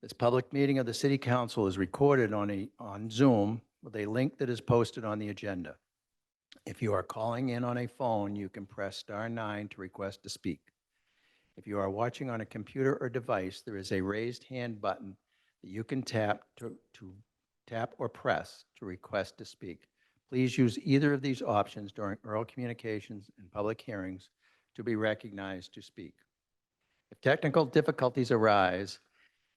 This public meeting of the City Council is recorded on Zoom with a link that is posted on the agenda. If you are calling in on a phone, you can press *9 to request to speak. If you are watching on a computer or device, there is a raised hand button that you can tap or press to request to speak. Please use either of these options during oral communications and public hearings to be recognized to speak. If technical difficulties arise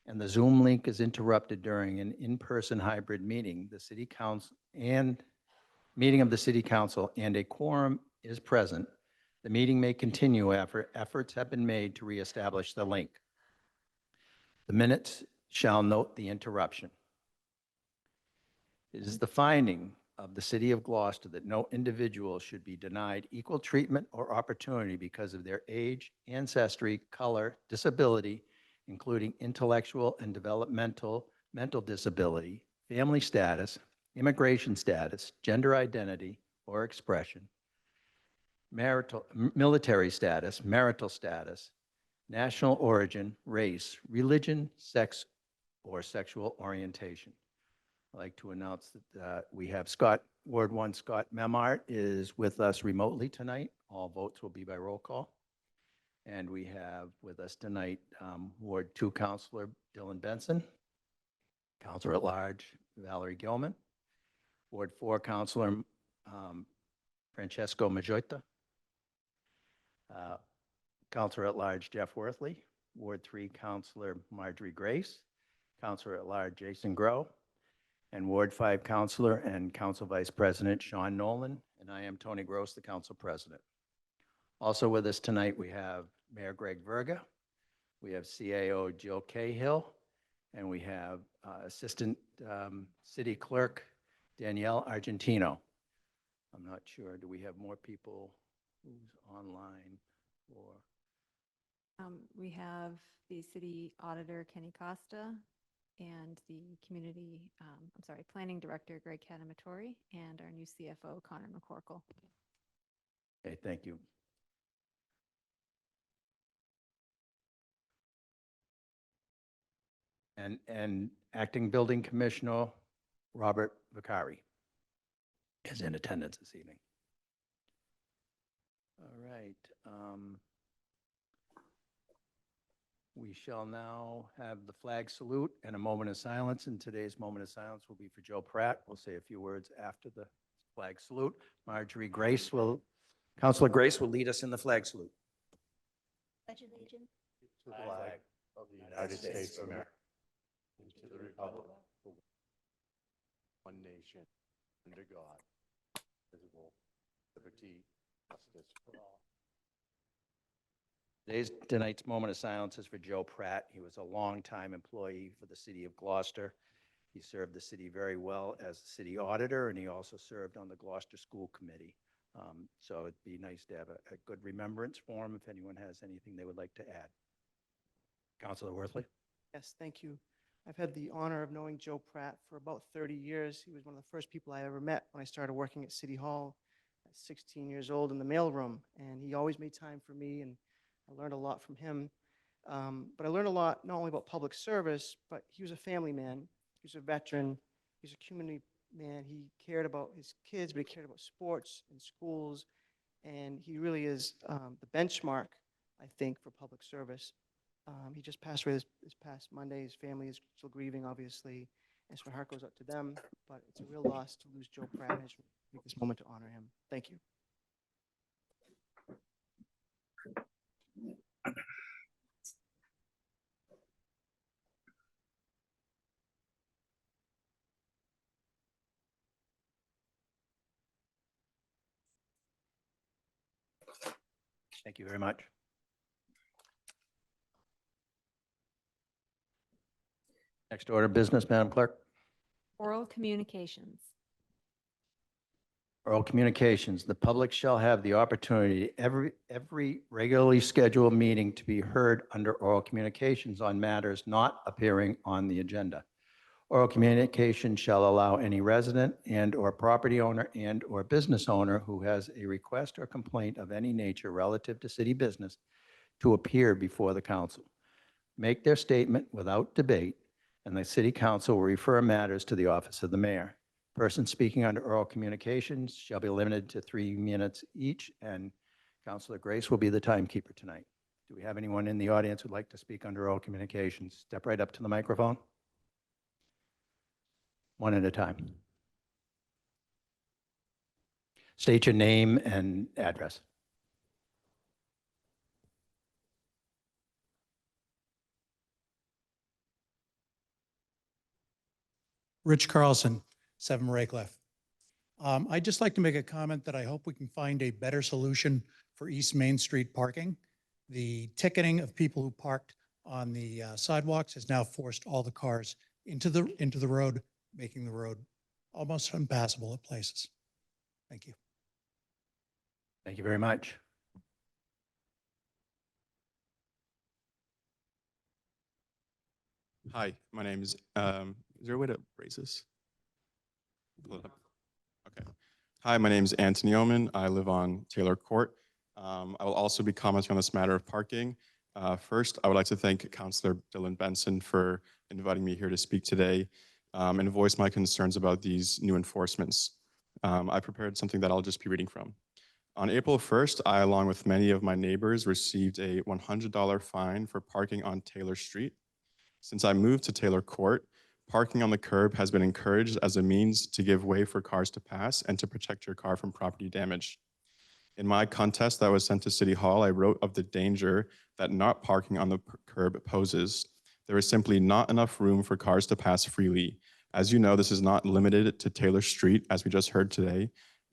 and the Zoom link is interrupted during an in-person hybrid meeting, the City Council and meeting of the City Council and a quorum is present, the meeting may continue after efforts have been made to reestablish the link. The minutes shall note the interruption. It is the finding of the City of Gloucester that no individual should be denied equal treatment or opportunity because of their age, ancestry, color, disability, including intellectual and developmental, mental disability, family status, immigration status, gender identity or expression, military status, marital status, national origin, race, religion, sex, or sexual orientation. I'd like to announce that we have Ward 1 Scott Memart is with us remotely tonight. All votes will be by roll call. And we have with us tonight Ward 2 Councilor Dylan Benson, Councilor at Large Valerie Gilman, Ward 4 Councilor Francesco Majoita, Councilor at Large Jeff Worthley, Ward 3 Councilor Marjorie Grace, Councilor at Large Jason Grow, and Ward 5 Councilor and Council Vice President Sean Nolan, and I am Tony Gross, the Council President. Also with us tonight, we have Mayor Greg Verga, we have CAO Jill Cahill, and we have Assistant City Clerk Danielle Argentino. I'm not sure, do we have more people who's online or? We have the City Auditor Kenny Costa and the Planning Director Greg Catamatori and our new CFO Connor McCorkle. Okay, thank you. And Acting Building Commissioner Robert Vicari is in attendance this evening. All right. We shall now have the flag salute and a moment of silence. And today's moment of silence will be for Joe Pratt. We'll say a few words after the flag salute. Councilor Grace will lead us in the flag salute. Pledge allegiance to the flag of the United States of America and to the republic for one nation, under God, indivisible, liberty, justice for all. Tonight's moment of silence is for Joe Pratt. He was a longtime employee for the City of Gloucester. He served the city very well as the city auditor, and he also served on the Gloucester School Committee. So it'd be nice to have a good remembrance for him if anyone has anything they would like to add. Councilor Worthley? Yes, thank you. I've had the honor of knowing Joe Pratt for about 30 years. He was one of the first people I ever met when I started working at City Hall at 16 years old in the mailroom, and he always made time for me, and I learned a lot from him. But I learned a lot not only about public service, but he was a family man. He was a veteran. He was a community man. He cared about his kids, but he cared about sports and schools. And he really is the benchmark, I think, for public service. He just passed away this past Monday. His family is still grieving, obviously. And so my heart goes out to them. But it's a real loss to lose Joe Pratt. I just take this moment to honor him. Thank you. Thank you very much. Next order of business, Madam Clerk. Oral communications. Oral communications. The public shall have the opportunity every regularly scheduled meeting to be heard under oral communications on matters not appearing on the agenda. Oral communication shall allow any resident and or property owner and or business owner who has a request or complaint of any nature relative to city business to appear before the council, make their statement without debate, and the city council will refer matters to the office of the mayor. Persons speaking under oral communications shall be limited to 3 minutes each, and Councilor Grace will be the timekeeper tonight. Do we have anyone in the audience who'd like to speak under oral communications? Step right up to the microphone. One at a time. State your name and address. Rich Carlson, 7 Raycliffe. I'd just like to make a comment that I hope we can find a better solution for East Main Street parking. The ticketing of people who parked on the sidewalks has now forced all the cars into the road, making the road almost impassable at places. Thank you. Thank you very much. Hi, my name is there a way to raise this? Blow it up. Okay. Hi, my name is Anthony Oman. I live on Taylor Court. I will also be commenting on this matter of parking. First, I would like to thank Councilor Dylan Benson for inviting me here to speak today and voice my concerns about these new enforcements. I prepared something that I'll just be reading from. On April 1st, I, along with many of my neighbors, received a $100 fine for parking on Taylor Street. Since I moved to Taylor Court, parking on the curb has been encouraged as a means to give way for cars to pass and to protect your car from property damage. In my contest that was sent to City Hall, I wrote of the danger that not parking on the curb poses. There is simply not enough room for cars to pass freely. As you know, this is not limited to Taylor Street, as we just heard today.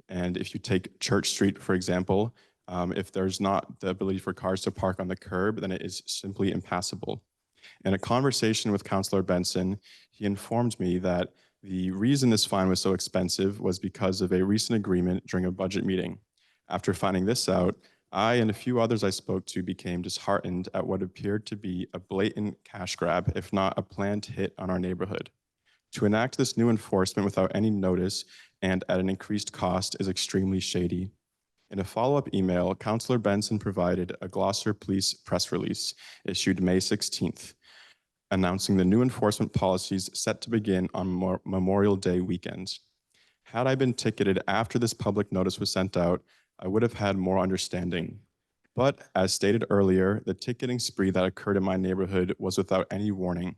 And if you take Church Street, for example, if there's not the ability for cars to park on the curb, then it is simply impassable. In a conversation with Councilor Benson, he informed me that the reason this fine was so expensive was because of a recent agreement during a budget meeting. After finding this out, I and a few others I spoke to became disheartened at what appeared to be a blatant cash grab, if not a planned hit on our neighborhood. To enact this new enforcement without any notice and at an increased cost is extremely shady. In a follow-up email, Councilor Benson provided a Gloucester Police press release issued May 16th, announcing the new enforcement policies set to begin on Memorial Day weekend. Had I been ticketed after this public notice was sent out, I would have had more understanding. But as stated earlier, the ticketing spree that occurred in my neighborhood was without any warning.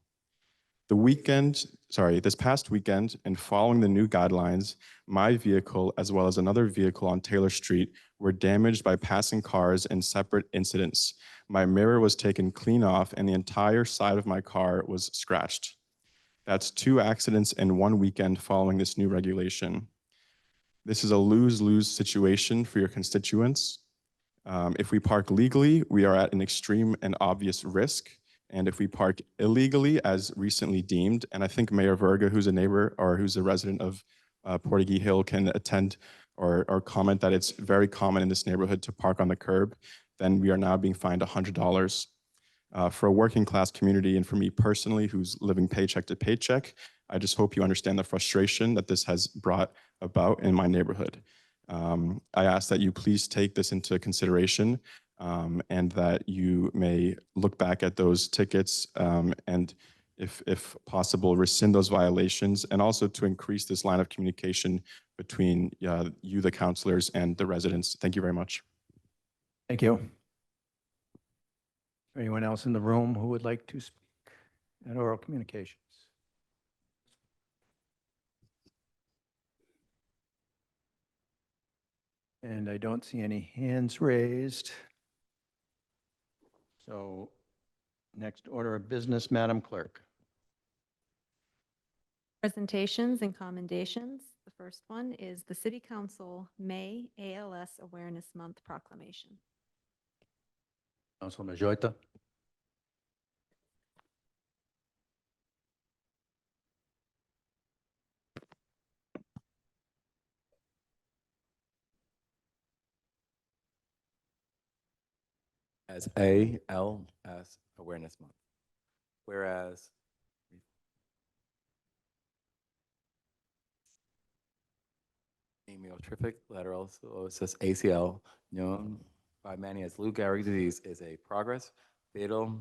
This past weekend, and following the new guidelines, my vehicle, as well as another vehicle on Taylor Street, were damaged by passing cars in separate incidents. My mirror was taken clean off and the entire side of my car was scratched. That's 2 accidents in 1 weekend following this new regulation. This is a lose-lose situation for your constituents. If we park legally, we are at an extreme and obvious risk. And if we park illegally, as recently deemed, and I think Mayor Verga, who's a neighbor or who's a resident of Portuguese Hill, can attend or comment that it's very common in this neighborhood to park on the curb, then we are now being fined $100. For a working class community and for me personally, who's living paycheck to paycheck, I just hope you understand the frustration that this has brought about in my neighborhood. I ask that you please take this into consideration and that you may look back at those tickets and if possible, rescind those violations, and also to increase this line of communication between you, the councilors, and the residents. Thank you very much. Thank you. Anyone else in the room who would like to speak at oral communications? And I don't see any hands raised. So next order of business, Madam Clerk. Presentations and commendations. The first one is the City Council May ALS Awareness Month proclamation. Councilor Majota. As ALS Awareness Month. Whereas amyotrophic lateral sclerosis ACL, known by many as Lou Gehrig's disease, is a fatal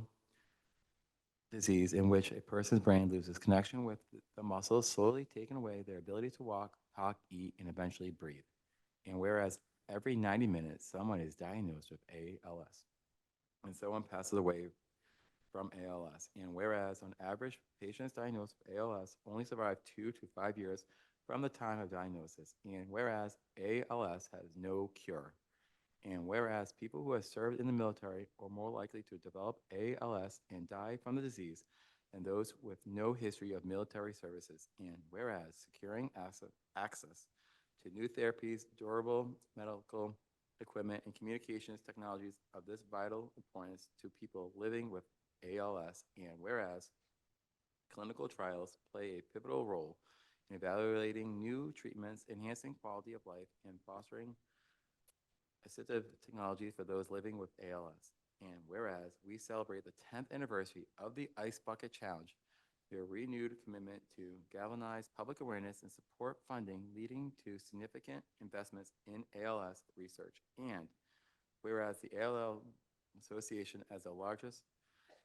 disease in which a person's brain loses connection with the muscles, slowly taking away their ability to walk, talk, eat, and eventually breathe. And whereas every 90 minutes, someone is diagnosed with ALS, and someone passes away from ALS. And whereas on average, patients diagnosed with ALS only survive 2 to 5 years from the time of diagnosis. And whereas ALS has no cure. And whereas people who have served in the military are more likely to develop ALS and die from the disease than those with no history of military services. And whereas securing access to new therapies, durable medical equipment, and communications technologies of this vital importance to people living with ALS. And whereas clinical trials play a pivotal role in evaluating new treatments, enhancing quality of life, and fostering assistive technologies for those living with ALS. And whereas we celebrate the 10th anniversary of the Ice Bucket Challenge, their renewed commitment to galvanize public awareness and support funding leading to significant investments in ALS research. And whereas the ALL Association, as the largest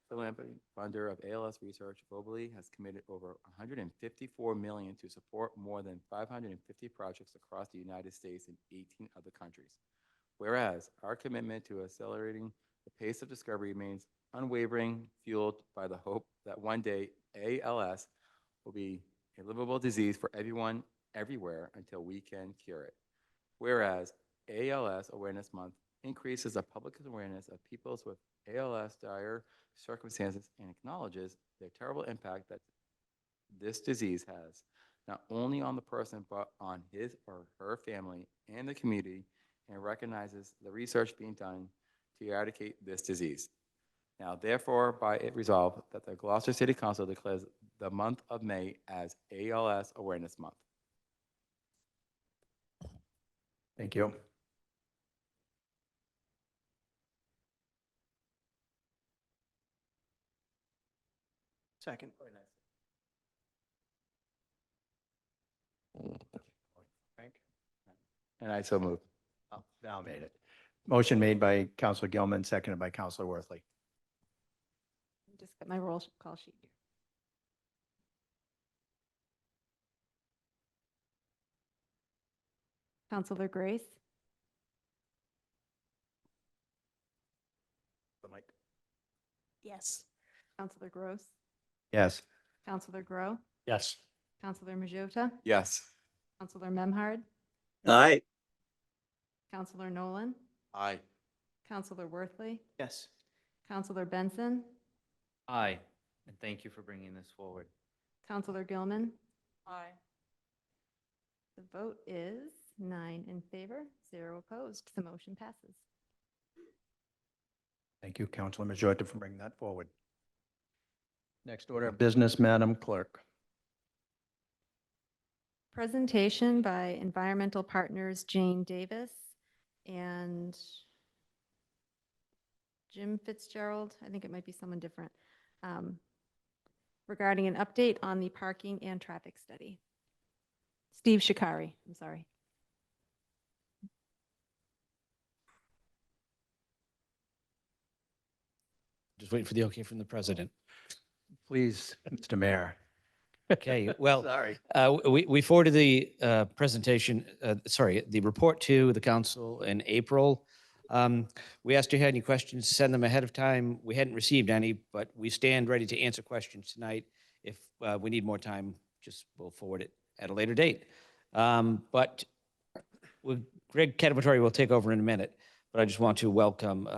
philanthropic funder of ALS research globally, has committed over $154 million to support more than 550 projects across the United States and 18 other countries. Whereas our commitment to accelerating the pace of discovery remains unwavering, fueled by the hope that one day ALS will be a livable disease for everyone, everywhere, until we can cure it. Whereas ALS Awareness Month increases the public awareness of people with ALS dire circumstances and acknowledges the terrible impact that this disease has, not only on the person, but on his or her family and the community, and recognizes the research being done to eradicate this disease. Now, therefore, by it resolved that the Gloucester City Council declares the month of May as ALS Awareness Month. Thank you. Second. Frank? And I so move. Oh, Val made it. Motion made by Counselor Gilman, seconded by Counselor Worthley. Just got my roll call sheet here. Counselor Grace, The mic. Yes. Counselor Gross, Yes. Counselor Grow, Yes. Counselor Majota, Yes. Counselor Memhard, Aye. Counselor Nolan, Aye. Counselor Worthley, Yes. Counselor Benson, Aye, and thank you for bringing this forward. Counselor Gilman. Aye. The vote is 9 in favor, 0 opposed. The motion passes. Thank you, Counselor Majota, for bringing that forward. Next order of business, Madam Clerk. Presentation by Environmental Partners Jane Davis and Jim Fitzgerald. I think it might be someone different. Regarding an update on the parking and traffic study. Steve Shikari, I'm sorry. Just waiting for the okay from the president. Please, Mr. Mayor. Okay, well, Sorry. we forwarded the presentation, the report to the council in April. We asked you had any questions, send them ahead of time. We hadn't received any, but we stand ready to answer questions tonight. If we need more time, we'll forward it at a later date. But Greg Catamatore will take over in a minute, but I just want to welcome,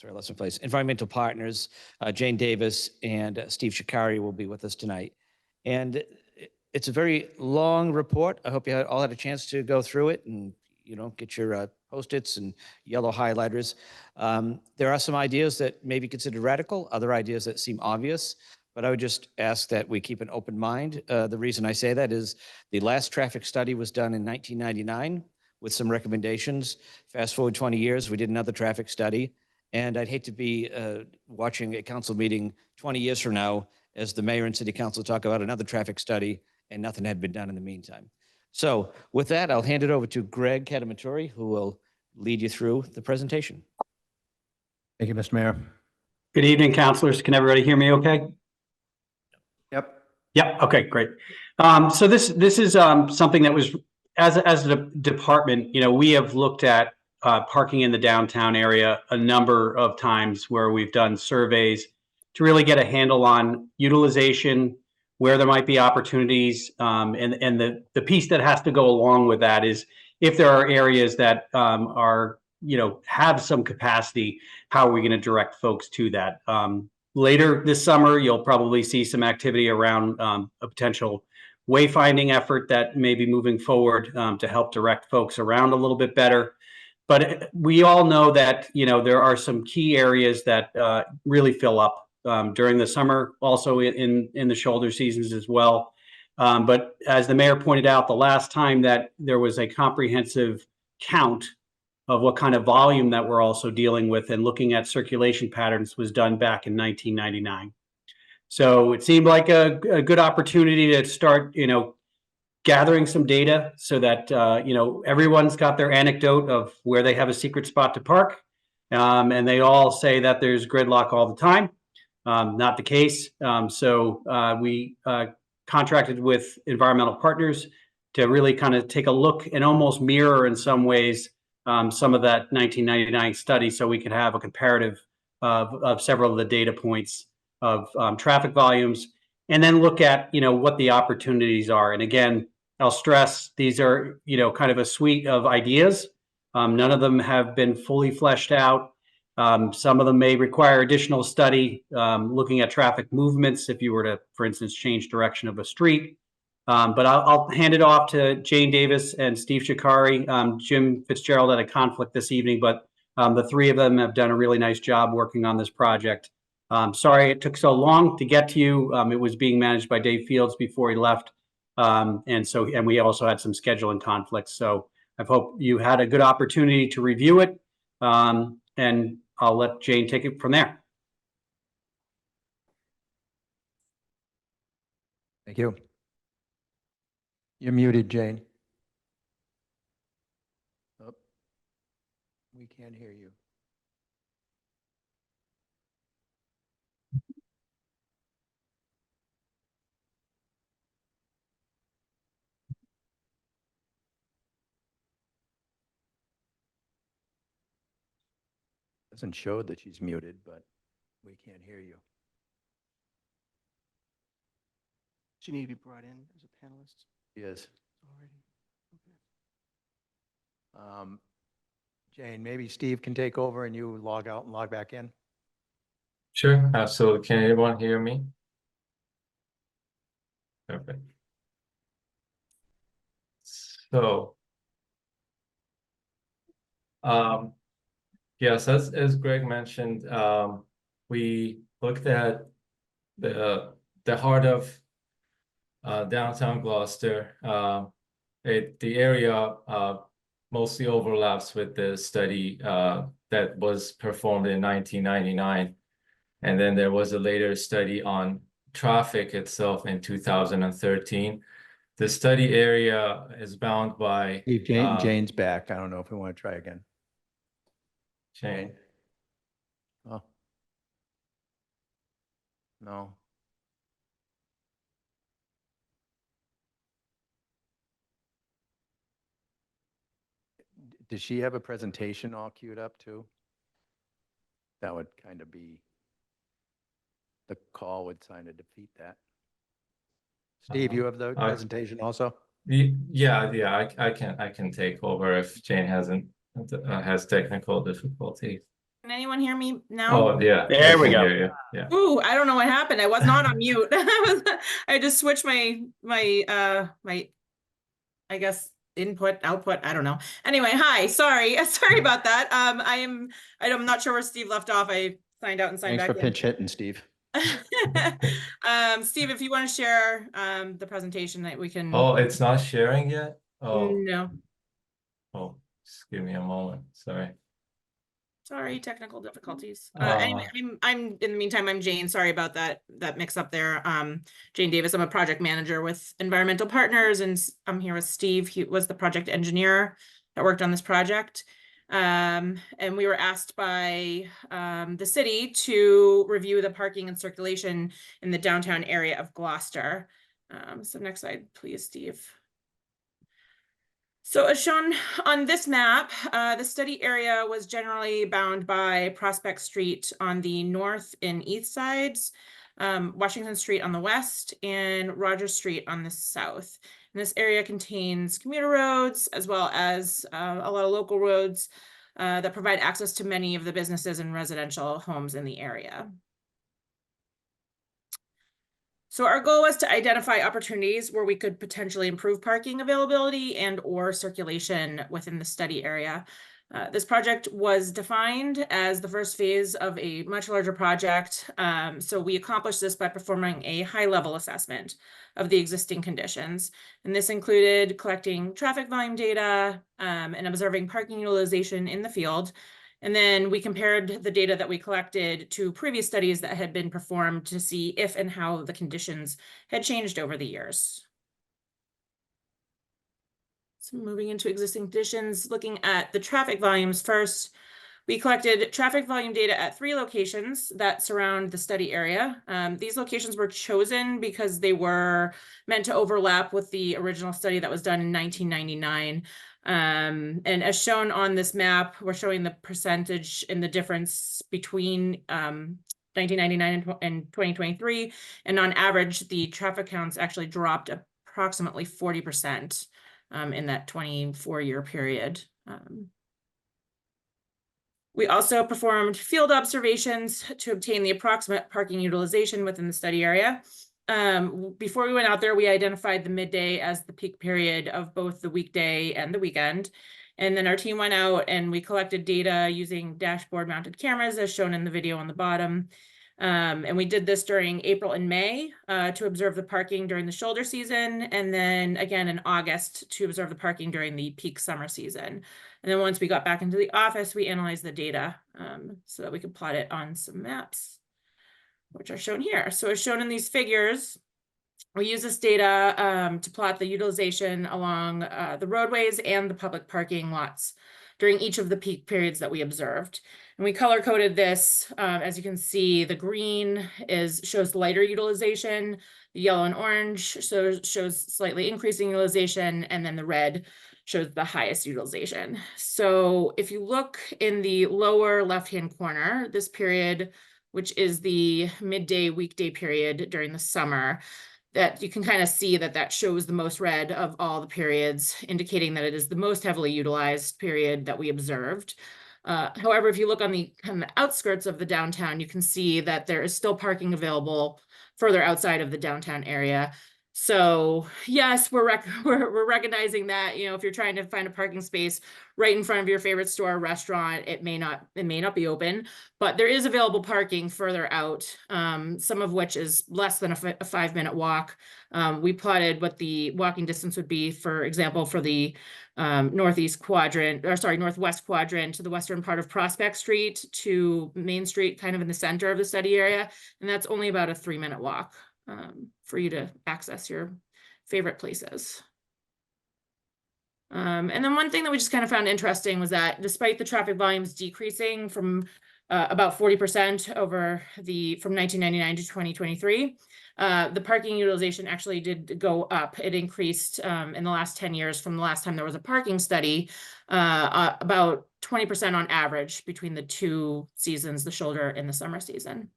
let's replace Environmental Partners, Jane Davis and Steve Shikari will be with us tonight. And it's a very long report. I hope you all had a chance to go through it and, get your Post-its and yellow highlighters. There are some ideas that may be considered radical, other ideas that seem obvious, but I would just ask that we keep an open mind. The reason I say that is the last traffic study was done in 1999 with some recommendations. Fast forward 20 years, we did another traffic study. And I'd hate to be watching a council meeting 20 years from now as the mayor and city council talk about another traffic study and nothing had been done in the meantime. So with that, I'll hand it over to Greg Catamatore, who will lead you through the presentation. Thank you, Mr. Mayor. Good evening, counselors. Can everybody hear me okay? Yep. Yep, okay, great. So this is something that was, as a department, we have looked at parking in the downtown area a number of times where we've done surveys to really get a handle on utilization, where there might be opportunities, and the piece that has to go along with that is if there are areas that are, have some capacity, how are we going to direct folks to that? Later this summer, you'll probably see some activity around a potential wayfinding effort that may be moving forward to help direct folks around a little bit better. But we all know that, there are some key areas that really fill up during the summer, also in the shoulder seasons as well. But as the mayor pointed out, the last time that there was a comprehensive count of what kind of volume that we're also dealing with and looking at circulation patterns was done back in 1999. So it seemed like a good opportunity to start, gathering some data so that, everyone's got their anecdote of where they have a secret spot to park. And they all say that there's gridlock all the time. Not the case. So we contracted with environmental partners to really kind of take a look and almost mirror in some ways some of that 1999 study, so we could have a comparative of several of the data points of traffic volumes, and then look at what the opportunities are. And again, I'll stress these are kind of a suite of ideas. None of them have been fully fleshed out. Some of them may require additional study, looking at traffic movements if you were to, for instance, change direction of a street. But I'll hand it off to Jane Davis and Steve Shikari. Jim Fitzgerald had a conflict this evening, but the three of them have done a really nice job working on this project. Sorry it took so long to get to you. It was being managed by Dave Fields before he left. And we also had some scheduling conflicts. So I hope you had a good opportunity to review it. And I'll let Jane take it from there. Thank you. You're muted, Jane. Oh, we can't hear you. Doesn't show that she's muted, but we can't hear you. She need to be brought in as a panelist She is. already. Okay. Jane, maybe Steve can take over and you log out and log back in. Sure, absolutely. Can anyone hear me? Perfect. So, yes, as Greg mentioned, we looked at the heart of downtown Gloucester. The area mostly overlaps with the study that was performed in 1999. And then there was a later study on traffic itself in 2013. The study area is bound by Jane's back. I don't know if we want to try again. Jane. Oh. No. Does she have a presentation all queued up too? That would kind of be, the call would kind of defeat that. Steve, you have the presentation also? Yeah, I can take over if Jane has technical difficulties. Can anyone hear me now? Oh, yeah. There we go. Yeah. Ooh, I don't know what happened. I was not on mute. I just switched my I guess input, output, I don't know. Anyway, hi, sorry about that. I'm not sure where Steve left off. I signed out and signed Thanks back for in. pinch hitting, Steve. Steve, if you want to share the presentation that we can. Oh, it's not sharing yet? Oh. No. Oh, just give me a moment. Sorry, technical difficulties. Anyway, I'm in the meantime, I'm Jane. Sorry about that mix up there. Jane Davis, I'm a project manager with Environmental Partners, and I'm here with Steve. He was the project engineer that worked on this project. And we were asked by the city to review the parking and circulation in the downtown area of Gloucester. So next slide, please, Steve. So as shown on this map, the study area was generally bound by Prospect Street on the north and east sides, Washington Street on the west, and Rogers Street on the south. And this area contains commuter roads as well as a lot of local roads that provide access to many of the businesses and residential homes in the area. So our goal was to identify opportunities where we could potentially improve parking availability and or circulation within the study area. This project was defined as the first phase of a much larger project. So we accomplished this by performing a high-level assessment of the existing conditions. And this included collecting traffic volume data and observing parking utilization in the field. And then we compared the data that we collected to previous studies that had been performed to see if and how the conditions had changed over the years. So moving into existing conditions, looking at the traffic volumes first, we collected traffic volume data at 3 locations that surround the study area. These locations were chosen because they were meant to overlap with the original study that was done in 1999. And as shown on this map, we're showing the percentage in the difference between 1999 and 2023. And on average, the traffic counts actually dropped approximately 40% in that 24-year period. We also performed field observations to obtain the approximate parking utilization within the study area. Before we went out there, we identified the midday as the peak period of both the weekday and the weekend. And then our team went out and we collected data using dashboard mounted cameras as shown in the video on the bottom. And we did this during April and May to observe the parking during the shoulder season. And then again in August to observe the parking during the peak summer season. And then once we got back into the office, we analyzed the data so that we could plot it on some maps, which are shown here. So as shown in these figures, we use this data to plot the utilization along the roadways and the public parking lots during each of the peak periods that we observed. And we color coded this. As you can see, the green shows lighter utilization, the yellow and orange shows slightly increasing utilization, and then the red shows the highest utilization. So if you look in the lower left-hand corner, this period, which is the midday weekday period during the summer, that you can kind of see that shows the most red of all the periods, indicating that it is the most heavily utilized period that we observed. However, if you look on the kind of outskirts of the downtown, you can see that there is still parking available further outside of the downtown area. So yes, we're recognizing that, if you're trying to find a parking space right in front of your favorite store or restaurant, it may not be open, but there is available parking further out, some of which is less than a 5-minute walk. We plotted what the walking distance would be, for example, for the northwest quadrant to the western part of Prospect Street to Main Street, kind of in the center of the study area. And that's only about a 3-minute walk for you to access your favorite places. And then one thing that we just kind of found interesting was that despite the traffic volumes decreasing from about 40% from 1999 to 2023, the parking utilization actually did go up. It increased in the last 10 years from the last time there was a parking study, about 20% on average between the 2 seasons, the shoulder and the summer season.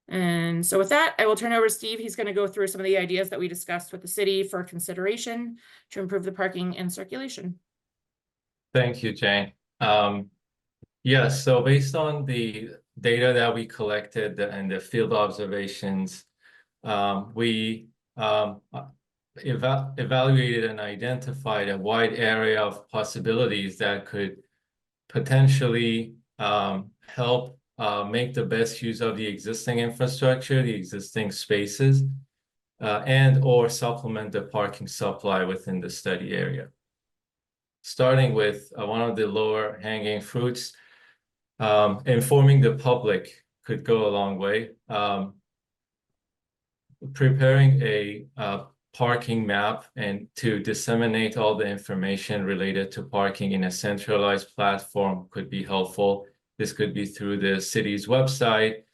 And so with that, I will turn over to Steve. He's going to go through some of the ideas that we discussed with the city for consideration to improve the parking and circulation. Thank you, Jane. Yes, so based on the data that we collected and the field observations, we evaluated and identified a wide area of possibilities that could potentially help make the best use of the existing infrastructure, the existing spaces, and or supplement the parking supply within the study area. Starting with one of the lower hanging fruits, informing the public could go a long way. Preparing a parking map and to disseminate all the information related to parking in a centralized platform could be helpful. This could be through the city's website.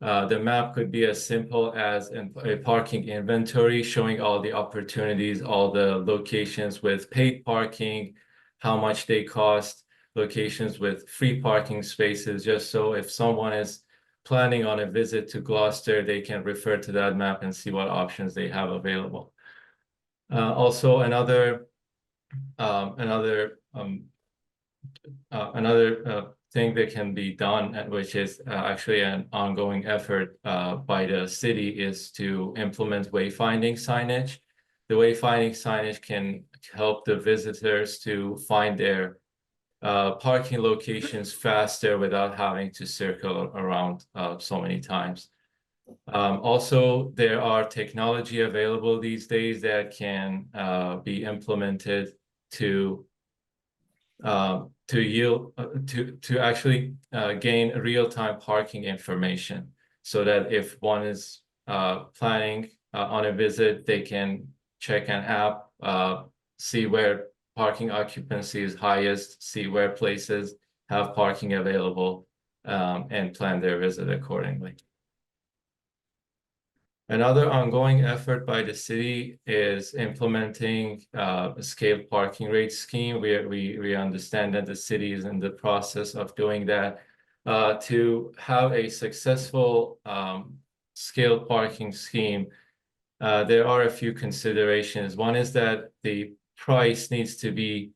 The map could be as simple as a parking inventory showing all the opportunities, all the locations with paid parking, how much they cost, locations with free parking spaces, just so if someone is planning on a visit to Gloucester, they can refer to that map and see what options they have available. Also, another thing that can be done, which is actually an ongoing effort by the city, is to implement wayfinding signage. The wayfinding signage can help the visitors to find their parking locations faster without having to circle around so many times. Also, there are technology available these days that can be implemented to actually gain real-time parking information, so that if one is planning on a visit, they can check an app, see where parking occupancy is highest, see where places have parking available, and plan their visit accordingly. Another ongoing effort by the city is implementing a scaled parking rate scheme. We understand that the city is in the process of doing that. To have a successful scaled parking scheme, there are a few considerations. One is that the price needs to be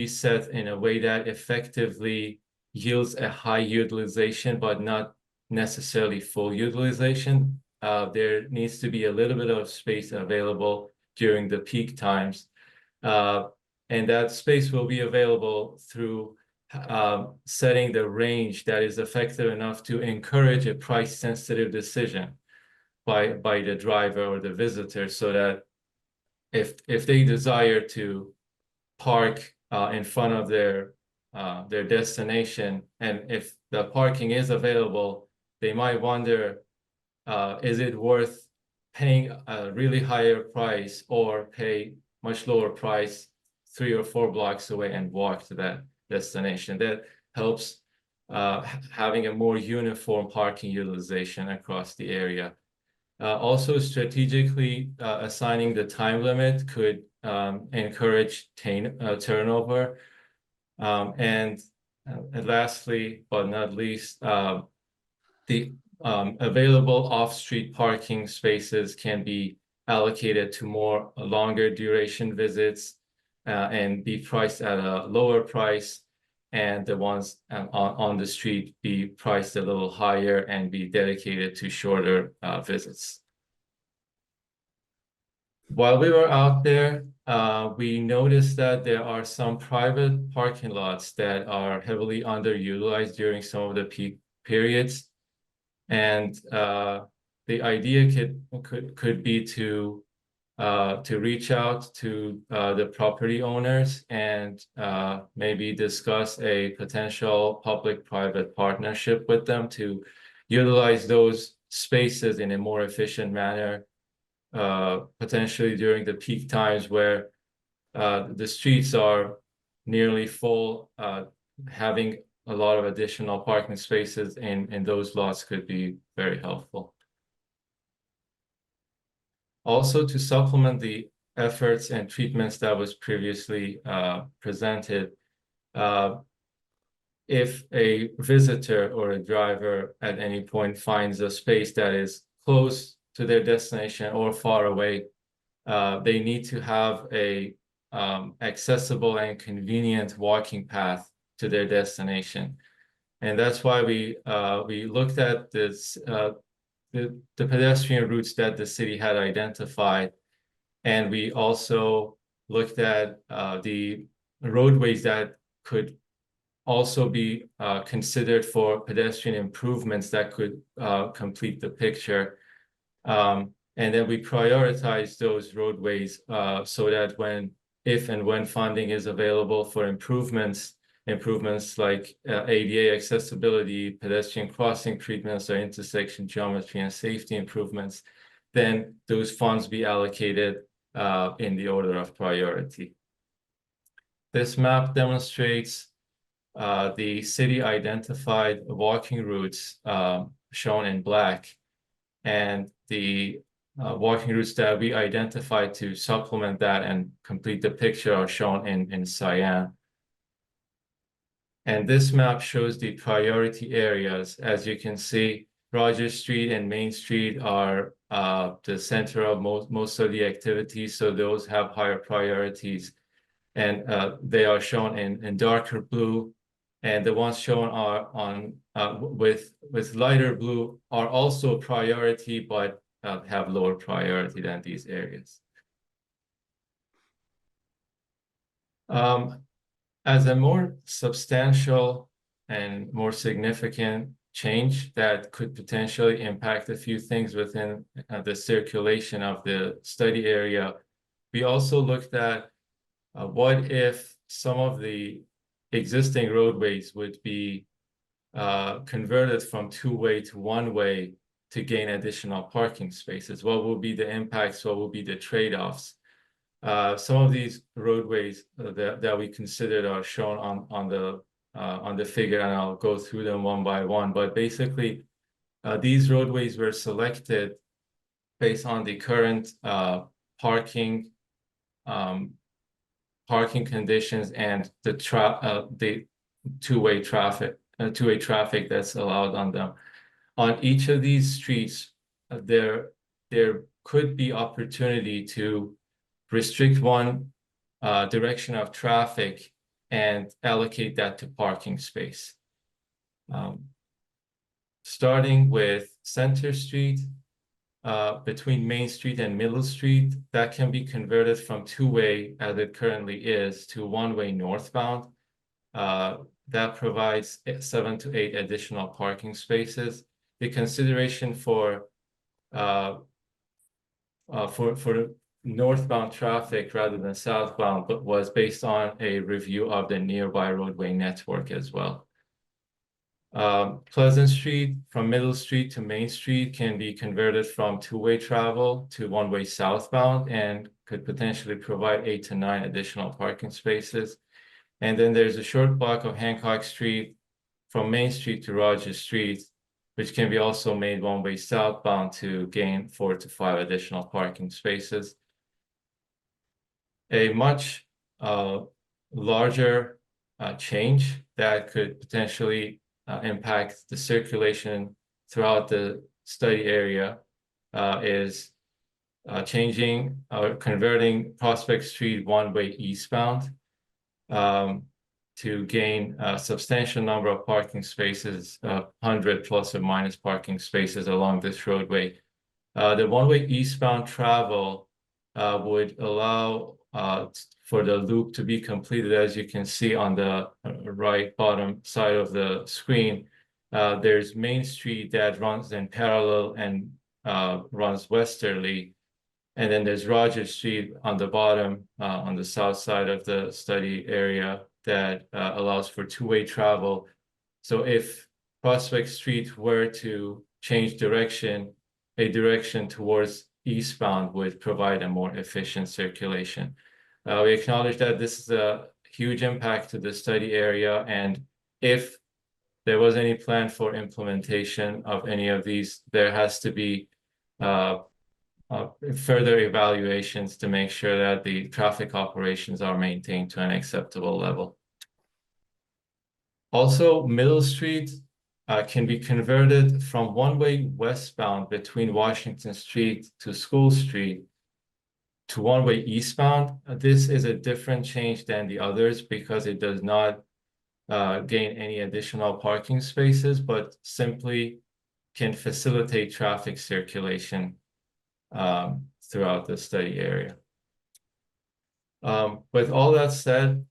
set in a way that effectively yields a high utilization, but not necessarily full utilization. There needs to be a little bit of space available during the peak times. And that space will be available through setting the range that is effective enough to encourage a price-sensitive decision by the driver or the visitor, so that if they desire to park in front of their destination, and if the parking is available, they might wonder, is it worth paying a really higher price or pay much lower price 3 or 4 blocks away and walk to that destination? That helps having a more uniform parking utilization across the area. Also, strategically assigning the time limit could encourage turnover. And lastly, but not least, the available off-street parking spaces can be allocated to more longer duration visits and be priced at a lower price, and the ones on the street be priced a little higher and be dedicated to shorter visits. While we were out there, we noticed that there are some private parking lots that are heavily underutilized during some of the peak periods. And the idea could be to reach out to the property owners and maybe discuss a potential public-private partnership with them to utilize those spaces in a more efficient manner, potentially during the peak times where the streets are nearly full. Having a lot of additional parking spaces in those lots could be very helpful. Also, to supplement the efforts and treatments that was previously presented, if a visitor or a driver at any point finds a space that is close to their destination or far away, they need to have a accessible and convenient walking path to their destination. And that's why we looked at this the pedestrian routes that the city had identified, and we also looked at the roadways that could also be considered for pedestrian improvements that could complete the picture. And then we prioritize those roadways so that if and when funding is available for improvements like ADA accessibility, pedestrian crossing treatments, or intersection geometry and safety improvements, then those funds be allocated in the order of priority. This map demonstrates the city identified walking routes shown in black, and the walking routes that we identified to supplement that and complete the picture are shown in cyan. And this map shows the priority areas. As you can see, Rogers Street and Main Street are the center of most of the activities, so those have higher priorities. And they are shown in darker blue, and the ones shown are on with lighter blue are also a priority, but have lower priority than these areas. As a more substantial and more significant change that could potentially impact a few things within the circulation of the study area, we also looked at what if some of the existing roadways would be converted from two-way to one-way to gain additional parking spaces? What will be the impacts? What will be the trade-offs? Some of these roadways that we considered are shown on the figure, and I'll go through them one by one. But basically, these roadways were selected based on the current parking conditions and the two-way traffic that's allowed on them. On each of these streets, there could be opportunity to restrict one direction of traffic and allocate that to parking space. Starting with Center Street, between Main Street and Middle Street, that can be converted from two-way as it currently is to one-way northbound. That provides 7 to 8 additional parking spaces. The consideration for northbound traffic rather than southbound was based on a review of the nearby roadway network as well. Pleasant Street from Middle Street to Main Street can be converted from two-way travel to one-way southbound and could potentially provide 8 to 9 additional parking spaces. And then there's a short block of Hancock Street from Main Street to Rogers Street, which can be also made one-way southbound to gain 4 to 5 additional parking spaces. A much larger change that could potentially impact the circulation throughout the study area is changing or converting Prospect Street one-way eastbound to gain a substantial number of parking spaces, 100 plus or minus parking spaces along this roadway. The one-way eastbound travel would allow for the loop to be completed. As you can see on the right bottom side of the screen, there's Main Street that runs in parallel and runs westerly. And then there's Rogers Street on the bottom, on the south side of the study area that allows for two-way travel. So if Prospect Street were to change direction, a direction towards eastbound would provide a more efficient circulation. We acknowledge that this is a huge impact to the study area, and if there was any plan for implementation of any of these, there has to be further evaluations to make sure that the traffic operations are maintained to an acceptable level. Also, Middle Street can be converted from one-way westbound between Washington Street to School Street to one-way eastbound. This is a different change than the others because it does not gain any additional parking spaces, but simply can facilitate traffic circulation throughout the study area. With all that said,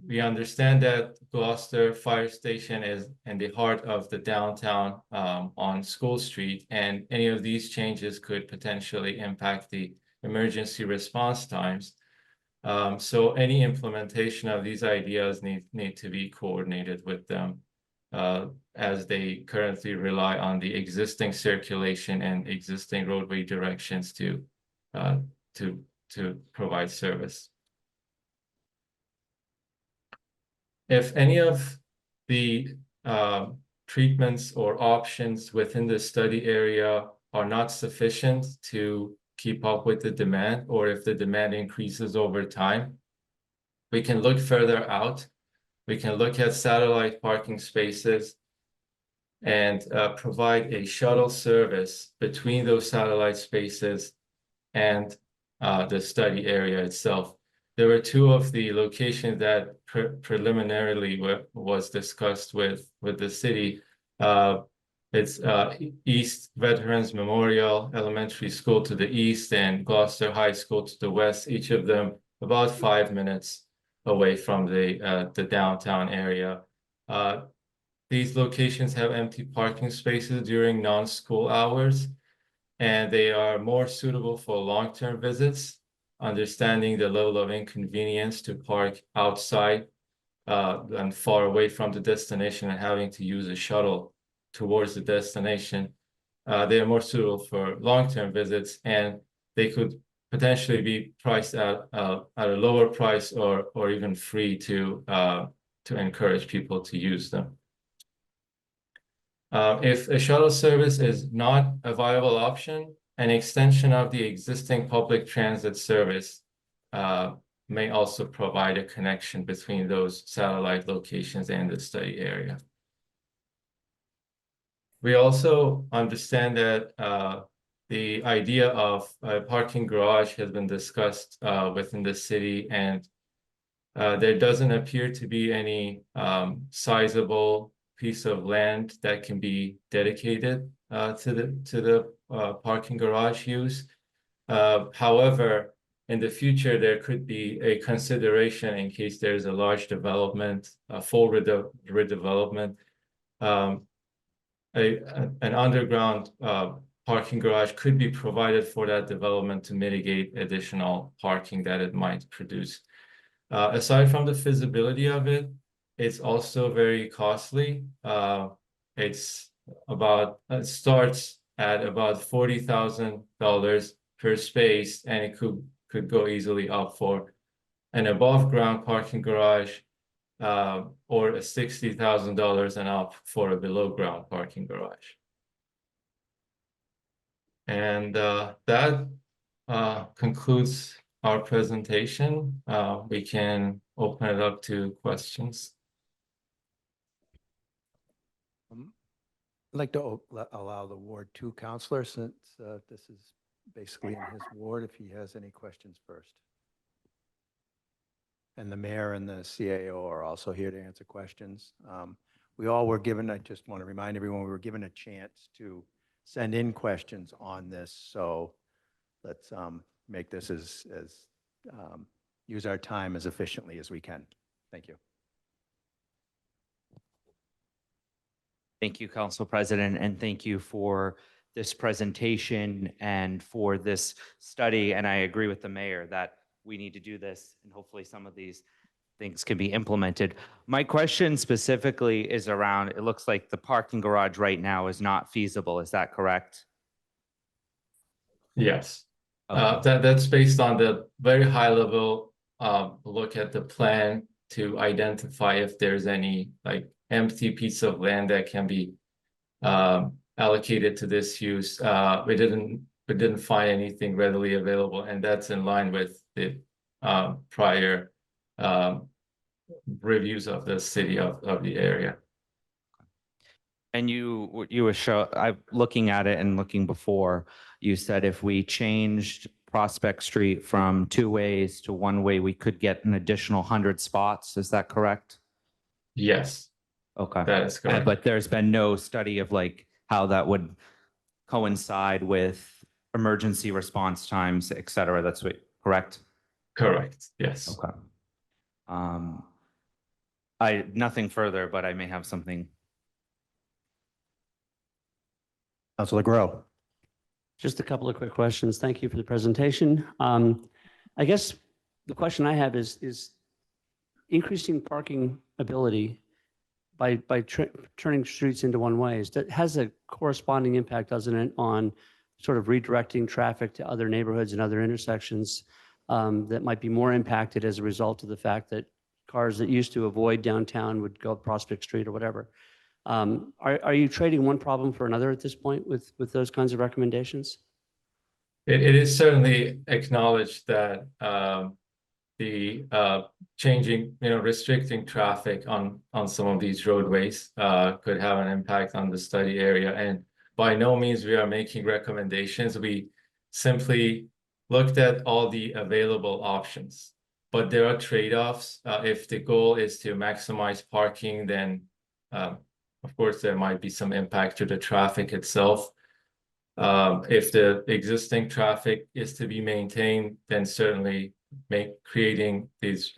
we understand that Gloucester Fire Station is in the heart of the downtown on School Street, and any of these changes could potentially impact the emergency response times. So any implementation of these ideas need to be coordinated with them. as they currently rely on the existing circulation and existing roadway directions to provide service. If any of the treatments or options within the study area are not sufficient to keep up with the demand, or if the demand increases over time, we can look further out. We can look at satellite parking spaces and provide a shuttle service between those satellite spaces and the study area itself. There were two of the locations that preliminarily was discussed with the city. It's East Veterans Memorial Elementary School to the east and Gloucester High School to the west, each of them about 5 minutes away from the downtown area. These locations have empty parking spaces during non-school hours, and they are more suitable for long-term visits, understanding the level of inconvenience to park outside and far away from the destination and having to use a shuttle towards the destination. They are more suitable for long-term visits, and they could potentially be priced at a lower price or even free to encourage people to use them. If a shuttle service is not a viable option, an extension of the existing public transit service may also provide a connection between those satellite locations and the study area. We also understand that the idea of a parking garage has been discussed within the city, and there doesn't appear to be any sizable piece of land that can be dedicated to the parking garage use. However, in the future, there could be a consideration in case there's a large development, a full redevelopment. An underground parking garage could be provided for that development to mitigate additional parking that it might produce. Aside from the feasibility of it, it's also very costly. It starts at about $40,000 per space, and it could go easily up for an above ground parking garage or $60,000 and up for a below ground parking garage. And that concludes our presentation. We can open it up to questions. I'd like to allow the Ward 2 counselor, since this is basically in his ward, if he has any questions first. And the mayor and the CAO are also here to answer questions. We all were given, I just want to remind everyone, we were given a chance to send in questions on this. So let's make this use our time as efficiently as we can. Thank you. Thank you, Council President, and thank you for this presentation and for this study. And I agree with the mayor that we need to do this, and hopefully some of these things can be implemented. My question specifically is around, it looks like the parking garage right now is not feasible. Is that correct? Yes. Okay. That's based on the very high level look at the plan to identify if there's any like empty piece of land that can be allocated to this use. We didn't find anything readily available, and that's in line with the prior reviews of the city of the area. And you were I'm looking at it and looking before, you said if we changed Prospect Street from 2 ways to 1 way, we could get an additional 100 spots. Is that correct? Yes. Okay. That is correct. But there's been no study of like how that would coincide with emergency response times, et cetera. That's what, correct? Correct. Yes. Okay. Nothing further, but I may have something. Councilor Grow. Just a couple of quick questions. Thank you for the presentation. I guess the question I have is increasing parking ability. by turning streets into one ways, that has a corresponding impact, doesn't it, on sort of redirecting traffic to other neighborhoods and other intersections that might be more impacted as a result of the fact that cars that used to avoid downtown would go up Prospect Street or whatever. Are you trading one problem for another at this point with those kinds of recommendations? It is certainly acknowledged that the changing, restricting traffic on some of these roadways could have an impact on the study area. And by no means we are making recommendations. We simply looked at all the available options. But there are trade-offs. If the goal is to maximize parking, then of course there might be some impact to the traffic itself. If the existing traffic is to be maintained, then certainly creating these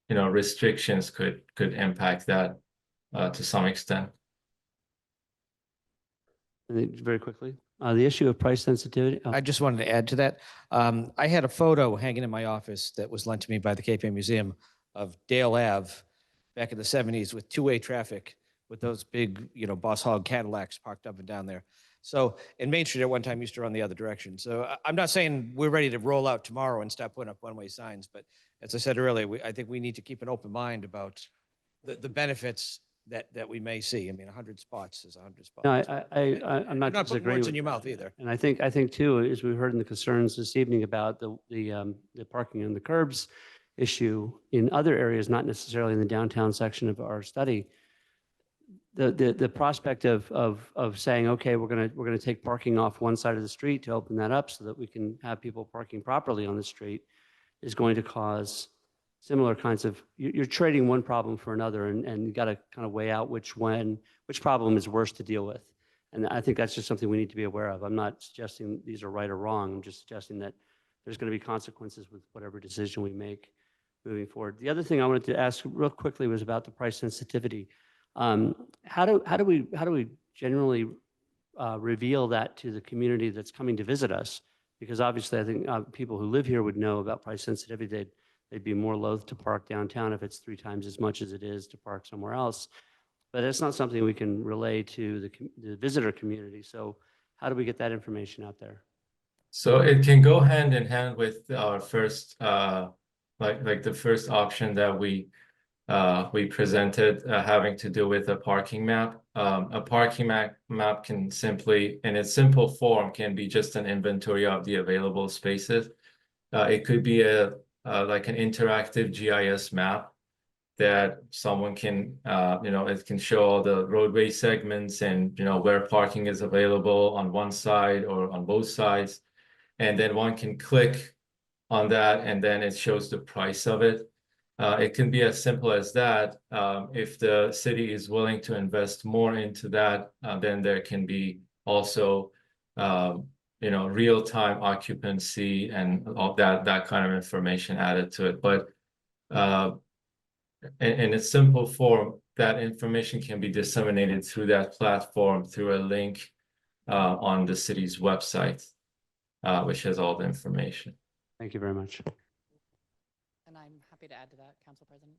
restrictions could impact that to some extent. Very quickly, the issue of price sensitivity. I just wanted to add to that. I had a photo hanging in my office that was lent to me by the Cape May Museum of Dale Ave back in the 70s with two-way traffic with those big, Boss Hog Cadillacs parked up and down there. So, and Main Street at one time used to run the other direction. So I'm not saying we're ready to roll out tomorrow and start putting up one-way signs, but as I said earlier, I think we need to keep an open mind about the benefits that we may see. I mean, 100 spots is 100 spots. No, I'm not putting disagreeing words with in your that. mouth either. And I think too, as we heard in the concerns this evening about the parking and the curbs issue in other areas, not necessarily in the downtown section of our study, the prospect of saying, okay, we're gonna take parking off one side of the street to open that up so that we can have people parking properly on the street is going to cause similar kinds of, you're trading one problem for another, and you got to kind of weigh out which problem is worse to deal with. And I think that's just something we need to be aware of. I'm not suggesting these are right or wrong. I'm just suggesting that there's going to be consequences with whatever decision we make moving forward. The other thing I wanted to ask real quickly was about the price sensitivity. How do we generally reveal that to the community that's coming to visit us? Because obviously, I think people who live here would know about price sensitivity. They'd be more loath to park downtown if it's 3 times as much as it is to park somewhere else. But it's not something we can relay to the visitor community. So how do we get that information out there? So it can go hand in hand with our first, like the first option that we presented, having to do with a parking map. A parking map can simply, in its simple form, can be just an inventory of the available spaces. It could be like an interactive GIS map that someone can, it can show all the roadway segments and, where parking is available on one side or on both sides. And then one can click on that and then it shows the price of it. It can be as simple as that. If the city is willing to invest more into that, then there can be also, real-time occupancy and all that kind of information added to it. But in a simple form, that information can be disseminated through that platform through a link on the city's website, which has all the information. Thank you very much. And I'm happy to add to that, Council President.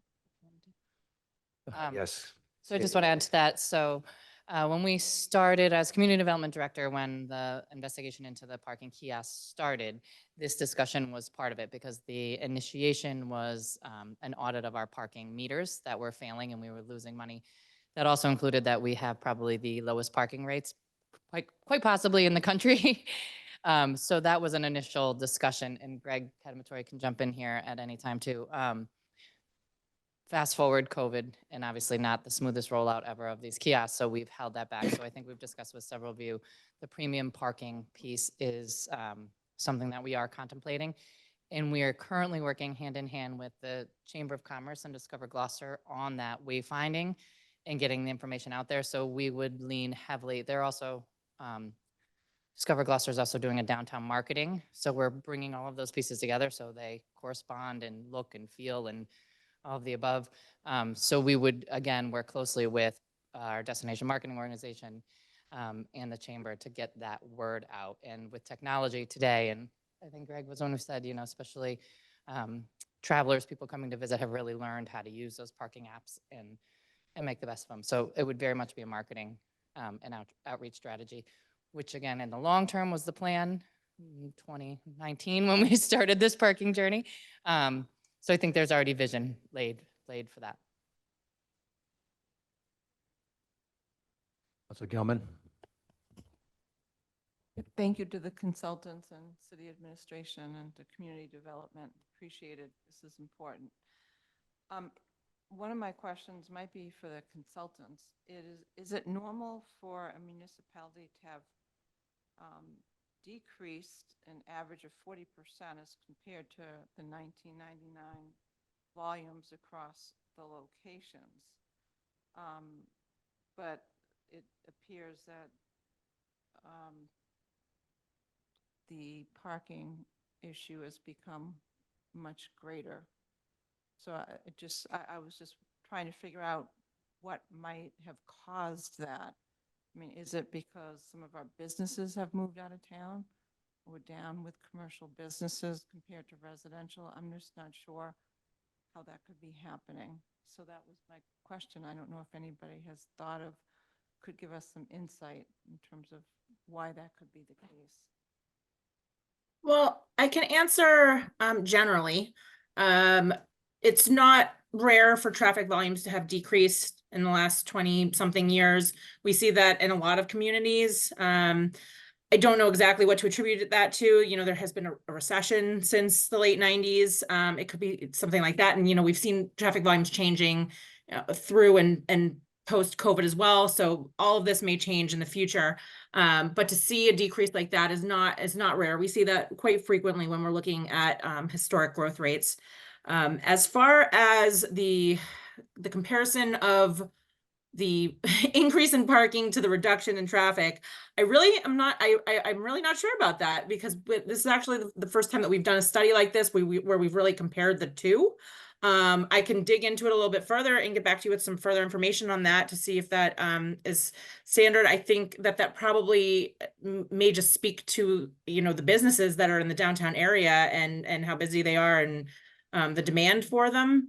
Yes. So I just want to add to that. So when we started as Community Development Director, when the investigation into the parking kiosks started, this discussion was part of it because the initiation was an audit of our parking meters that were failing and we were losing money. That also included that we have probably the lowest parking rates, quite possibly in the country. So that was an initial discussion, and Greg Cadamatori can jump in here at any time too. Fast forward COVID, and obviously not the smoothest rollout ever of these kiosks, so we've held that back. So I think we've discussed with several of you, the premium parking piece is something that we are contemplating. And we are currently working hand in hand with the Chamber of Commerce and Discover Gloucester on that wayfinding and getting the information out there. So we would lean heavily. They're also, Discover Gloucester is also doing a downtown marketing. So we're bringing all of those pieces together so they correspond and look and feel and all of the above. So we would, again, work closely with our destination marketing organization and the chamber to get that word out. And with technology today, and I think Greg was one who said, especially travelers, people coming to visit have really learned how to use those parking apps. And and make the best of them. So it would very much be a marketing and outreach strategy, which again, in the long term was the plan in 2019 when we started this parking journey. So I think there's already vision laid for that. Councilor Gilman? Thank you to the consultants and city administration and to community development. Appreciated. This is important. One of my questions might be for the consultants. Is it normal for a municipality to have decreased an average of 40% as compared to the 1999 volumes across the locations? But it appears that the parking issue has become much greater. So I was just trying to figure out what might have caused that. I mean, is it because some of our businesses have moved out of town? We're down with commercial businesses compared to residential. I'm just not sure how that could be happening. So that was my question. I don't know if anybody has thought of, could give us some insight in terms of why that could be the case. Well, I can answer generally. It's not rare for traffic volumes to have decreased in the last 20-something years. We see that in a lot of communities. I don't know exactly what to attribute that to. You know, there has been a recession since the late 90s. It could be something like that. And, you know, we've seen traffic volumes changing through and post-COVID as well. So all of this may change in the future. But to see a decrease like that is not rare. We see that quite frequently when we're looking at historic growth rates. As far as the comparison of the increase in parking to the reduction in traffic, I'm really not sure about that, because this is actually the first time that we've done a study like this where we've really compared the two. I can dig into it a little bit further and get back to you with some further information on that to see if that is standard. I think that probably may just speak to, you know, the businesses that are in the downtown area and how busy they are and the demand for them.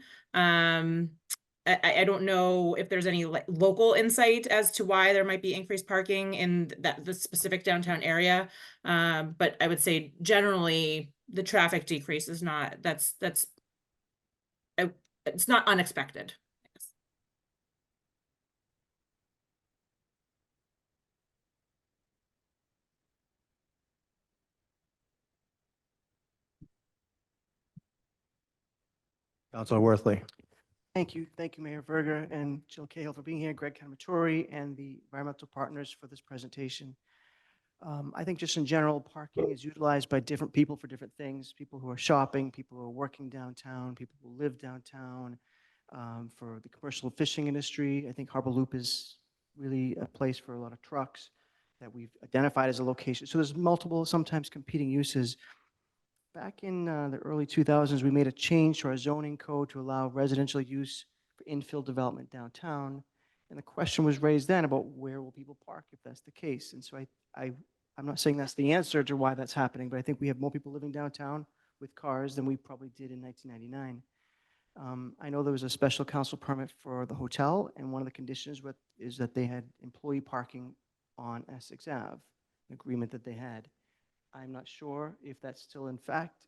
I don't know if there's any local insight as to why there might be increased parking in the specific downtown area. But I would say generally the traffic decrease is not, it's not unexpected. Councilor Worthley? Thank you. Thank you, Mayor Verga and Jill Cahill for being here, Greg Canamatore, and the environmental partners for this presentation. I think just in general, parking is utilized by different people for different things. People who are shopping, people who are working downtown, people who live downtown. For the commercial fishing industry, I think Harbor Loop is really a place for a lot of trucks that we've identified as a location. So there's multiple, sometimes competing uses. Back in the early 2000s, we made a change to our zoning code to allow residential use for infill development downtown. And the question was raised then about where will people park if that's the case. And so I'm not saying that's the answer to why that's happening, but I think we have more people living downtown with cars than we probably did in 1999. I know there was a special council permit for the hotel, and one of the conditions is that they had employee parking on Essex Ave, an agreement that they had. I'm not sure if that's still in fact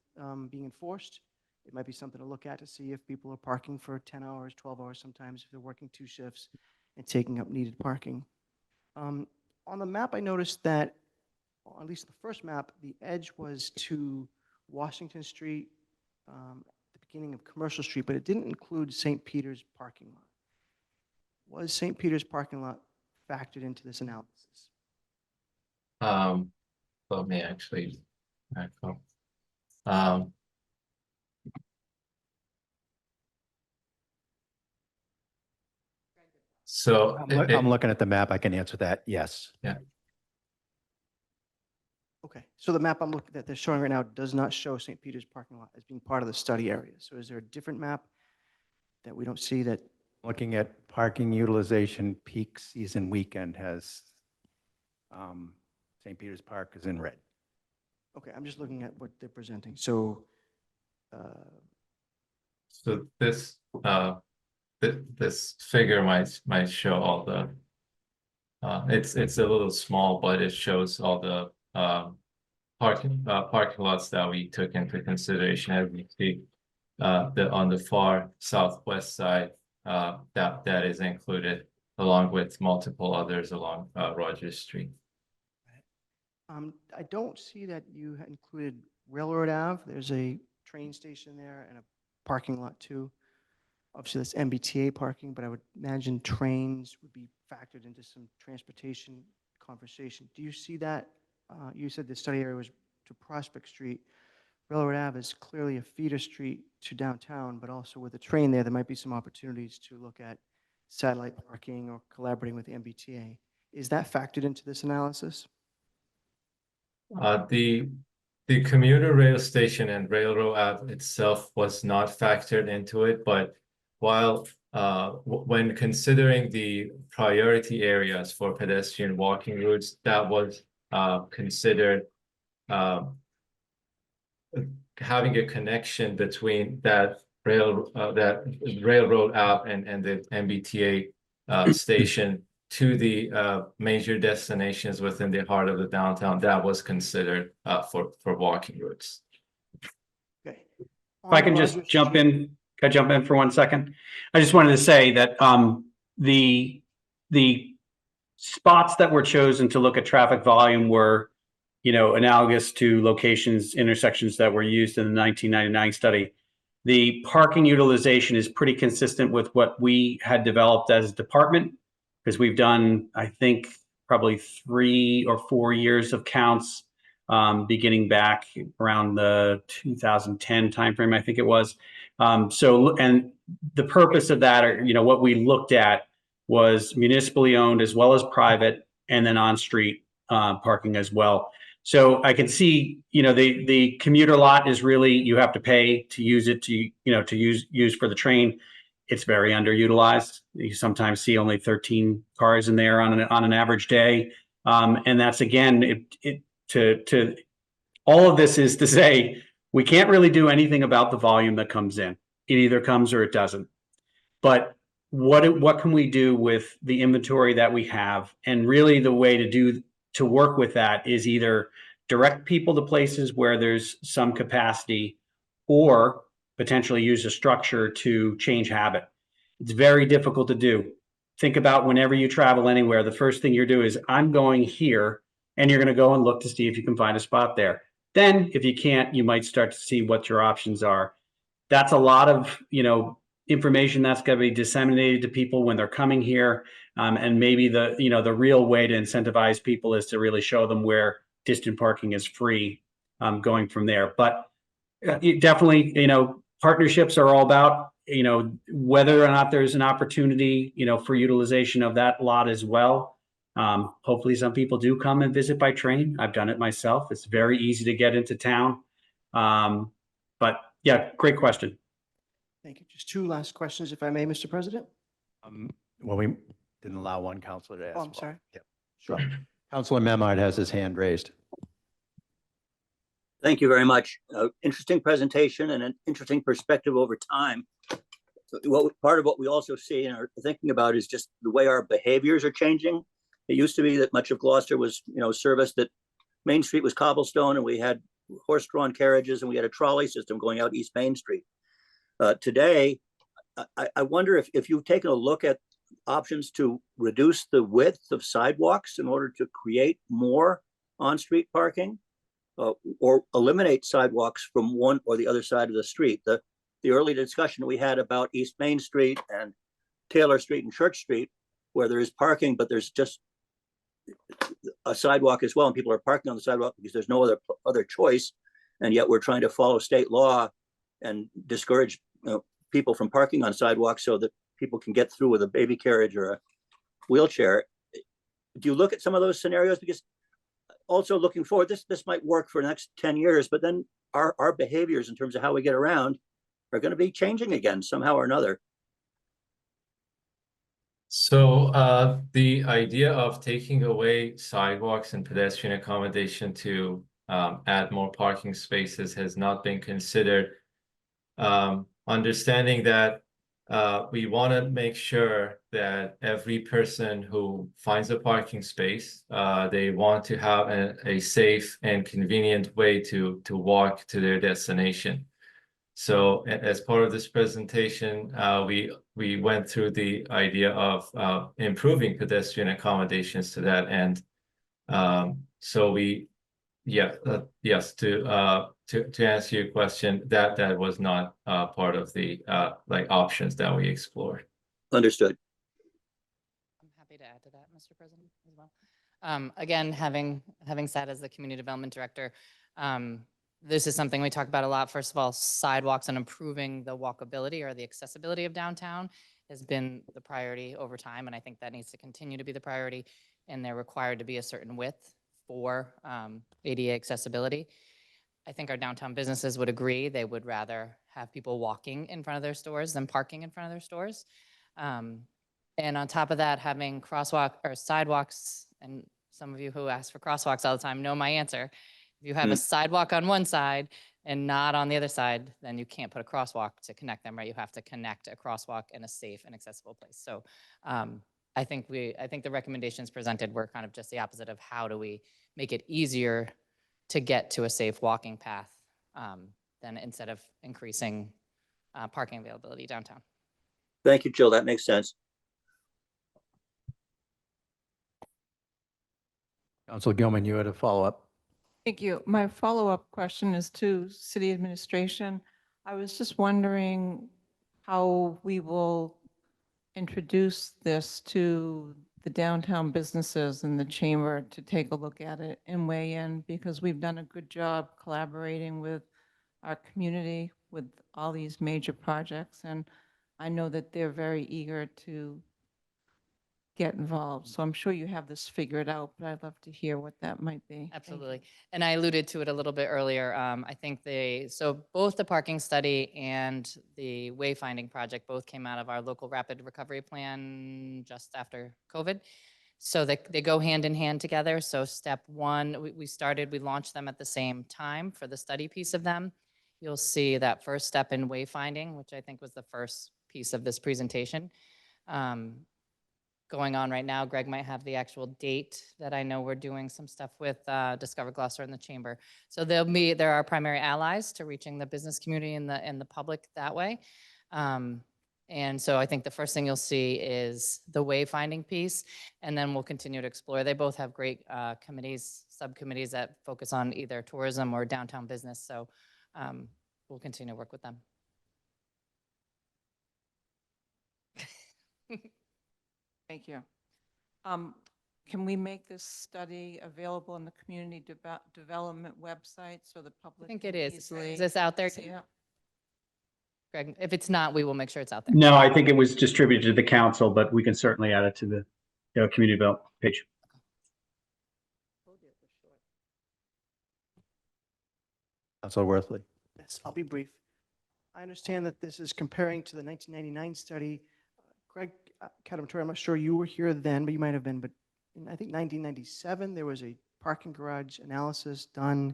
being enforced. It might be something to look at to see if people are parking for 10 hours, 12 hours sometimes, if they're working 2 shifts and taking up needed parking. On the map, I noticed that, or at least the first map, the edge was to Washington Street, the beginning of Commercial Street, but it didn't include St. Peter's parking lot. Was St. Peter's parking lot factored into this analysis? Let me actually back up. So I'm looking at the map. I can answer that. Yes. Yeah. Okay, so the map that they're showing right now does not show St. Peter's parking lot as being part of the study area. So is there a different map that we don't see that? Looking at parking utilization, peak season weekend has St. Peter's Park is in red. Okay, I'm just looking at what they're presenting. So so this this figure might show all the. It's a little small, but it shows all the parking lots that we took into consideration. As we see, on the far southwest side, that is included, along with multiple others along Rogers Street. I don't see that you included Railroad Ave. There's a train station there and a parking lot too. Obviously, that's MBTA parking, but I would imagine trains would be factored into some transportation conversation. Do you see that? You said the study area was to Prospect Street. Railroad Ave is clearly a feeder street to downtown, but also with a train there might be some opportunities to look at satellite parking or collaborating with the MBTA. Is that factored into this analysis? The commuter rail station and Railroad Ave itself was not factored into it, but while when considering the priority areas for pedestrian walking routes, that was considered having a connection between that Railroad Ave and the MBTA station to the major destinations within the heart of the downtown. That was considered for walking routes. Okay. If I can just jump in, can I jump in for 1 second? I just wanted to say that the spots that were chosen to look at traffic volume were, analogous to locations, intersections that were used in the 1999 study. The parking utilization is pretty consistent with what we had developed as a department, because we've done, I think, probably 3 or 4 years of counts, beginning back around the 2010 timeframe, I think it was. And the purpose of that, or what we looked at, was municipally owned as well as private, and then on-street parking as well. So I can see, the commuter lot is really, you have to pay to use it to use for the train. It's very underutilized. You sometimes see only 13 cars in there on an average day, and that's again to all of this is to say we can't really do anything about the volume that comes in. It either comes or it doesn't. But what can we do with the inventory that we have? And really, the way to work with that is either direct people to places where there's some capacity, or potentially use a structure to change habit. It's very difficult to do. Think about whenever you travel anywhere, the first thing you do is, I'm going here, and you're going to go and look to see if you can find a spot there. Then if you can't, you might start to see what your options are. That's a lot of, information that's going to be disseminated to people when they're coming here. And maybe the real way to incentivize people is to really show them where distant parking is free, going from there. But definitely, partnerships are all about, whether or not there's an opportunity, for utilization of that lot as well. Hopefully some people do come and visit by train. I've done it myself. It's very easy to get into town. But yeah, great question. Thank you. Just 2 last questions, if I may, Mr. President. Well, we didn't allow one counselor to ask. Oh, I'm sorry. Yeah, sure. Councilor Memard has his hand raised. Thank you very much. Interesting presentation and an interesting perspective over time. Part of what we also see and are thinking about is just the way our behaviors are changing. It used to be that much of Gloucester was, serviced, that Main Street was cobblestone, and we had horse-drawn carriages, and we had a trolley system going out East Main Street. Today, I wonder if you've taken a look at options to reduce the width of sidewalks in order to create more on-street parking, or eliminate sidewalks from one or the other side of the street. The early discussion we had about East Main Street and Taylor Street and Church Street, where there is parking, but there's just a sidewalk as well, and people are parking on the sidewalk because there's no other choice, and yet we're trying to follow state law and discourage people from parking on sidewalks so that people can get through with a baby carriage or a wheelchair. Do you look at some of those scenarios? Because also looking forward, this might work for the next 10 years, but then our behaviors in terms of how we get around are going to be changing again somehow or another. So the idea of taking away sidewalks and pedestrian accommodation to add more parking spaces has not been considered. Understanding that we want to make sure that every person who finds a parking space, they want to have a safe and convenient way to walk to their destination. So as part of this presentation, we went through the idea of improving pedestrian accommodations to that end. So we, yes, to answer your question, that was not part of the like options that we explored. Understood. I'm happy to add to that, Mr. President, as well. Again, having sat as the community development director, this is something we talk about a lot. First of all, sidewalks and improving the walkability or the accessibility of downtown has been the priority over time, and I think that needs to continue to be the priority, and they're required to be a certain width for ADA accessibility. I think our downtown businesses would agree. They would rather have people walking in front of their stores than parking in front of their stores. And on top of that, having crosswalk or sidewalks, and some of you who ask for crosswalks all the time know my answer. If you have a sidewalk on one side and not on the other side, then you can't put a crosswalk to connect them, right? You have to connect a crosswalk in a safe and accessible place. So I think the recommendations presented were kind of just the opposite of how do we make it easier to get to a safe walking path than instead of increasing parking availability downtown. Thank you, Jill. That makes sense. Council Gilman, you had a follow-up. Thank you. My follow-up question is to city administration. I was just wondering how we will introduce this to the downtown businesses and the chamber to take a look at it and weigh in, because we've done a good job collaborating with our community with all these major projects. And I know that they're very eager to get involved. So I'm sure you have this figured out, but I'd love to hear what that might be. Thank you. Absolutely. And I alluded to it a little bit earlier. I think so both the parking study and the wayfinding project both came out of our local rapid recovery plan just after COVID. So they go hand in hand together. So step one, we launched them at the same time for the study piece of them. You'll see that first step in wayfinding, which I think was the first piece of this presentation. Going on right now. Greg might have the actual date that I know we're doing some stuff with Discover Gloucester and the Chamber. So they're our primary allies to reaching the business community and the public that way. And so I think the first thing you'll see is the wayfinding piece, and then we'll continue to explore. They both have great subcommittees that focus on either tourism or downtown business. So we'll continue to work with them. Thank you. Can we make this study available on the community development website so the public? I think can it is. easily Is this out there? see it? Greg, if it's not, we will make sure it's out there. No, I think it was distributed to the council, but we can certainly add it to the community development page. Council Worthley. Yes, I'll be brief. I understand that this is comparing to the 1999 study. Greg Cadamatore, I'm not sure you were here then, but you might have been, but in, I think 1997, there was a parking garage analysis done,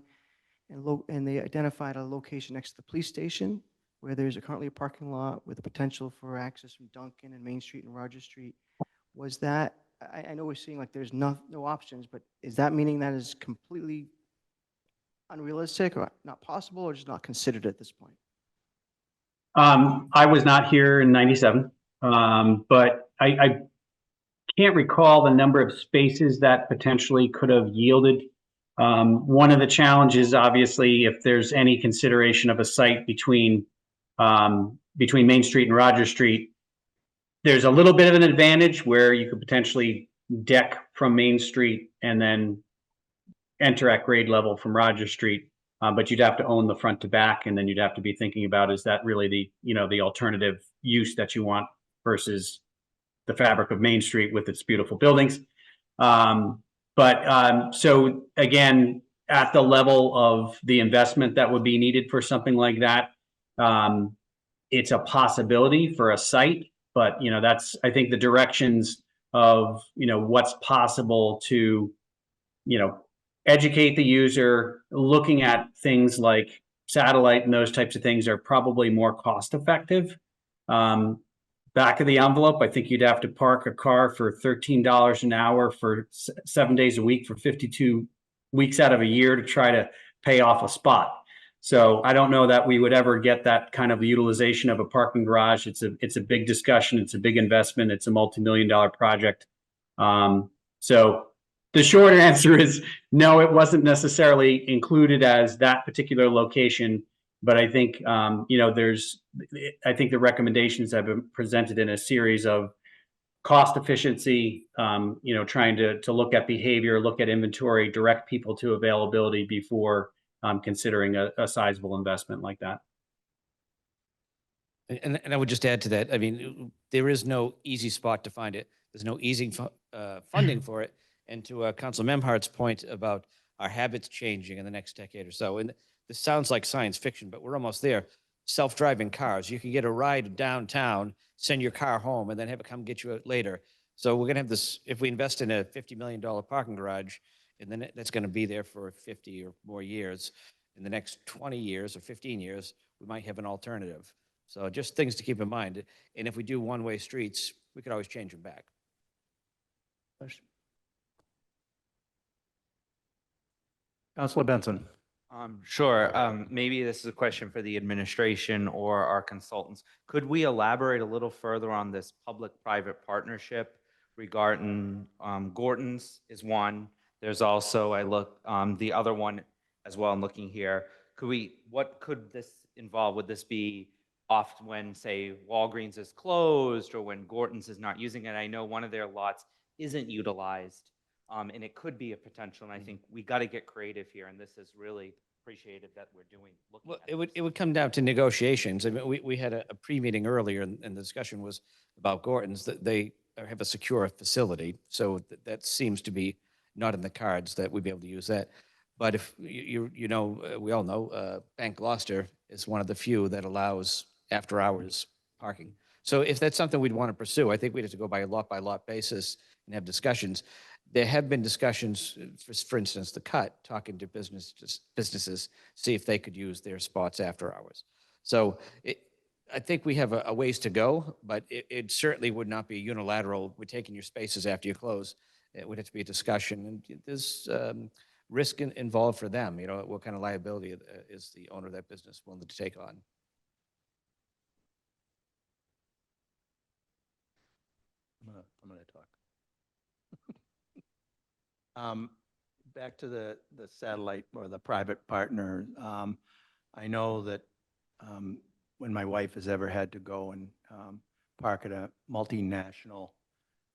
and they identified a location next to the police station where there's currently a parking lot with the potential for access from Duncan and Main Street and Rogers Street. Was that, I know we're seeing like there's no options, but is that meaning that is completely unrealistic or not possible or just not considered at this point? I was not here in 97, but I can't recall the number of spaces that potentially could have yielded. One of the challenges, obviously, if there's any consideration of a site between Main Street and Rogers Street, there's a little bit of an advantage where you could potentially deck from Main Street and then enter at grade level from Rogers Street. But you'd have to own the front to back, and then you'd have to be thinking about, is that really the alternative use that you want versus the fabric of Main Street with its beautiful buildings. So again, at the level of the investment that would be needed for something like that, it's a possibility for a site, but that's, I think, the directions of what's possible to educate the user. Looking at things like satellite and those types of things are probably more cost effective. back of the envelope, I think you'd have to park a car for $13 an hour for 7 days a week for 52 weeks out of a year to try to pay off a spot. So I don't know that we would ever get that kind of utilization of a parking garage. It's a big discussion. It's a big investment. It's a multi-million-dollar project. So the short answer is no, it wasn't necessarily included as that particular location. But I think, I think the recommendations have been presented in a series of cost efficiency, trying to look at behavior, look at inventory, direct people to availability before considering a sizable investment like that. And I would just add to that, I mean, there is no easy spot to find it. There's no easy funding for it. And to Council Memhardt's point about our habits changing in the next decade or so, and this sounds like science fiction, but we're almost there. Self-driving cars. You can get a ride downtown, send your car home, and then have it come get you later. So we're going to have this, if we invest in a $50 million parking garage, and then that's going to be there for 50 or more years. In the next 20 years or 15 years, we might have an alternative. So just things to keep in mind. And if we do one-way streets, we could always change them back. Councilor Benson. Sure. Maybe this is a question for the administration or our consultants. Could we elaborate a little further on this public-private partnership regarding Gorton's is one. There's also, the other one as well, I'm looking here. What could this involve? Would this be off when, say, Walgreens is closed or when Gorton's is not using it? I know one of their lots isn't utilized. And it could be a potential, and I think we got to get creative here, and this is really appreciated that we're doing. Well, it would come down to negotiations. I mean, we had a pre-meeting earlier, and the discussion was about Gorton's, that they have a secure facility, so that seems to be not in the cards that we'd be able to use that. But if we all know, Bank Gloucester is one of the few that allows after-hours parking. So if that's something we'd want to pursue, I think we'd have to go by lot basis and have discussions. There have been discussions, for instance, the Cut, talking to businesses, see if they could use their spots after hours. So I think we have a ways to go, but it certainly would not be unilateral. We're taking your spaces after you close. It would have to be a discussion, and there's risk involved for them. You know, what kind of liability is the owner of that business willing to take on? I'm gonna talk. Back to the satellite or the private partner. I know that when my wife has ever had to go and park at a multinational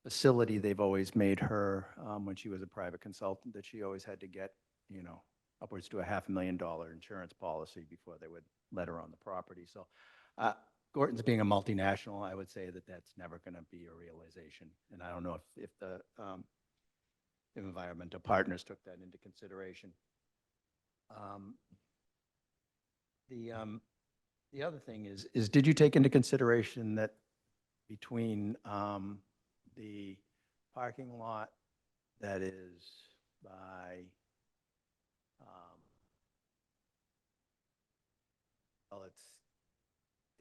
facility, they've always made her, when she was a private consultant, that she always had to get, upwards to a $500,000 insurance policy before they would let her on the property. So Gorton's being a multinational, I would say that that's never going to be a realization. And I don't know if the environmental partners took that into consideration. The other thing is did you take into consideration that between the parking lot that is by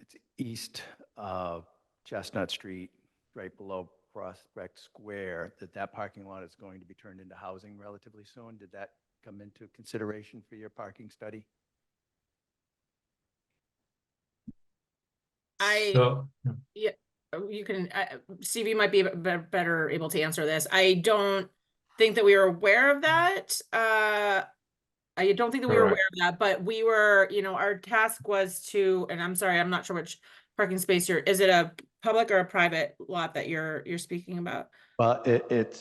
it's east of Chestnut Street, right below Prospect Square, that parking lot is going to be turned into housing relatively soon? Did that come into consideration for your parking study? Yeah, you can, Steve, you might be better able to answer this. I don't think that we were aware of that. I don't think that we were aware of that, but we were, our task was to, and I'm sorry, I'm not sure which parking space is it a public or a private lot that you're speaking about? Well, it's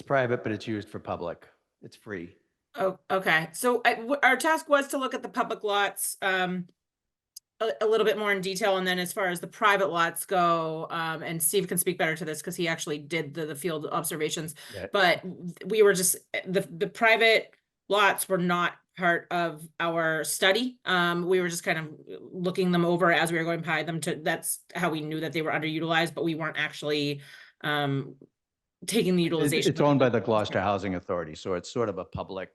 private, but it's used for public. It's free. Oh, okay. So our task was to look at the public lots a little bit more in detail, and then as far as the private lots go, and Steve can speak better to this because he actually did the field observations. Yeah. But we were just the private lots were not part of our study. We were just kind of looking them over as we were going by them. That's how we knew that they were underutilized, but we weren't actually taking the utilization. It's owned by the Gloucester Housing Authority, so it's sort of a public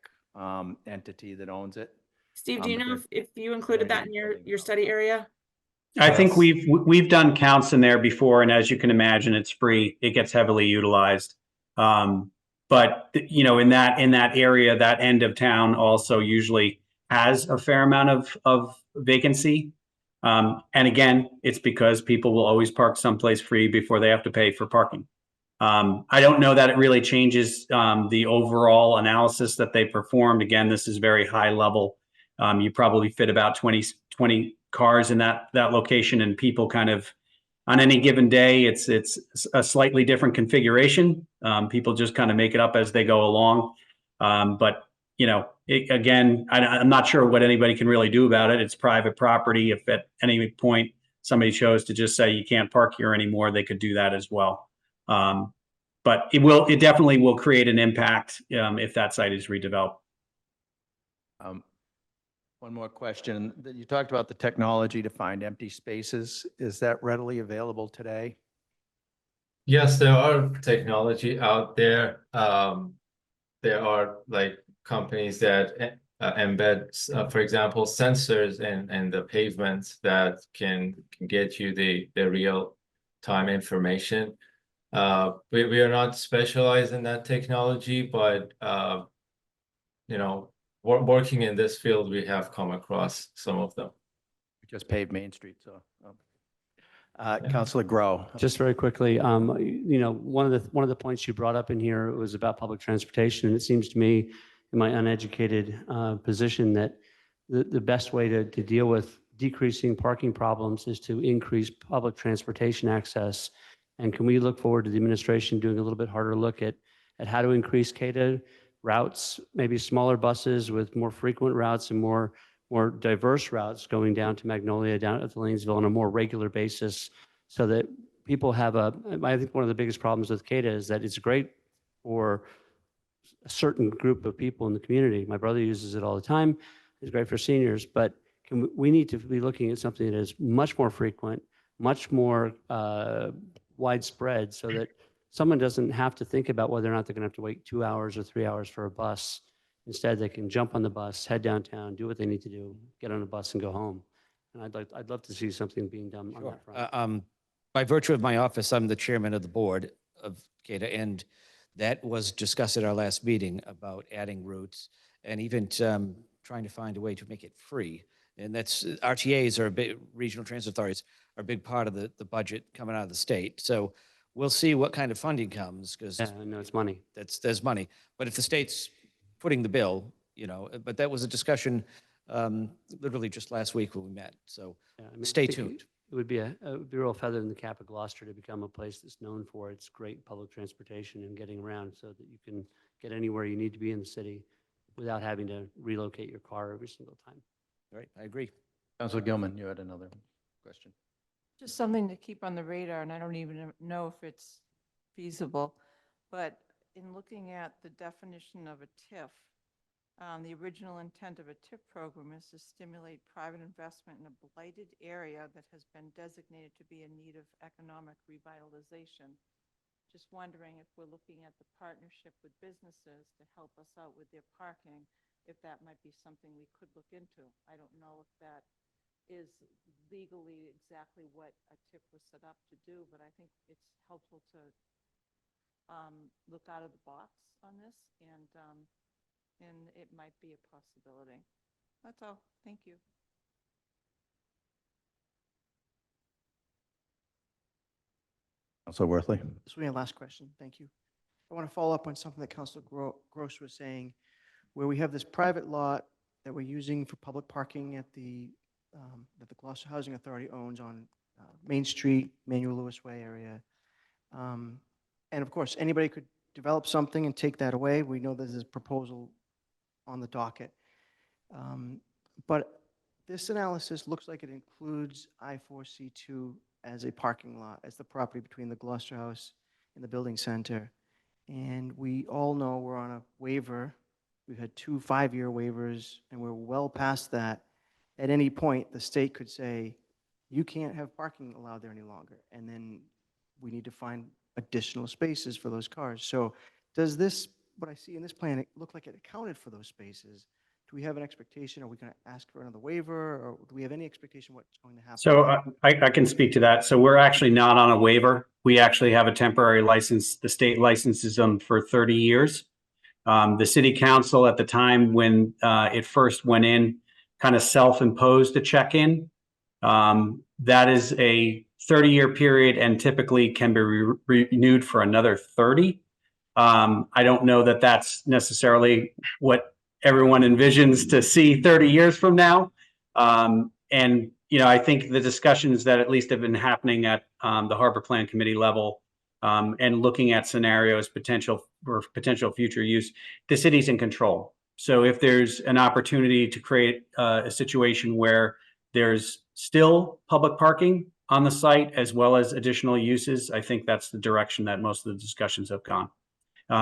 entity that owns it. Steve, do you know if you included that in your study area? I think Yes. we've done counts in there before, and as you can imagine, it's free. It gets heavily utilized. But you know, in that area, that end of town also usually has a fair amount of vacancy. And again, it's because people will always park someplace free before they have to pay for parking. I don't know that it really changes the overall analysis that they performed. Again, this is very high level. You probably fit about 20 cars in that location, and people kind of on any given day, it's a slightly different configuration. People just kind of make it up as they go along. But you know, again, I'm not sure what anybody can really do about it. It's private property. If at any point somebody chose to just say you can't park here anymore, they could do that as well. But it definitely will create an impact if that site is redeveloped. One more question. You talked about the technology to find empty spaces. Is that readily available today? Yes, there are technology out there. There are like companies that embed, for example, sensors in the pavement that can get you the real time information. We are not specialized in that technology, but you know, working in this field, we have come across some of them. We just paved Main Street, so. Councilor Grow. Just very quickly, you know, one of the points you brought up in here was about public transportation. And it seems to me, in my uneducated position, that the best way to deal with decreasing parking problems is to increase public transportation access. And can we look forward to the administration doing a little bit harder look at how to increase CATA routes, maybe smaller buses with more frequent routes and more diverse routes going down to Magnolia, down to Lanesville on a more regular basis, so that people have I think one of the biggest problems with CATA is that it's great for a certain group of people in the community. My brother uses it all the time. It's great for seniors, but we need to be looking at something that is much more frequent, much more widespread, so that someone doesn't have to think about whether or not they're going to have to wait 2 hours or 3 hours for a bus. Instead, they can jump on the bus, head downtown, do what they need to do, get on a bus and go home. And I'd love to see something being done on that front. By virtue of my office, I'm the chairman of the board of CATA, and that was discussed at our last meeting about adding routes and even trying to find a way to make it free. And that's RTAs are a big, regional transit authorities are a big part of the budget coming out of the state. So we'll see what kind of funding comes, because no, it's money. There's money. But if the state's footing the bill, you know, but that was a discussion literally just last week when we met. So Yeah, I mean, stay I think tuned. It would be a real feather in the cap of Gloucester to become a place that's known for its great public transportation and getting around, so that you can get anywhere you need to be in the city without having to relocate your car every single time. Right, I agree. Councilor Gilman, you had another question. Just something to keep on the radar, and I don't even know if it's feasible, but in looking at the definition of a TIF, the original intent of a TIF program is to stimulate private investment in a blighted area that has been designated to be in need of economic revitalization. Just wondering if we're looking at the partnership with businesses to help us out with their parking, if that might be something we could look into. I don't know if that is legally exactly what a TIF was set up to do, but I think it's helpful to look out of the box on this, and it might be a possibility. That's all. Thank you. Councilor Worthley. This will be my last question. Thank you. I want to follow up on something that Councilor Gross was saying, where we have this private lot that we're using for public parking at that the Gloucester Housing Authority owns on Main Street, Manuel Lewis Way area. And of course, anybody could develop something and take that away. We know there's a proposal on the docket. But this analysis looks like it includes I-4C2 as a parking lot, as the property between the Gloucester House and the building center. And we all know we're on a waiver. We've had 2 5-year waivers, and we're well past that. At any point, the state could say, you can't have parking allowed there any longer. And then we need to find additional spaces for those cars. So does this, what I see in this plan, it look like it accounted for those spaces? do we have an expectation? Are we going to ask for another waiver, or do we have any expectation what's going to happen? So I can speak to that. So we're actually not on a waiver. We actually have a temporary license. The state licenses them for 30 years. The city council at the time when it first went in kind of self-imposed a check-in. That is a 30-year period and typically can be renewed for another 30. I don't know that that's necessarily what everyone envisions to see 30 years from now. And, you know, I think the discussions that at least have been happening at the Harbor Plan Committee level and looking at scenarios for potential future use, the city's in control. So if there's an opportunity to create a situation where there's still public parking on the site as well as additional uses, I think that's the direction that most of the discussions have gone.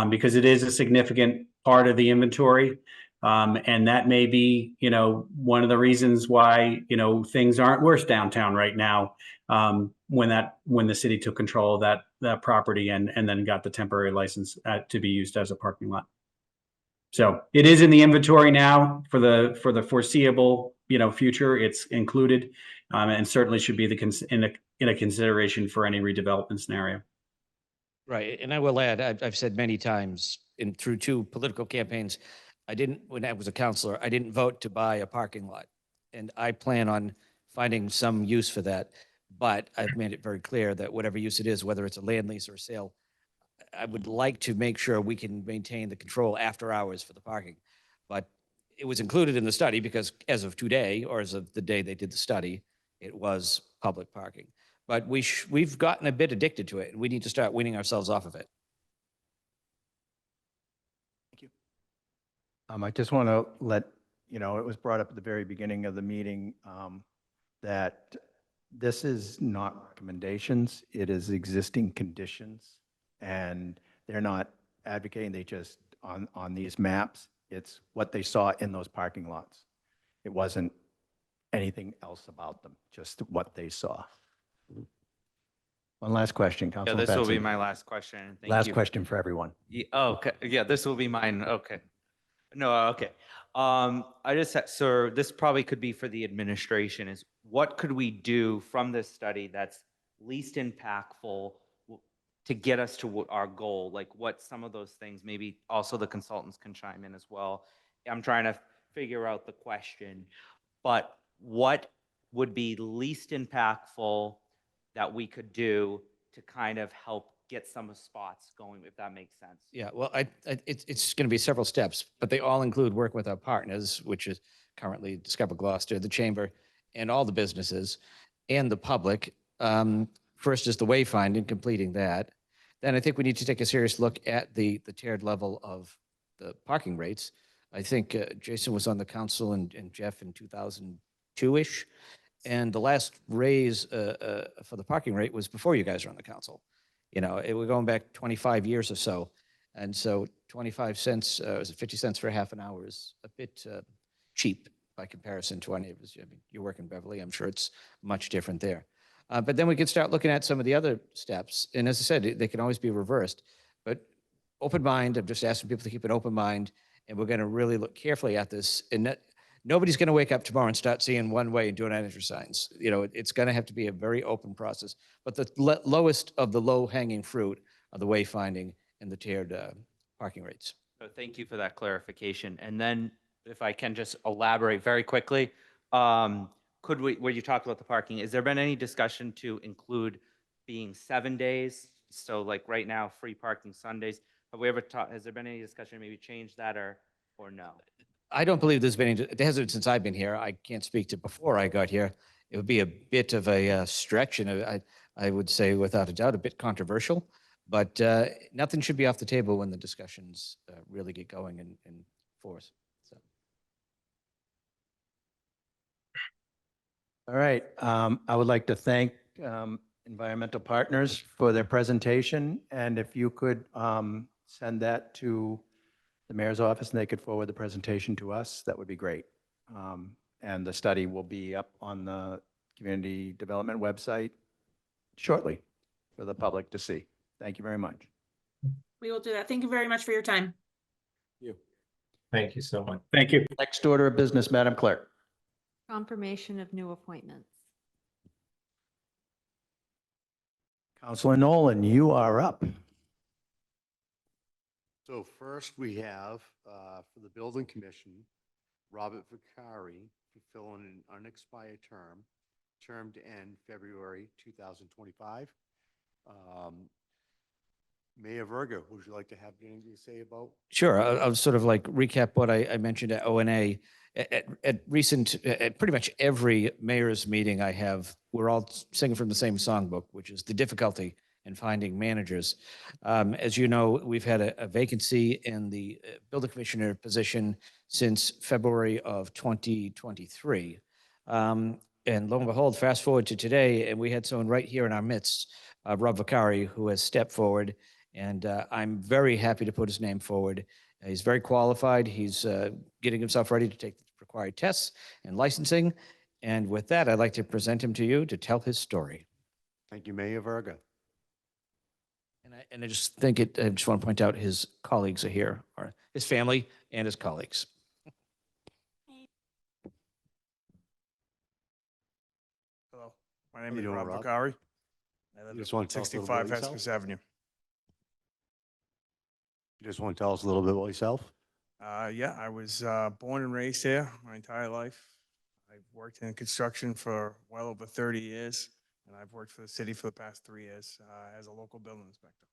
Because it is a significant part of the inventory. And that may be, you know, one of the reasons why, you know, things aren't worse downtown right now, when the city took control of that property and then got the temporary license to be used as a parking lot. So it is in the inventory now for the foreseeable, you know, future. It's included, and certainly should be in a consideration for any redevelopment scenario. Right, and I will add, I've said many times through 2 political campaigns, when I was a counselor, I didn't vote to buy a parking lot. And I plan on finding some use for that. But I've made it very clear that whatever use it is, whether it's a land lease or a sale, I would like to make sure we can maintain the control after hours for the parking. But it was included in the study because as of today, or as of the day they did the study, it was public parking. But we've gotten a bit addicted to it, and we need to start weaning ourselves off of it. Thank you. I just want to let, you know, it was brought up at the very beginning of the meeting that this is not recommendations, it is existing conditions. And they're not advocating, they just, on these maps, it's what they saw in those parking lots. It wasn't anything else about them, just what they saw. One last question, Yeah, Councilman this will be Benson. my last question. Thank Last you. question for everyone. Okay, yeah, this will be mine. Okay. No, okay. So this probably could be for the administration is what could we do from this study that's least impactful to get us to our goal? Like what some of those things, maybe also the consultants can chime in as well. I'm trying to figure out the question, but what would be least impactful that we could do to kind of help get some spots going, if that makes sense? Yeah, well, it's going to be several steps, but they all include work with our partners, which is currently Discover Gloucester, the Chamber, and all the businesses, and the public. First is the wayfinding, completing that. Then I think we need to take a serious look at the tiered level of the parking rates. I think Jason was on the council and Jeff in 2002-ish. And the last raise for the parking rate was before you guys were on the council. You know, we're going back 25 years or so. And so 25 cents, is it 50 cents for half an hour is a bit cheap by comparison to our neighbors. I mean, you work in Beverly, I'm sure it's much different there. But then we can start looking at some of the other steps. And as I said, they can always be reversed. But open mind, I'm just asking people to keep an open mind. And we're going to really look carefully at this. And nobody's going to wake up tomorrow and start seeing one way and doing extra signs. You know, it's going to have to be a very open process. But the lowest of the low-hanging fruit are the wayfinding and the tiered parking rates. So thank you for that clarification. And then if I can just elaborate very quickly, where you talked about the parking, has there been any discussion to include being 7 days? So like right now, free parking Sundays. Have we ever has there been any discussion to maybe change that or no? I don't believe there's been any, there hasn't since I've been here. I can't speak to before I got here. It would be a bit of a stretch, and I would say without a doubt a bit controversial, but nothing should be off the table when the discussions really get going in force. So. All right, I would like to thank environmental partners for their presentation, and if you could send that to the mayor's office and they could forward the presentation to us, that would be great. And the study will be up on the community development website shortly for the public to see. Thank you very much. We will do that. Thank you very much for your time. Thank you so much. Thank you. Next order of business, Madam Clerk. Confirmation of new appointments. Counselor Nolan, you are up. So first we have, for the Building Commission, Robert Vicari, fulfilling an unexpired term to end February 2025. Mayor Verga, would you like to have anything to say about? Sure. I'll sort of like recap what I mentioned at ONA. At pretty much every mayor's meeting I have, we're all singing from the same songbook, which is the difficulty in finding managers. As you know, we've had a vacancy in the building commissioner position since February of 2023. And lo and behold, fast forward to today, and we had someone right here in our midst, Rob Vicari, who has stepped forward. And I'm very happy to put his name forward. He's very qualified. He's getting himself ready to take the required tests and licensing. And with that, I'd like to present him to you to tell his story. Thank you, Mayor Verga. And I just think I just want to point out his colleagues are here, or his family and his colleagues. Hello, my How name you is doing, Rob Rob? Vicari. I live You just at want to tell us a little bit 65 about Hesketh yourself? Avenue. You just want to tell us a little bit about yourself? Yeah, I was born and raised here my entire life. I've worked in construction for well over 30 years, and I've worked for the city for the past 3 years as a local building inspector.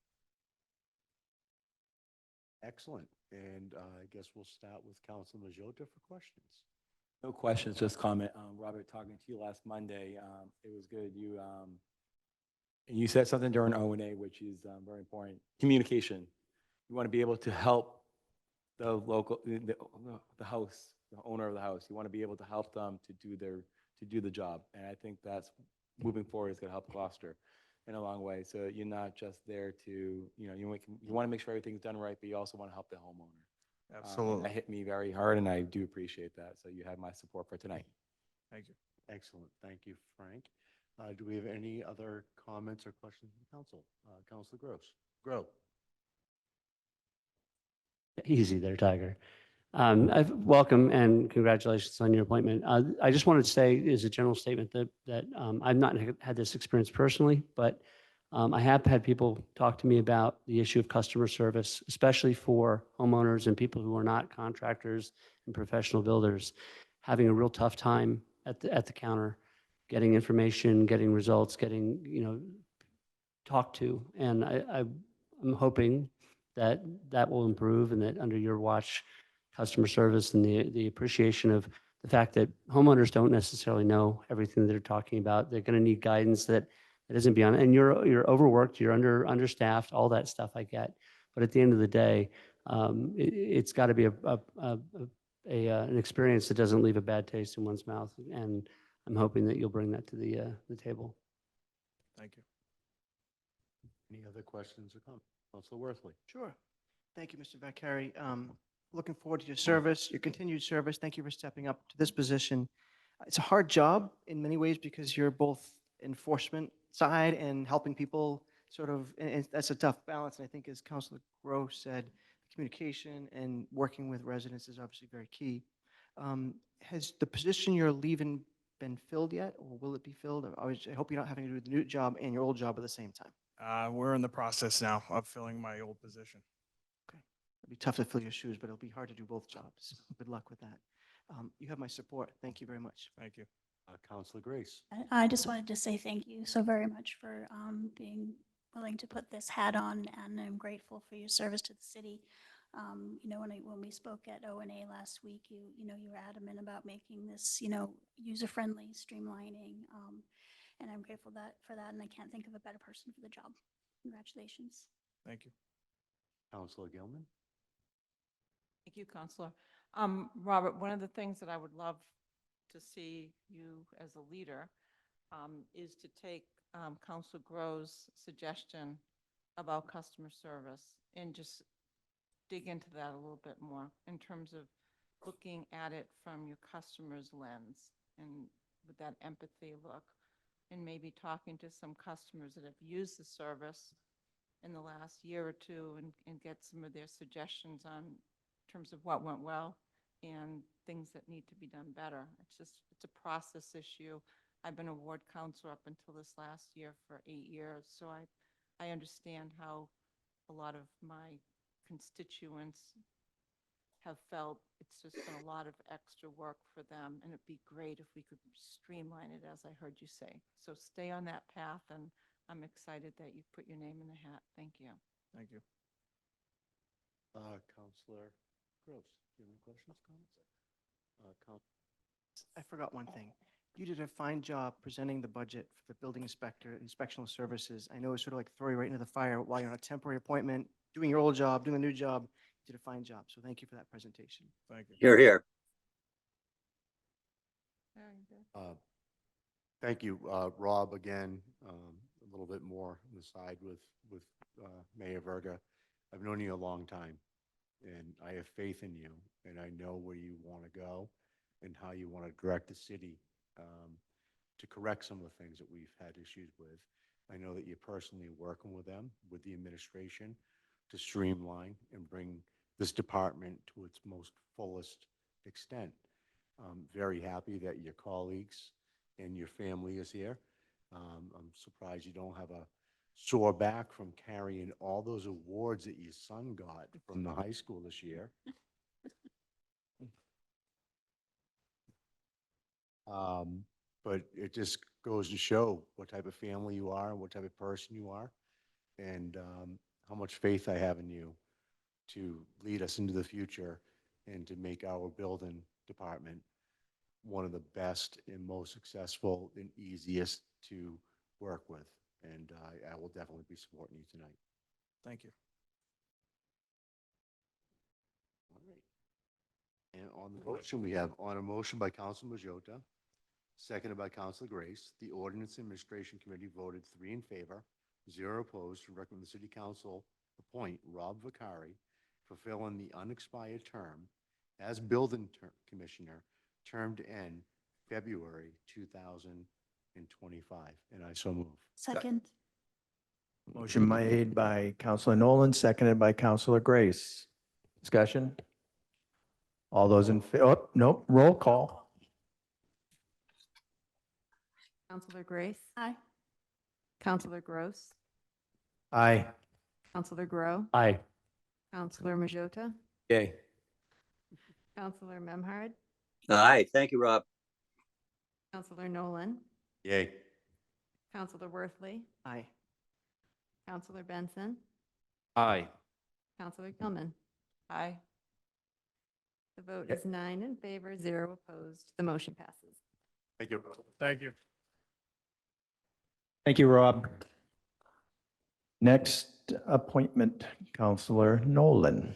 Excellent. And I guess we'll start with Councilor Majota for questions. No questions, just comment. Robert, talking to you last Monday, it was good. And you said something during O&A, which is very important. Communication. You want to be able to help the local, the house, the owner of the house. You want to be able to help them to do the job. And I think that's moving forward is going to help Gloucester in a long way. So you're not just there to, you want to make sure everything's done right, but you also want to help the homeowner. Absolutely. That hit me very hard, and I do appreciate that. So you have my support for tonight. Thank you. Excellent. Thank you, Frank. Do we have any other comments or questions from council? Councilor Grow. Easy there, Tiger. Welcome and congratulations on your appointment. I just wanted to say as a general statement that I've not had this experience personally, but I have had people talk to me about the issue of customer service, especially for homeowners and people who are not contractors and professional builders, having a real tough time at the counter, getting information, getting results, getting talked to. And I'm hoping that will improve, and that under your watch, customer service and the appreciation of the fact that homeowners don't necessarily know everything that they're talking about. They're going to need guidance that isn't beyond, and you're overworked, you're understaffed, all that stuff I get. But at the end of the day, it's got to be an experience that doesn't leave a bad taste in one's mouth. And I'm hoping that you'll bring that to the table. Thank you. Any other questions or comments? Councilor Worthley. Sure. Thank you, Mr. Vicari. Looking forward to your service, your continued service. Thank you for stepping up to this position. It's a hard job in many ways because you're both enforcement side and helping people sort of, and that's a tough balance. And I think as Councilor Gross said, communication and working with residents is obviously very key. Has the position you're leaving been filled yet, or will it be filled? I hope you're not having to do the new job and your old job at the same time. We're in the process now of filling my old position. Okay. It'll be tough to fill your shoes, but it'll be hard to do both jobs. Good luck with that. You have my support. Thank you very much. Thank you. Councilor Grace. I just wanted to say thank you so very much for being willing to put this hat on, and I'm grateful for your service to the city. When we spoke at ONA last week, you were adamant about making this, user-friendly, streamlining, and I'm grateful for that, and I can't think of a better person for the job. Congratulations. Thank you. Councilor Gilman. Thank you, Counselor. Robert, one of the things that I would love to see you as a leader is to take Councilor Grove's suggestion about customer service and just dig into that a little bit more in terms of looking at it from your customer's lens and with that empathy look, and maybe talking to some customers that have used the service in the last year or two and get some of their suggestions on terms of what went well and things that need to be done better. It's a process issue. I've been a ward counselor up until this last year for 8 years, so I understand how a lot of my constituents have felt it's just been a lot of extra work for them, and it'd be great if we could streamline it, as I heard you say. So stay on that path, and I'm excited that you put your name in the hat. Thank you. Thank you. Counselor Gross, do you have any questions, comments? I forgot one thing. You did a fine job presenting the budget for the building inspector, inspectional services. I know it's sort of like throwing you right into the fire while you're on a temporary appointment, doing your old job, doing a new job. You did a fine job. So thank you for that presentation. Thank you. Here, here. Very good. Thank you, Rob, again, a little bit more on the side with Mayor Verga. I've known you a long time, and I have faith in you, and I know where you want to go and how you want to direct the city to correct some of the things that we've had issues with. I know that you're personally working with them, with the administration, to streamline and bring this department to its most fullest extent. I'm very happy that your colleagues and your family is here. I'm surprised you don't have a sore back from carrying all those awards that your son got from the high school this year. But it just goes to show what type of family you are and what type of person you are, and how much faith I have in you to lead us into the future and to make our building department one of the best and most successful and easiest to work with. And I will definitely be supporting you tonight. Thank you. All right. And on the motion, we have on a motion by Councilor Majota, seconded by Councilor Grace. The Ordinance Administration Committee voted 3 in favor, 0 opposed, to recommend the City Council appoint Rob Vicari, fulfilling the unexpired term as Building Commissioner, term to end February 2025. And I so move. Second. Motion made by Councilor Nolan, seconded by Councilor Grace. Discussion? All those in, oh, nope, roll call. Counselor Grace, Aye. Counselor Gross, Aye. Counselor Grow, Aye. Counselor Majota, Yay. Counselor Memhard, Aye, thank you, Rob. Counselor Nolan, Yay. Counselor Worthley, Aye. Counselor Benson, Aye. Counselor Gilman. Aye. The vote is 9 in favor, 0 opposed. The motion passes. Thank you. Thank you. Thank you, Rob. Next appointment, Councilor Nolan.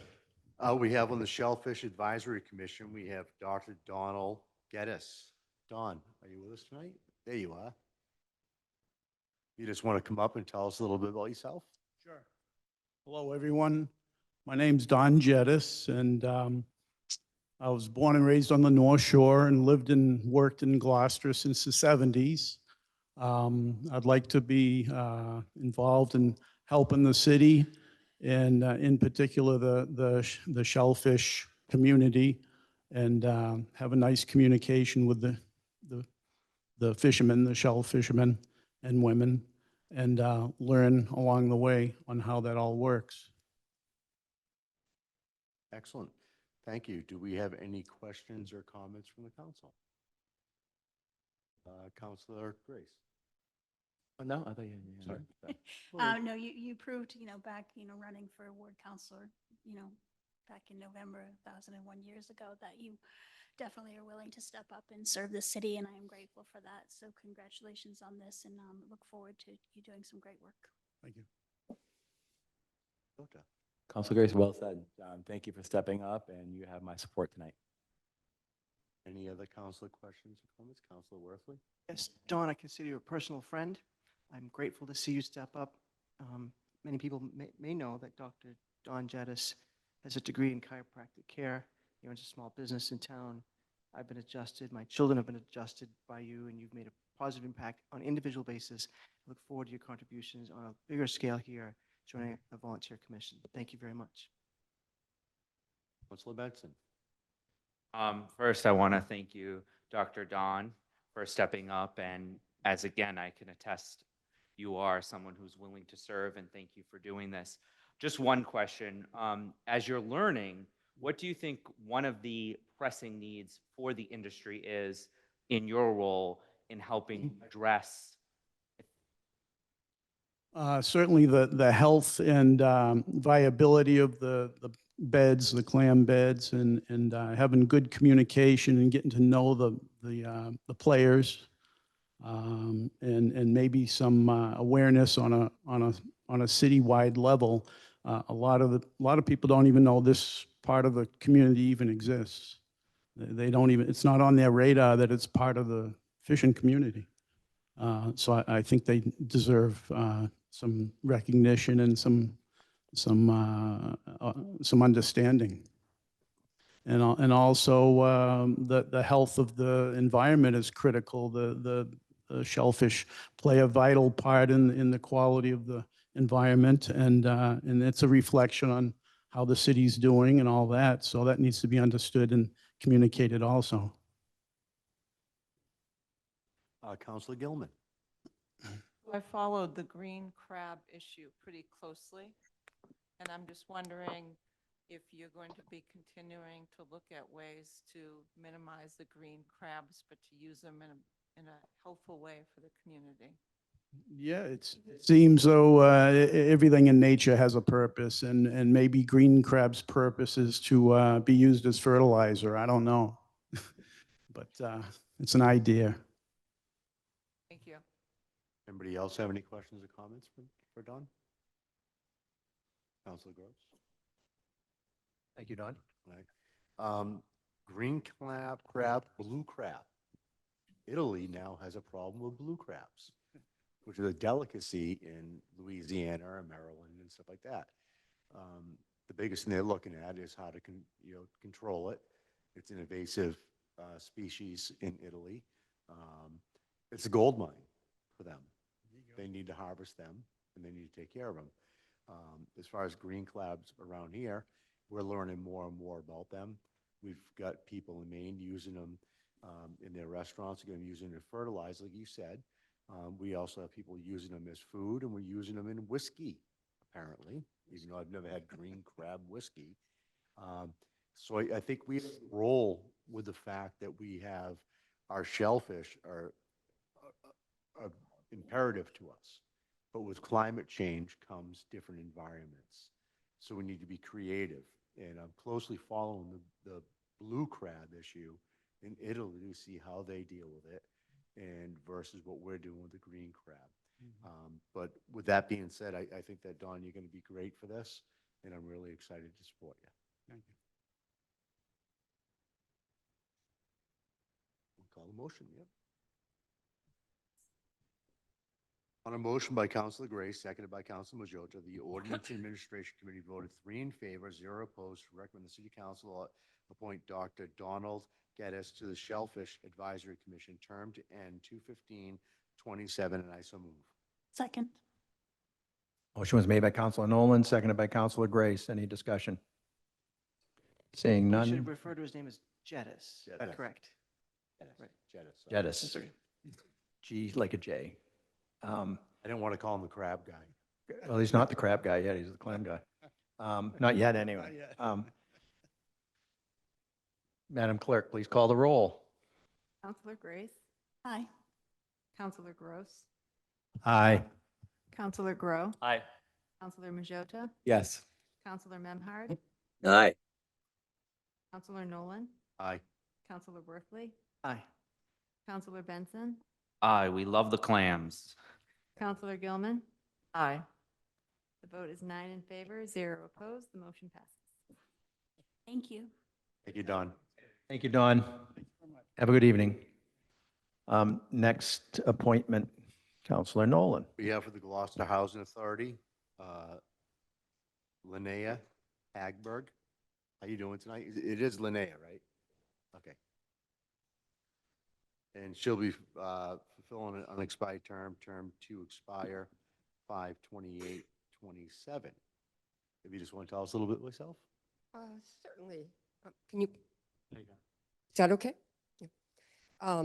We have on the Shellfish Advisory Commission, we have Dr. Donald Geddes. Don, are you with us tonight? There you are. You just want to come up and tell us a little bit about yourself? Sure. Hello, everyone. My name's Don Jedis, and I was born and raised on the North Shore and lived and worked in Gloucester since the 70s. I'd like to be involved in helping the city, and in particular the shellfish community, and have a nice communication with the fishermen, the shell fishermen and women, and learn along the way on how that all works. Excellent. Thank you. Do we have any questions or comments from the council? Councilor Grace. Oh, no, I thought you had. Sorry. No, you proved, back, running for ward counselor, back in November 2001, years ago, that you definitely are willing to step up and serve the city, and I am grateful for that. So congratulations on this, and look forward to you doing some great work. Thank you. Jota. Councilor Grace, well said. Thank you for stepping up, and you have my support tonight. Any other councilor questions or comments? Councilor Worthley? Yes, Don, I consider you a personal friend. I'm grateful to see you step up. Many people may know that Dr. Don Jedis has a degree in chiropractic care. He owns a small business in town. I've been adjusted. My children have been adjusted by you, and you've made a positive impact on an individual basis. I look forward to your contributions on a bigger scale here, joining a volunteer commission. Thank you very much. Councilor Benson. First, I want to thank you, Dr. Don, for stepping up. And as again, I can attest, you are someone who's willing to serve, and thank you for doing this. Just one question. As you're learning, what do you think one of the pressing needs for the industry is in your role in helping address? Certainly the health and viability of the beds, the clam beds, and having good communication and getting to know the players, and maybe some awareness on a citywide level. A lot of people don't even know this part of the community even exists. They don't even, it's not on their radar that it's part of the fishing community. So I think they deserve some recognition and some understanding. And also the health of the environment is critical. The shellfish play a vital part in the quality of the environment, and it's a reflection on how the city's doing and all that. So that needs to be understood and communicated also. Councilor Gilman. I followed the green crab issue pretty closely, and I'm just wondering if you're going to be continuing to look at ways to minimize the green crabs, but to use them in a helpful way for the community. Yeah, it seems though everything in nature has a purpose, and maybe green crab's purpose is to be used as fertilizer. I don't know, but it's an idea. Thank you. Anybody else have any questions or comments for Don? Councilor Gross. Thank you, Don. Green crab, blue crab. Italy now has a problem with blue crabs, which is a delicacy in Louisiana or Maryland and stuff like that. The biggest thing they're looking at is how to control it. It's an invasive species in Italy. It's a gold mine for them. They need to harvest them, and they need to take care of them. As far as green crabs around here, we're learning more and more about them. We've got people in Maine using them in their restaurants, again, using them to fertilize, like you said. We also have people using them as food, and we're using them in whiskey, apparently, even though I've never had green crab whiskey. So I think we roll with the fact that we have our shellfish are imperative to us. But with climate change comes different environments. So we need to be creative. And I'm closely following the blue crab issue in Italy to see how they deal with it, and versus what we're doing with the green crab. But with that being said, I think that, Don, you're going to be great for this, and I'm really excited to support you. Thank you. We'll call the motion, yep. On a motion by Councilor Gray, seconded by Councilor Majota, the Ordinance and Administration Committee voted 3 in favor, 0 opposed, to recommend the City Council appoint Dr. Donald Geddes to the Shellfish Advisory Commission, term to end 2/15/27, and I so move. Second. Motion was made by Councilor Nolan, seconded by Councilor Grace. Any discussion? Seeing You should none. refer to his name as Jettis. Jettis. Correct. Right. Jettis. Jettis. Sorry. G like a J. I didn't want to call him the crab guy. Well, he's not the crab guy yet. He's the clam guy. Not yet, anyway. Madam Clerk, please call the roll. Counselor Grace, Aye. Counselor Gross, Aye. Counselor Grow, Aye. Counselor Majota, Yes. Counselor Memhard, Aye. Counselor Nolan, Aye. Counselor Worthley, Aye. Counselor Benson, Aye, we love the clams. Counselor Gilman. Aye. The vote is 9 in favor, 0 opposed. The motion passes. Thank you. Thank you, Don. Thank you, Don. Have a good evening. Next appointment, Councilor Nolan. We have for the Gloucester Housing Authority, Linnea Hagberg. How you doing tonight? It is Linnea, right? Okay. And she'll be fulfilling an unexpired term to expire 5/28/27. If you just want to tell us a little bit yourself? Certainly. Can you, There you go. is that okay? Yeah.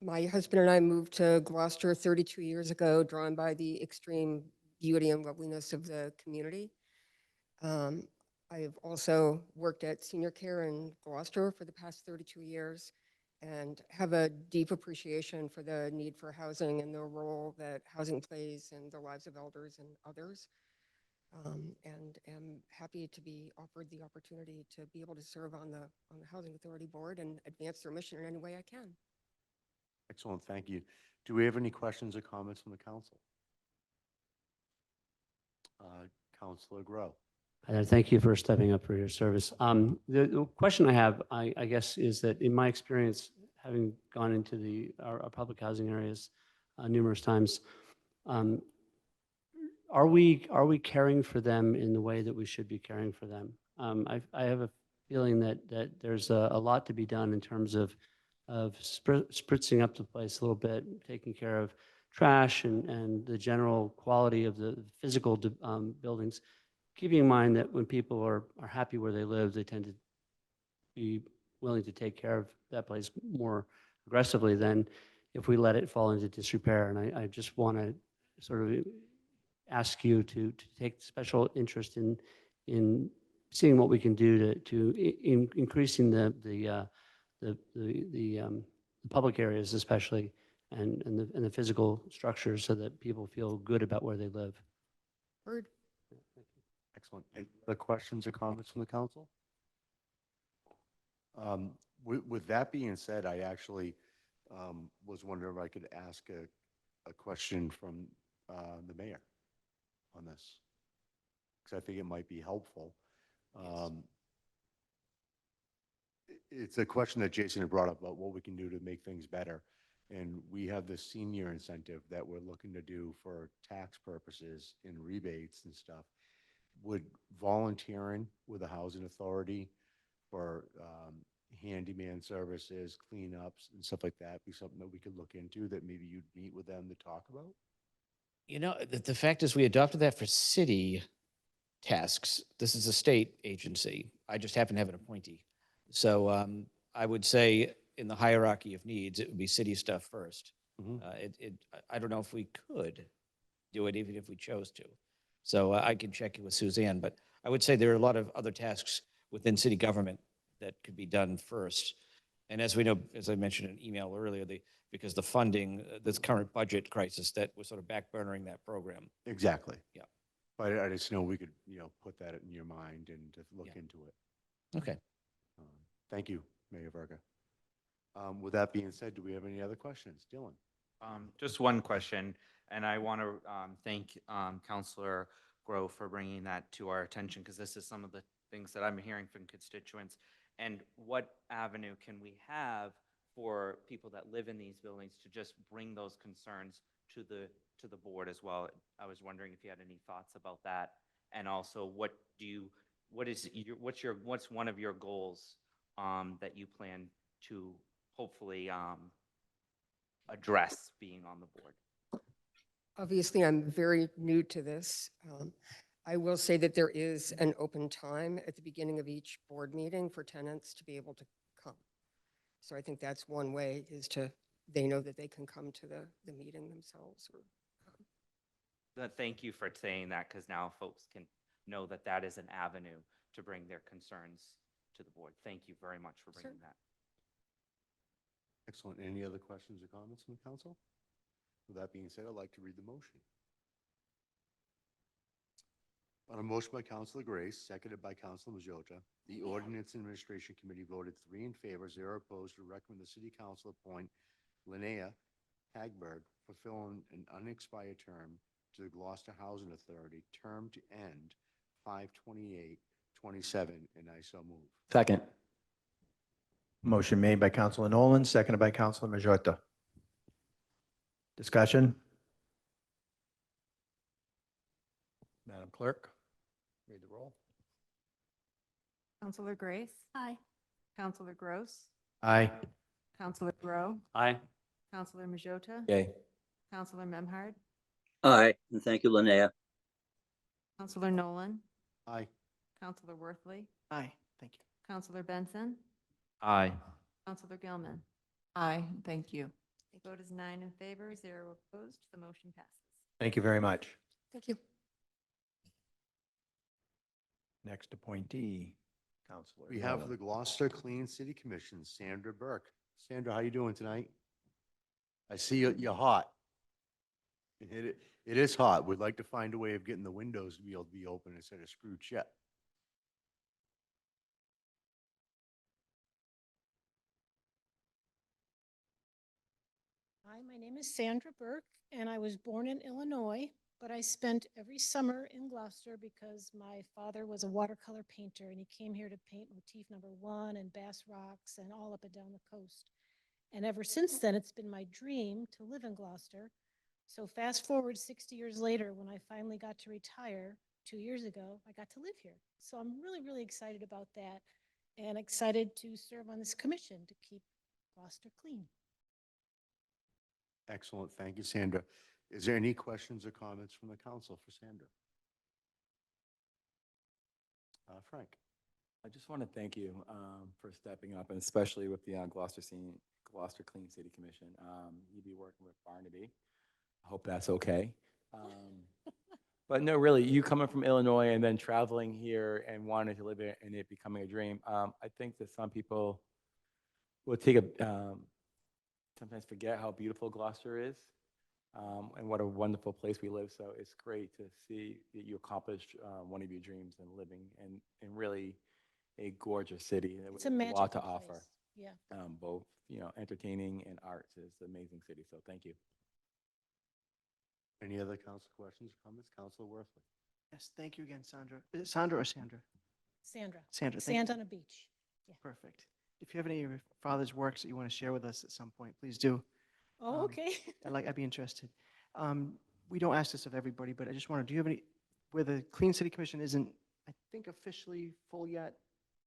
My husband and I moved to Gloucester 32 years ago, drawn by the extreme beauty and loveliness of the community. I've also worked at senior care in Gloucester for the past 32 years and have a deep appreciation for the need for housing and the role that housing plays in the lives of elders and others. And am happy to be offered the opportunity to be able to serve on the Housing Authority Board and advance their mission in any way I can. Excellent, thank you. Do we have any questions or comments from the council? Councilor Grow. Hi there. Thank you for stepping up for your service. The question I have, I guess, is that in my experience, having gone into our public housing areas numerous times, are we caring for them in the way that we should be caring for them? I have a feeling that there's a lot to be done in terms of spritzing up the place a little bit, taking care of trash and the general quality of the physical buildings, keeping in mind that when people are happy where they live, they tend to be willing to take care of that place more aggressively than if we let it fall into disrepair. And I just want to sort of ask you to take special interest in seeing what we can do to increasing the public areas especially and the physical structures so that people feel good about where they live. Heard. Excellent. Any other questions or comments from the council? With that being said, I actually was wondering if I could ask a question from the mayor on this, because I think it might be helpful. It's a question that Jason had brought up about what we can do to make things better. And we have this senior incentive that we're looking to do for tax purposes and rebates and stuff. Would volunteering with a housing authority for handyman services, cleanups and stuff like that be something that we could look into, that maybe you'd meet with them to talk about? You know, the fact is we adopted that for city tasks. This is a state agency. I just happen to have an appointee. So I would say in the hierarchy of needs, it would be city stuff first. I don't know if we could do it even if we chose to. So I can check it with Suzanne, but I would say there are a lot of other tasks within city government that could be done first. And as we know, as I mentioned in an email earlier, because the funding, this current budget crisis, that was sort of backburnering that program. Exactly. Yeah. But I just know we could, put that in your mind and to look into it. Okay. Thank you, Mayor Verga. With that being said, do we have any other questions? Dylan? Just one question, and I want to thank Councilor Grove for bringing that to our attention, because this is some of the things that I'm hearing from constituents. And what avenue can we have for people that live in these buildings to just bring those concerns to the board as well? I was wondering if you had any thoughts about that, and also what's one of your goals that you plan to hopefully address being on the board? Obviously, I'm very new to this. I will say that there is an open time at the beginning of each board meeting for tenants to be able to come. So I think that's one way, is they know that they can come to the meeting themselves. Thank you for saying that, because now folks can know that that is an avenue to bring their concerns to the board. Thank you very much for bringing that. Excellent. Any other questions or comments from the council? With that being said, I'd like to read the motion. On a motion by Councilor Grace, seconded by Councilor Majota, the Ordinance and Administration Committee voted 3 in favor, 0 opposed, to recommend the City Council appoint Linnea Hagberg, fulfilling an unexpired term to the Gloucester Housing Authority, term to end 5/28/27, and I so move. Second. Motion made by Councilor Nolan, seconded by Councilor Majota. Discussion? Madam Clerk, read the roll. Councilor Grace? Aye. Councilor Gross? Aye. Councilor Grow? Aye. Councilor Majota? Yay. Councilor Memhard? Aye, and thank you, Linnea. Councilor Nolan? Aye. Councilor Worthley? Aye, thank you. Counselor Benson, Aye. Counselor Gilman. Aye, thank you. The vote is 9 in favor, 0 opposed. The motion passes. Thank you very much. Thank you. Next appointee, Counselor. We have Nolan. the Gloucester Clean City Commission, Sandra Burke. Sandra, how you doing tonight? I see you're hot. It is hot. We'd like to find a way of getting the windows to be able to be open instead of screwed shut. Hi, my name is Sandra Burke, and I was born in Illinois, but I spent every summer in Gloucester because my father was a watercolor painter, and he came here to paint motif #1 and Bass Rocks and all up and down the coast. And ever since then, it's been my dream to live in Gloucester. So fast forward 60 years later, when I finally got to retire 2 years ago, I got to live here. So I'm really, really excited about that and excited to serve on this commission to keep Gloucester clean. Excellent. Thank you, Sandra. Is there any questions or comments from the council for Sandra? Frank. I just want to thank you for stepping up, and especially with the Gloucester Clean City Commission. You'll be working with Barnaby. I hope that's okay. But no, really, you coming from Illinois and then traveling here and wanting to live it and it becoming a dream. I think that some people will sometimes forget how beautiful Gloucester is and what a wonderful place we live. So it's great to see that you accomplished one of your dreams and living in really a gorgeous city. It's a with magical lot to place. offer. Yeah. Both, entertaining and arts. It's an amazing city. So thank you. Any other council questions or comments? Councilor Worthley. Yes, thank you again, Sandra. Is it Sandra or Sandra? Sandra. Sandra, thank Sand you. on a beach. Yeah. Perfect. If you have any of your father's works that you want to share with us at some point, please do. Oh, okay. I'd be interested. We don't ask this of everybody, but I just wonder, do you have any, where the Clean City Commission isn't, I think, officially full yet?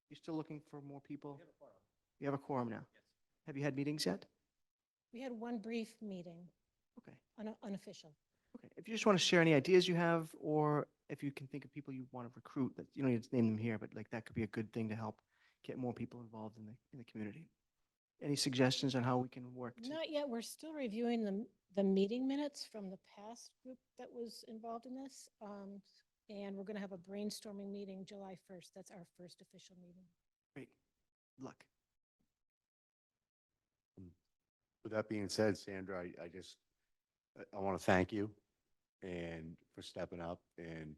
You're still looking for more people? You have a quorum now? Yes. Have you had meetings yet? We had one brief meeting. Okay. Unofficial. Okay. If you just want to share any ideas you have, or if you can think of people you want to recruit, that you don't need to name them here, but like that could be a good thing to help get more people involved in the community. Any suggestions on how we can work to? Not yet. We're still reviewing the meeting minutes from the past group that was involved in this. And we're going to have a brainstorming meeting July 1st. That's our first official meeting. Great. Good luck. With that being said, Sandra, I want to thank you and for stepping up. And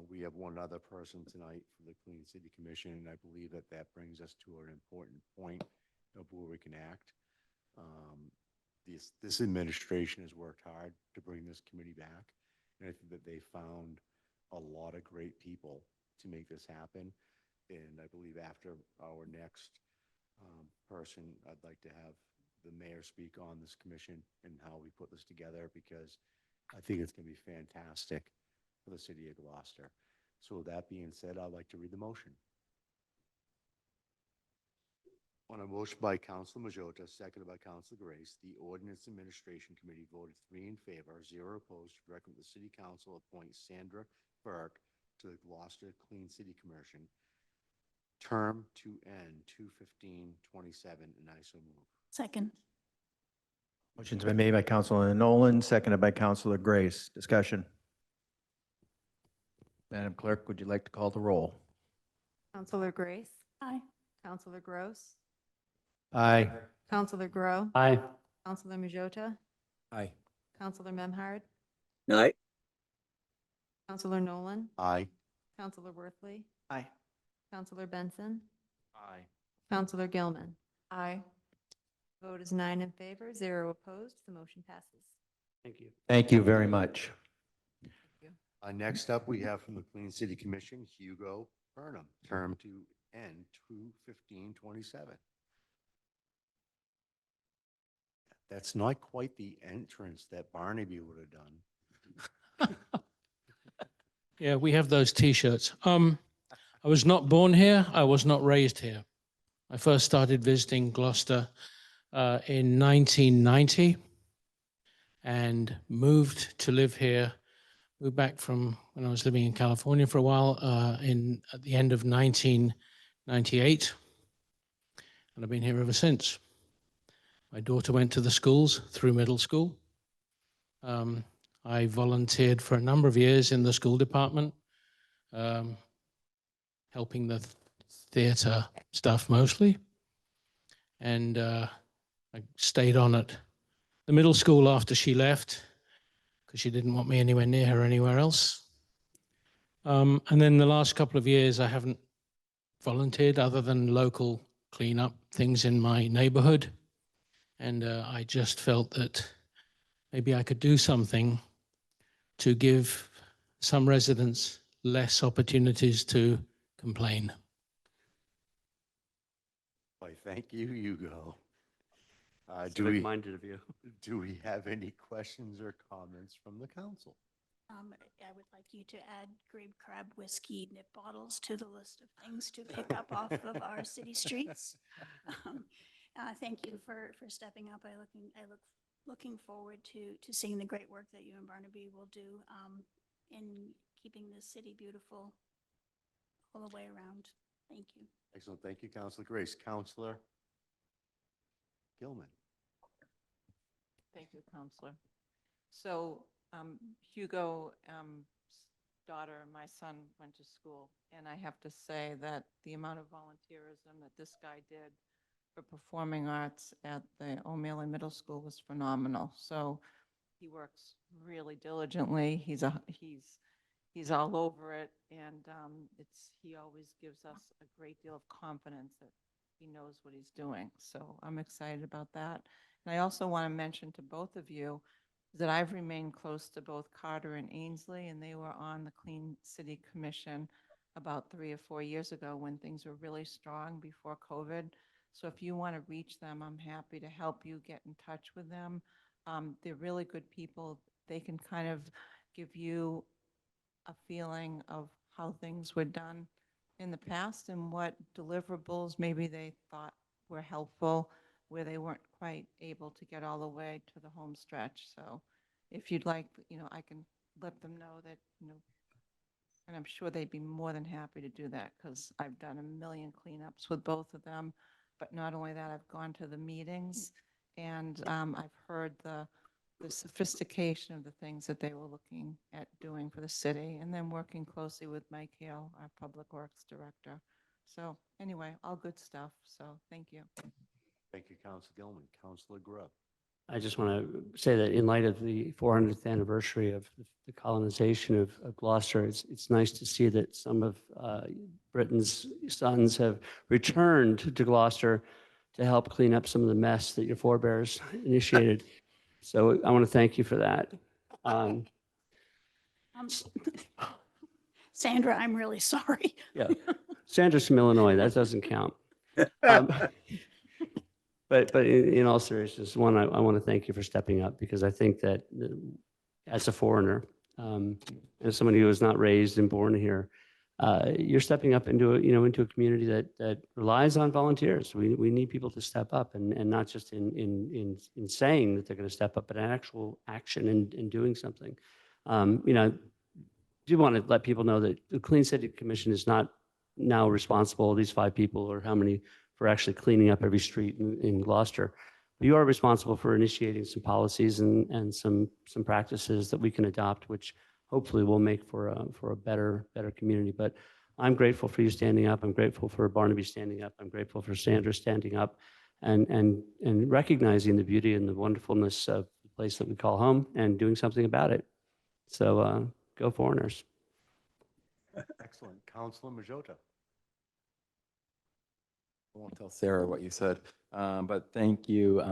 we have one other person tonight for the Clean City Commission, and I believe that brings us to an important point of where we can act. This administration has worked hard to bring this committee back, and I think that they found a lot of great people to make this happen. And I believe after our next person, I'd like to have the mayor speak on this commission and how we put this together, because I think it's going to be fantastic for the city of Gloucester. So with that being said, I'd like to read the motion. On a motion by Councilor Majota, seconded by Councilor Grace, the Ordinance Administration Committee voted 3 in favor, 0 opposed, to recommend the City Council appoint Sandra Burke to the Gloucester Clean City Commission, term to end 2/15/27, and I so move. Second. Motion's been made by Councilor Nolan, seconded by Councilor Grace. Discussion. Madam Clerk, would you like to call the roll? Counselor Grace, Aye. Counselor Gross, Aye. Counselor Grow, Aye. Counselor Majota, Aye. Counselor Memhard, Aye. Counselor Nolan, Aye. Counselor Worthley, Aye. Counselor Benson, Aye. Counselor Gilman. Aye. Vote is 9 in favor, 0 opposed. The motion passes. Thank you. Thank you very much. Next up, we have from the Clean City Commission, Hugo Burnham, term to end 2/15/27. That's not quite the entrance that Barnaby would have done. Yeah, we have those T-shirts. I was not born here. I was not raised here. I first started visiting Gloucester in 1990 and moved to live here moved back from when I was living in California for a while at the end of 1998. And I've been here ever since. My daughter went to the schools through middle school. I volunteered for a number of years in the school department, helping the theater stuff mostly. And I stayed on at the middle school after she left because she didn't want me anywhere near her anywhere else. And then the last couple of years, I haven't volunteered other than local cleanup things in my neighborhood. And I just felt that maybe I could do something to give some residents less opportunities to complain. Why, thank you, Hugo. Civic-minded of you. Do we have any questions or comments from the council? I would like you to add grape crab whiskey nip bottles to the list of things to pick up off of our city streets. Thank you for stepping up. I look looking forward to seeing the great work that you and Barnaby will do in keeping the city beautiful all the way around. Thank you. Excellent. Thank you, Councilor Grace. Councilor Gilman. Thank you, Counselor. So Hugo, daughter and my son went to school, and I have to say that the amount of volunteerism that this guy did for performing arts at the O'Malley Middle School was phenomenal. So he works really diligently. He's all over it, and he always gives us a great deal of confidence that he knows what he's doing. So I'm excited about that. And I also want to mention to both of you that I've remained close to both Carter and Ainsley, and they were on the Clean City Commission about 3 or 4 years ago when things were really strong before COVID. So if you want to reach them, I'm happy to help you get in touch with them. They're really good people. They can kind of give you a feeling of how things were done in the past and what deliverables maybe they thought were helpful where they weren't quite able to get all the way to the home stretch. So if you'd like, I can let them know that, and I'm sure they'd be more than happy to do that because I've done a million cleanups with both of them. But not only that, I've gone to the meetings and I've heard the sophistication of the things that they were looking at doing for the city, and then working closely with Mike Hale, our Public Works Director. So anyway, all good stuff. So thank you. Thank you, Councilor Gilman. Councilor Grubb. I just want to say that in light of the 400th anniversary of the colonization of Gloucester, it's nice to see that some of Britain's sons have returned to Gloucester to help clean up some of the mess that your forebears initiated. So I want to thank you for that. Sandra, I'm really sorry. Yeah, Sandra's from Illinois. That doesn't count. But in all seriousness, I want to thank you for stepping up, because I think that as a foreigner, as somebody who was not raised and born here, you're stepping up into a community that relies on volunteers. We need people to step up, and not just in saying that they're going to step up, but in actual action and doing something. I do want to let people know that the Clean City Commission is not now responsible, these 5 people or how many, for actually cleaning up every street in Gloucester. But you are responsible for initiating some policies and some practices that we can adopt, which hopefully will make for a better community. But I'm grateful for you standing up. I'm grateful for Barnaby standing up. I'm grateful for Sandra standing up and recognizing the beauty and the wonderfulness of the place that we call home and doing something about it. So go Foreigners. Excellent. Councilor Majota. I won't tell Sarah what you said, but thank you.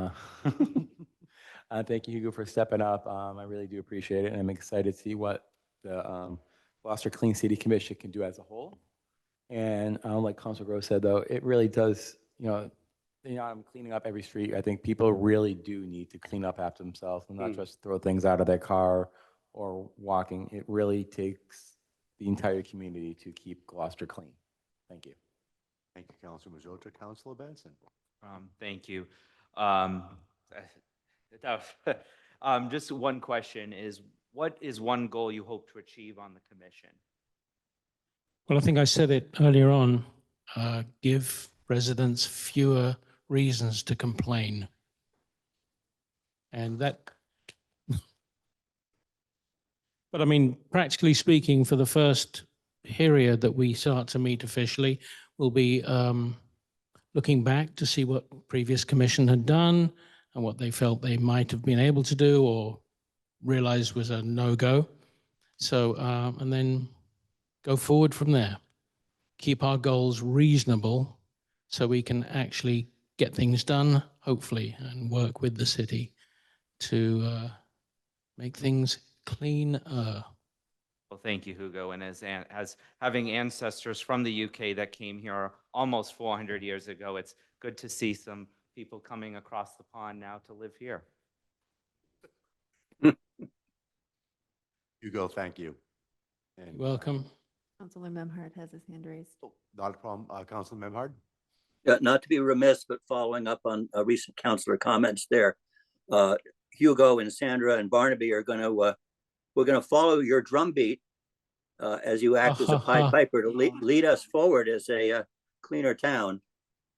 Thank you, Hugo, for stepping up. I really do appreciate it, and I'm excited to see what the Gloucester Clean City Commission can do as a whole. And like Councilor Gross said, though, it really does, I'm cleaning up every street. I think people really do need to clean up after themselves and not just throw things out of their car or walking. It really takes the entire community to keep Gloucester clean. Thank you. Thank you, Councilor Majota. Councilor Benson. Thank you. Just one question is, what is one goal you hope to achieve on the commission? Well, I think I said it earlier on, give residents fewer reasons to complain. And that, but I mean, practically speaking, for the first period that we start to meet officially, we'll be looking back to see what previous commission had done and what they felt they might have been able to do or realized was a no-go. So, and then go forward from there. Keep our goals reasonable so we can actually get things done, hopefully, and work with the city to make things cleaner. Well, thank you, Hugo. And as having ancestors from the UK that came here almost 400 years ago, it's good to see some people coming across the pond now to live here. Hugo, thank you. And, You're welcome. Councilor Memhard has his hand raised. Not a problem. Councilor Memhard? Yeah, not to be remiss, but following up on recent councilor comments there, Hugo and Sandra and Barnaby are going to, we're going to follow your drumbeat as you act as a Pied Piper to lead us forward as a cleaner town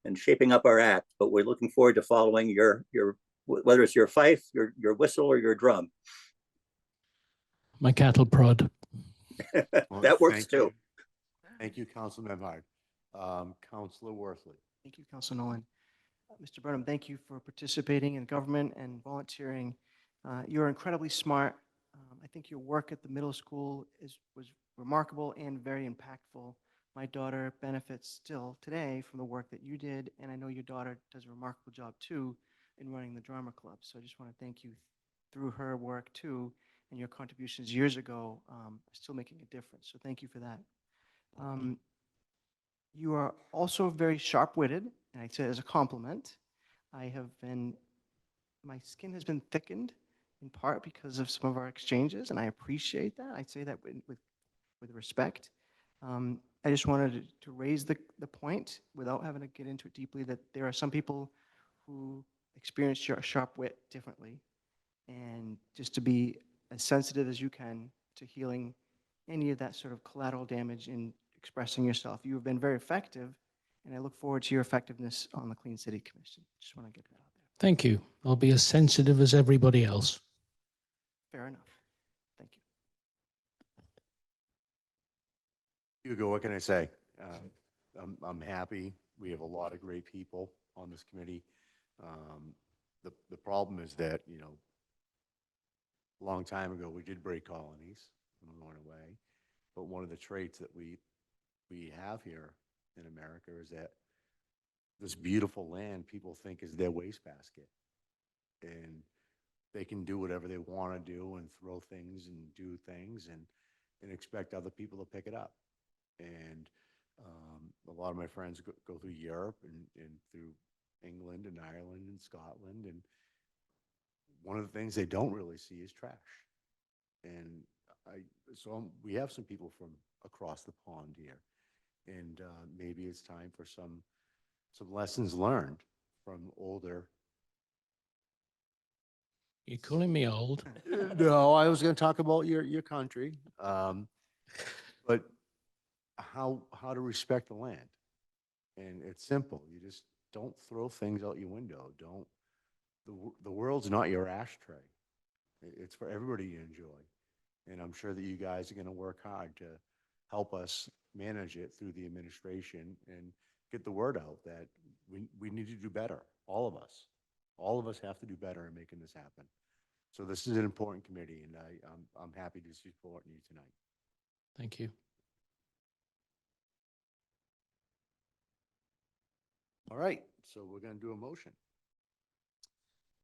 and shaping up our act. But we're looking forward to following your whether it's your fife, your whistle, or your drum. My cattle prod. Well, That works thank too. you. Thank you, Councilor Memhard. Councilor Worthley. Thank you, Councilor Nolan. Mr. Burnham, thank you for participating in government and volunteering. You're incredibly smart. I think your work at the middle school was remarkable and very impactful. My daughter benefits still today from the work that you did, and I know your daughter does a remarkable job too in running the drama club. So I just want to thank you through her work too, and your contributions years ago are still making a difference. So thank you for that. You are also very sharp-witted, and I say it as a compliment. My skin has been thickened in part because of some of our exchanges, and I appreciate that. I say that with respect. I just wanted to raise the point without having to get into it deeply that there are some people who experience your sharp wit differently, and just to be as sensitive as you can to healing any of that sort of collateral damage in expressing yourself. You have been very effective, and I look forward to your effectiveness on the Clean City Commission. Just want to get that out there. Thank you. I'll be as sensitive as everybody else. Fair enough. Thank you. Hugo, what can I say? I'm happy. We have a lot of great people on this committee. The problem is that, you know, a long time ago, we did break colonies and we went away. But one of the traits that we have here in America is that this beautiful land people think is their wastebasket. And they can do whatever they want to do and throw things and do things and expect other people to pick it up. And a lot of my friends go through Europe and through England and Ireland and Scotland. And one of the things they don't really see is trash. And so we have some people from across the pond here. And maybe it's time for some lessons learned from older. You're calling me old? No, I was going to talk about your country, but how to respect the land. And it's simple. You just don't throw things out your window. The world's not your ashtray. It's for everybody to enjoy. And I'm sure that you guys are going to work hard to help us manage it through the administration and get the word out that we need to do better. All of us. All of us have to do better in making this happen. So this is an important committee, and I'm happy to support you tonight. Thank you. All right, so we're going to do a motion.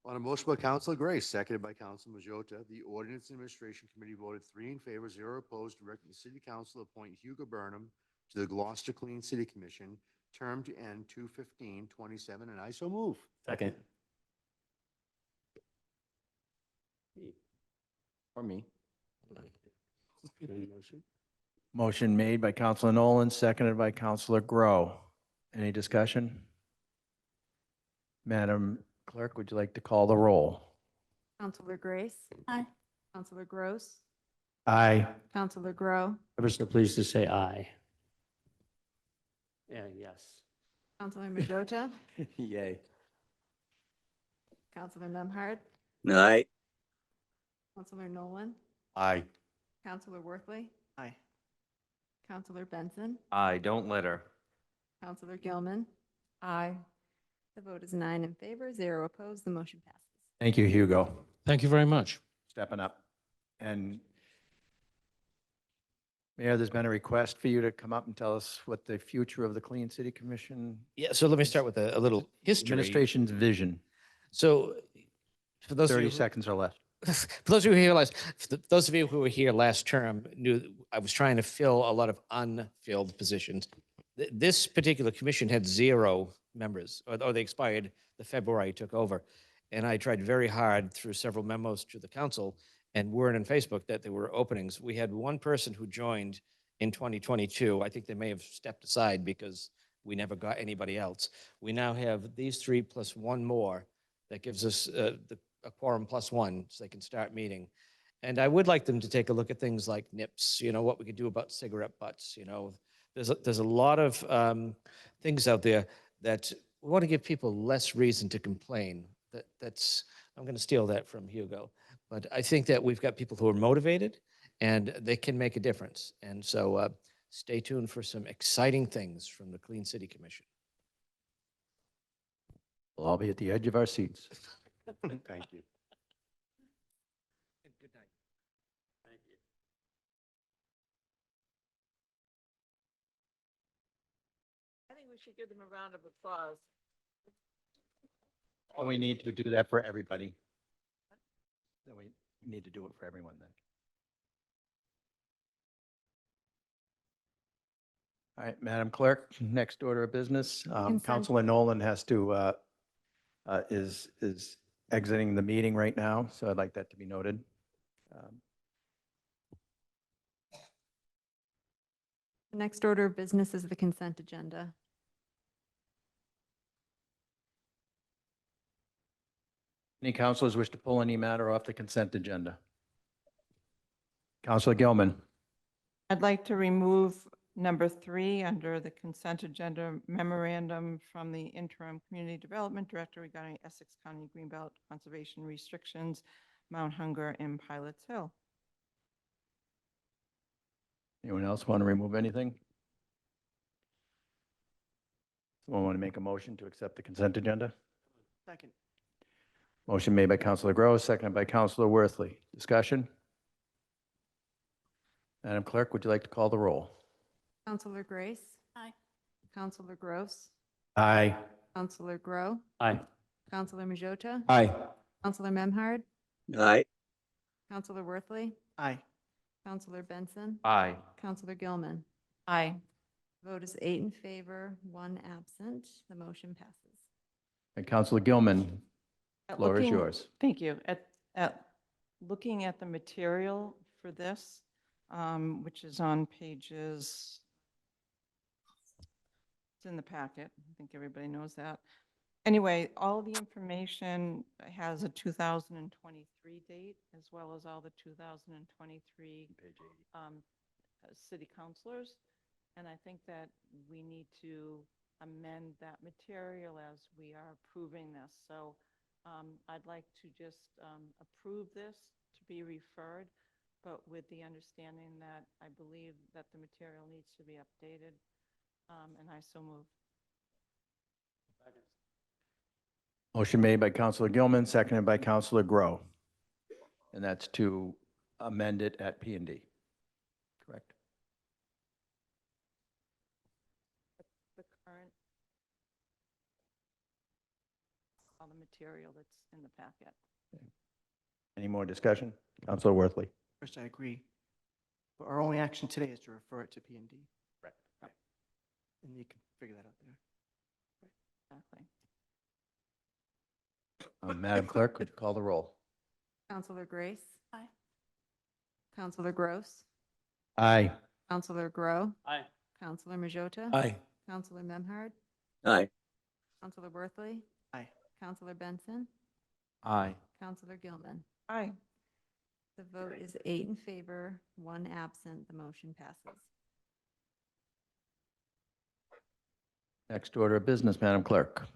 On a motion by Councilor Gray, seconded by Councilor Majota, the Ordinance Administration Committee voted 3 in favor, 0 opposed, directing the City Council to appoint Hugo Burnham to the Gloucester Clean City Commission, term to end 2/15/27, and I so move. Second. Or me. Motion made by Councilor Nolan, seconded by Councilor Grow. Any discussion? Madam Clerk, would you like to call the roll? Councilor Grace. Aye. Counselor Gross, Aye. Counselor Grow, Ever so pleased to say aye. Yeah, yes. Counselor Majota, Yay. Counselor Memhard, Aye. Counselor Nolan, Aye. Counselor Worthley, Aye. Counselor Benson, Aye, don't litter. Counselor Gilman. Aye. The vote is 9 in favor, 0 opposed. The motion passes. Thank you, Hugo, Thank you very much. stepping up. And Mayor, there's been a request for you to come up and tell us what the future of the Clean City Commission, Yeah, so let me start with a little history. administration's vision. So for those of 30 you who- seconds or less. For those of you who here last, for those of you who were here last term knew that I was trying to fill a lot of unfilled positions. This particular commission had 0 members, or they expired the February I took over. And I tried very hard through several memos to the council and word on Facebook that there were openings. We had one person who joined in 2022. I think they may have stepped aside because we never got anybody else. We now have these 3 plus 1 more. That gives us a quorum plus 1, so they can start meeting. And I would like them to take a look at things like NIPS, what we could do about cigarette butts, There's a lot of things out there that we want to give people less reason to complain. I'm going to steal that from Hugo. But I think that we've got people who are motivated and they can make a difference. And so stay tuned for some exciting things from the Clean City Commission. We'll all be at the edge of our seats. Thank you. Good night. Thank you. I think we should give them a round of applause. Oh, we need to do that for everybody. Then we need to do it for everyone then. All right, Madam Clerk, next order of business. Consent. Councilor Nolan is exiting the meeting right now, so I'd like that to be noted. The next order of business is the consent agenda. Any councilors wish to pull any matter off the consent agenda? Councilor Gilman. I'd like to remove number 3 under the consent agenda memorandum from the interim community development director regarding Essex County Greenbelt conservation restrictions, Mount Hunger and Pilots Hill. Anyone else want to remove anything? Someone want to make a motion to accept the consent agenda? Second. Motion made by Councilor Gross, seconded by Councilor Worthley. Discussion? Madam Clerk, would you like to call the roll? Counselor Grace. Aye. Counselor Gross. Aye. Counselor Grow. Aye. Counselor Majota. Aye. Counselor Memhard. Aye. Counselor Worthley. Aye. Counselor Benson. Aye. Counselor Gilman. Aye. Vote is 8 in favor, 1 absent. The motion passes. And Councilor Gilman, At floor is looking- yours. Thank you. At looking at the material for this, which is on pages, it's in the packet. I think everybody knows that. Anyway, all the information has a 2023 date as well as all the 2023 city councilors. And I think that we need to amend that material as we are approving this. So I'd like to just approve this to be referred, but with the understanding that I believe that the material needs to be updated, and I so move. Motion made by Councilor Gilman, seconded by Councilor Grow. And that's to amend it at P&D. Correct? The current, all the material that's in the packet. Any more discussion? Councilor Worthley. First, I agree. But our only action today is to refer it to P&D. Right. And you can figure that out there. Exactly. Madam Clerk, would you call the roll? Counselor Grace. Aye. Counselor Gross. Aye. Counselor Grow. Aye. Counselor Majota. Aye. Counselor Memhard. Aye. Counselor Worthley. Aye. Counselor Benson. Aye. Counselor Gilman. Aye. The vote is 8 in favor, 1 absent. The motion passes. Next order of business, Madam Clerk.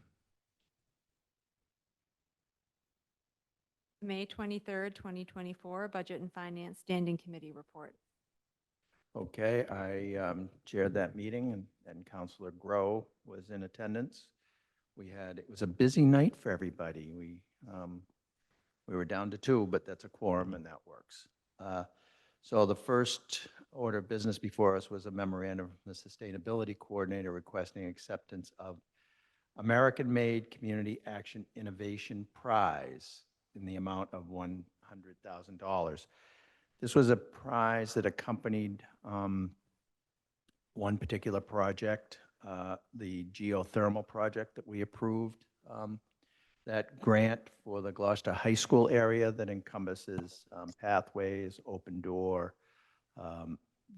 May 23rd, 2024 Budget and Finance Standing Committee report. Okay, I chaired that meeting, and Counselor Grow was in attendance. It was a busy night for everybody. We were down to 2, but that's a quorum, and that works. So the first order of business before us was a memorandum from the Sustainability Coordinator requesting acceptance of American-Made Community Action Innovation Prize in the amount of $100,000. This was a prize that accompanied one particular project, the geothermal project that we approved. That grant for the Gloucester High School area that encompasses pathways, open door,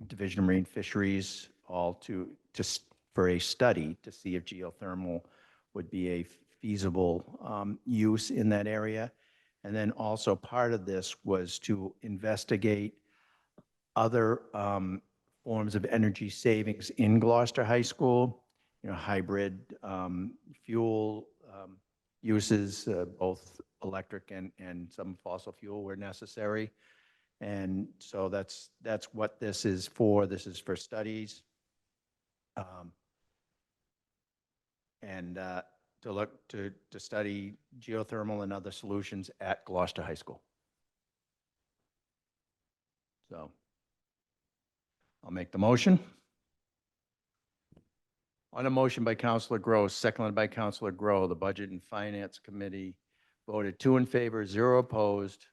Division of Marine Fisheries, all for a study to see if geothermal would be a feasible use in that area. And then also part of this was to investigate other forms of energy savings in Gloucester High School, hybrid fuel uses, both electric and some fossil fuel were necessary. And so that's what this is for. This is for studies. To study geothermal and other solutions at Gloucester High School. So I'll make the motion. On a motion by Councilor Gross, seconded by Councilor Grow, the Budget and Finance Committee voted 2 in favor, 0 opposed,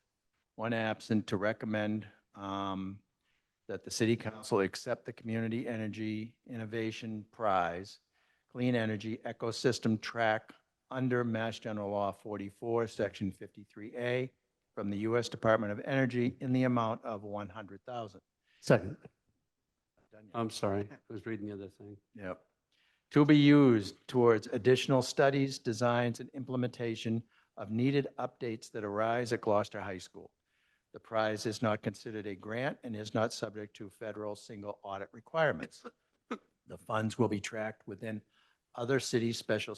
1 absent to recommend that the City Council accept the Community Energy Innovation Prize, Clean Energy Ecosystem Track under Mass General Law 44, Section 53A, from the U.S. Department of Energy in the amount of $100,000. Second. I'm sorry, I was reading the other thing. Yep. To be used towards additional studies, designs, and implementation of needed updates that arise at Gloucester High School. The prize is not considered a grant and is not subject to federal single audit requirements. The funds will be tracked within other city special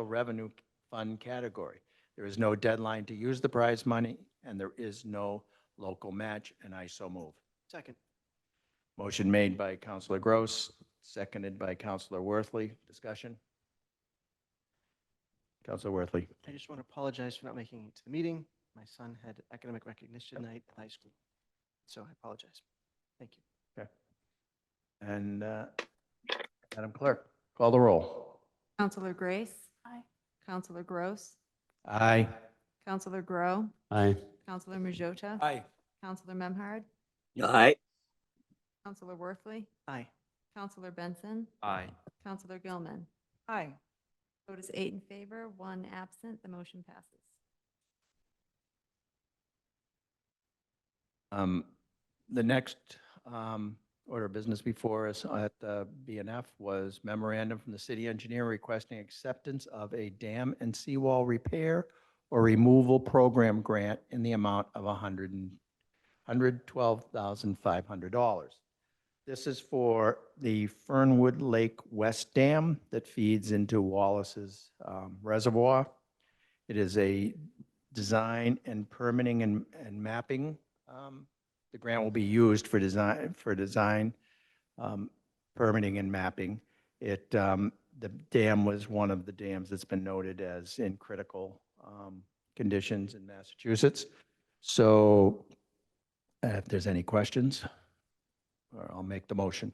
revenue fund category. There is no deadline to use the prize money, and there is no local match, and I so move. Second. Motion made by Councilor Gross, seconded by Councilor Worthley. Discussion? Councilor Worthley. I just want to apologize for not making it to the meeting. My son had academic recognition night at high school, so I apologize. Thank you. Okay. And Madam Clerk, call the roll. Councilor Grace. Aye. Councilor Gross. Aye. Councilor Grow. Aye. Councilor Majota. Aye. Councilor Memhard. Aye. Councilor Worthley. Aye. Councilor Benson. Aye. Councilor Gilman. Aye. Vote is 8 in favor, 1 absent. The motion passes. The next order of business before us at the BNF was memorandum from the city engineer requesting acceptance of a dam and seawall repair or removal program grant in the amount of $112,500. This is for the Fernwood Lake West Dam that feeds into Wallace's Reservoir. It is a design and permitting and mapping. The grant will be used for design, permitting and mapping. The dam was one of the dams that's been noted as in critical conditions in Massachusetts. So if there's any questions, I'll make the motion.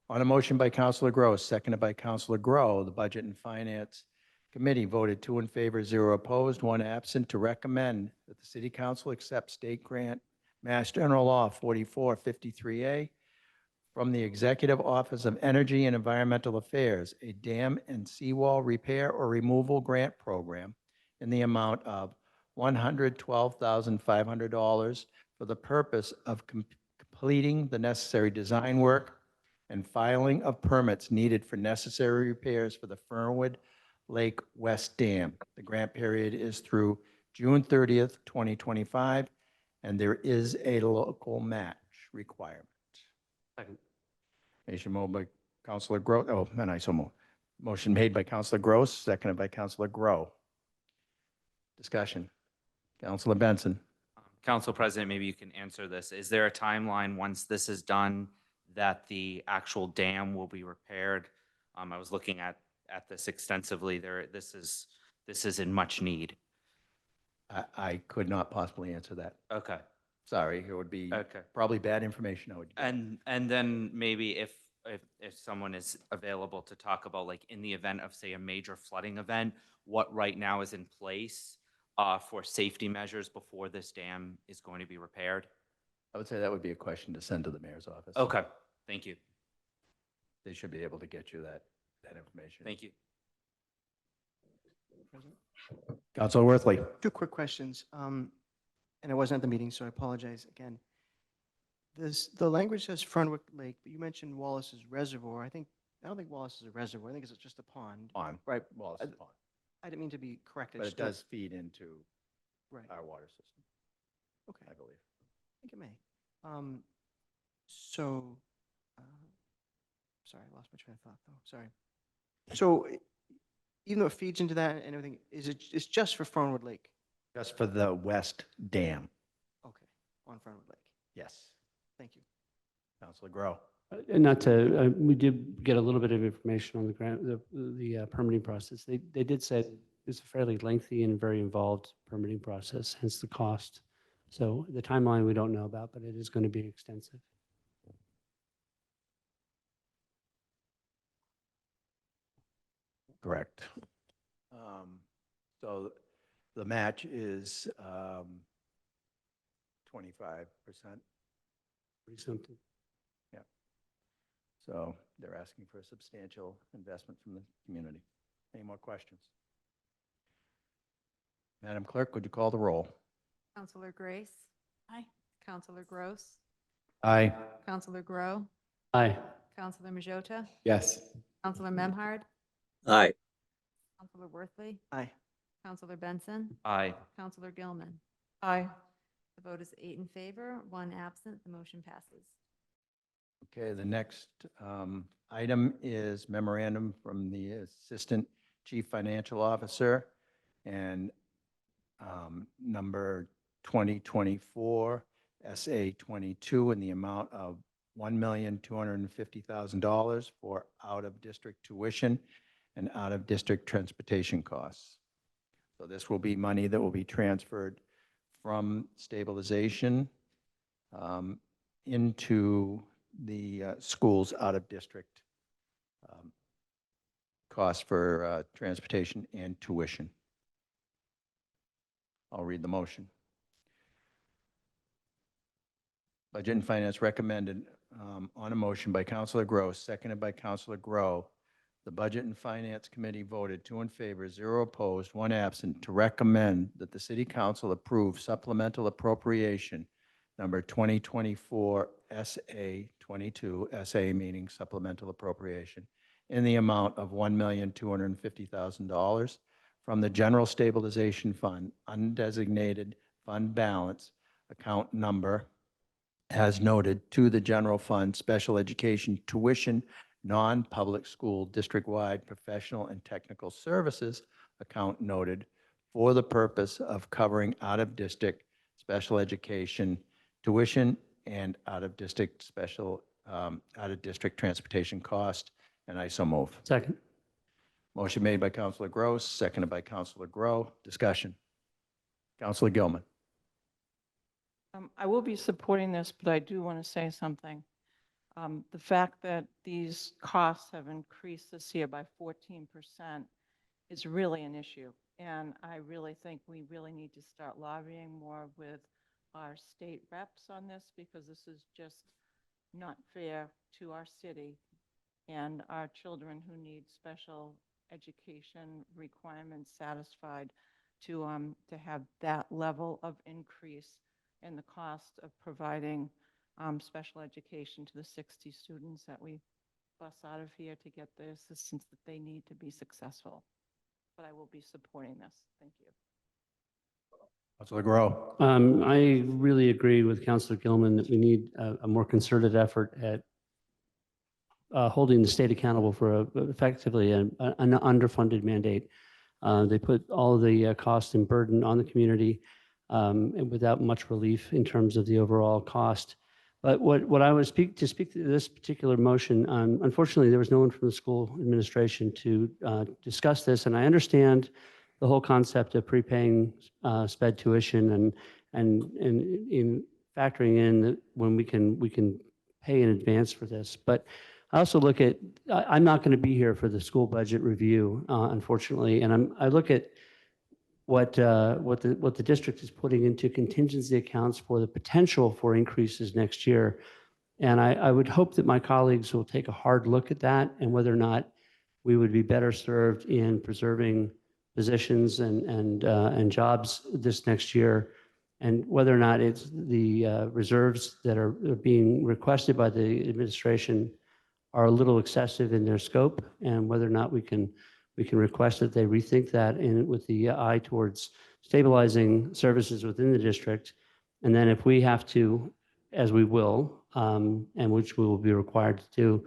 On a motion by Councilor Gross, seconded by Councilor Grow, the Budget and Finance Committee voted 2 in favor, 0 opposed, 1 absent to recommend that the City Council accept state grant Mass General Law 4453A from the Executive Office of Energy and Environmental Affairs, a dam and seawall repair or removal grant program in the amount of $112,500 for the purpose of completing the necessary design work and filing of permits needed for necessary repairs for the Fernwood Lake West Dam. The grant period is through June 30th, 2025, and there is a local match requirement. Second. Motion made by Councilor Gross. Oh, and I so move. Motion made by Councilor Gross, seconded by Councilor Grow. Discussion. Councilor Benson. Council President, maybe you can answer this. Is there a timeline once this is done that the actual dam will be repaired? I was looking at this extensively. This is in much need. I could not possibly answer that. Okay. Sorry, it would be Okay. probably bad information I would give. And then maybe if someone is available to talk about, like, in the event of, say, a major flooding event, what right now is in place for safety measures before this dam is going to be repaired? I would say that would be a question to send to the mayor's office. Okay, thank you. They should be able to get you that information. Thank you. Councilor Worthley. Two quick questions. And I wasn't at the meeting, so I apologize again. The language says Fronwick Lake, but you mentioned Wallace's Reservoir. I don't think Wallace is a reservoir. I think it's just a pond. Pond. Right. Wallace is Pond. I didn't mean to be corrected. But it does feed into Right. our water system, Okay. I believe. I think it may. So, sorry, I lost my train of thought though. Sorry. So even though it feeds into that and everything, it's just for Fernwood Lake? Just for the West Dam. Okay, on Fernwood Lake. Yes. Thank you. Councilor Grow. And not to, we did get a little bit of information on the grant, the permitting process. They did say it's a fairly lengthy and very involved permitting process, hence the cost. So the timeline we don't know about, but it is going to be extensive. Correct. So the match is 25%. Something. Yeah. So they're asking for a substantial investment from the community. Any more questions? Madam Clerk, would you call the roll? Counselor Grace. Aye. Counselor Gross. Aye. Counselor Grow. Aye. Counselor Majota. Yes. Counselor Memhard. Aye. Counselor Worthley. Aye. Counselor Benson. Aye. Counselor Gilman. Aye. The vote is 8 in favor, 1 absent. The motion passes. Okay, the next item is memorandum from the Assistant Chief Financial Officer and number 2024 SA 22 in the amount of $1,250,000 for out-of-district tuition and out-of-district transportation costs. So this will be money that will be transferred from stabilization into the schools out-of-district costs for transportation and tuition. I'll read the motion. Budget and Finance recommended on a motion by Councilor Gross, seconded by Councilor Grow. The Budget and Finance Committee voted 2 in favor, 0 opposed, 1 absent, to recommend that the City Council approve supplemental appropriation number 2024 SA 22, SA meaning supplemental appropriation, in the amount of $1,250,000 from the General Stabilization Fund, undesignated fund balance, account number, as noted, to the General Fund Special Education Tuition Non-Public School District-Wide Professional and Technical Services account noted for the purpose of covering out-of-district special education tuition and out-of-district transportation cost. And I so move. Second. Motion made by Councilor Gross, seconded by Councilor Grow. Discussion. Councilor Gilman. I will be supporting this, but I do want to say something. The fact that these costs have increased this year by 14% is really an issue. And I really think we really need to start lobbying more with our state reps on this, because this is just not fair to our city and our children who need special education requirements satisfied to have that level of increase in the cost of providing special education to the 60 students that we bus out of here to get the assistance that they need to be successful. But I will be supporting this. Thank you. Councilor Grow. I really agree with Councilor Gilman that we need a more concerted effort at holding the state accountable for effectively an underfunded mandate. They put all the cost and burden on the community and without much relief in terms of the overall cost. But what I would speak to this particular motion, unfortunately, there was no one from the school administration to discuss this, and I understand the whole concept of prepaying sped tuition and in factoring in that when we can pay in advance for this. But I also look at, I'm not going to be here for the school budget review, unfortunately, and I look at what the district is putting into contingency accounts for the potential for increases next year. And I would hope that my colleagues will take a hard look at that and whether or not we would be better served in preserving positions and jobs this next year, and whether or not it's the reserves that are being requested by the administration are a little excessive in their scope, and whether or not we can request that they rethink that with the eye towards stabilizing services within the district. And then if we have to, as we will, and which we will be required to do,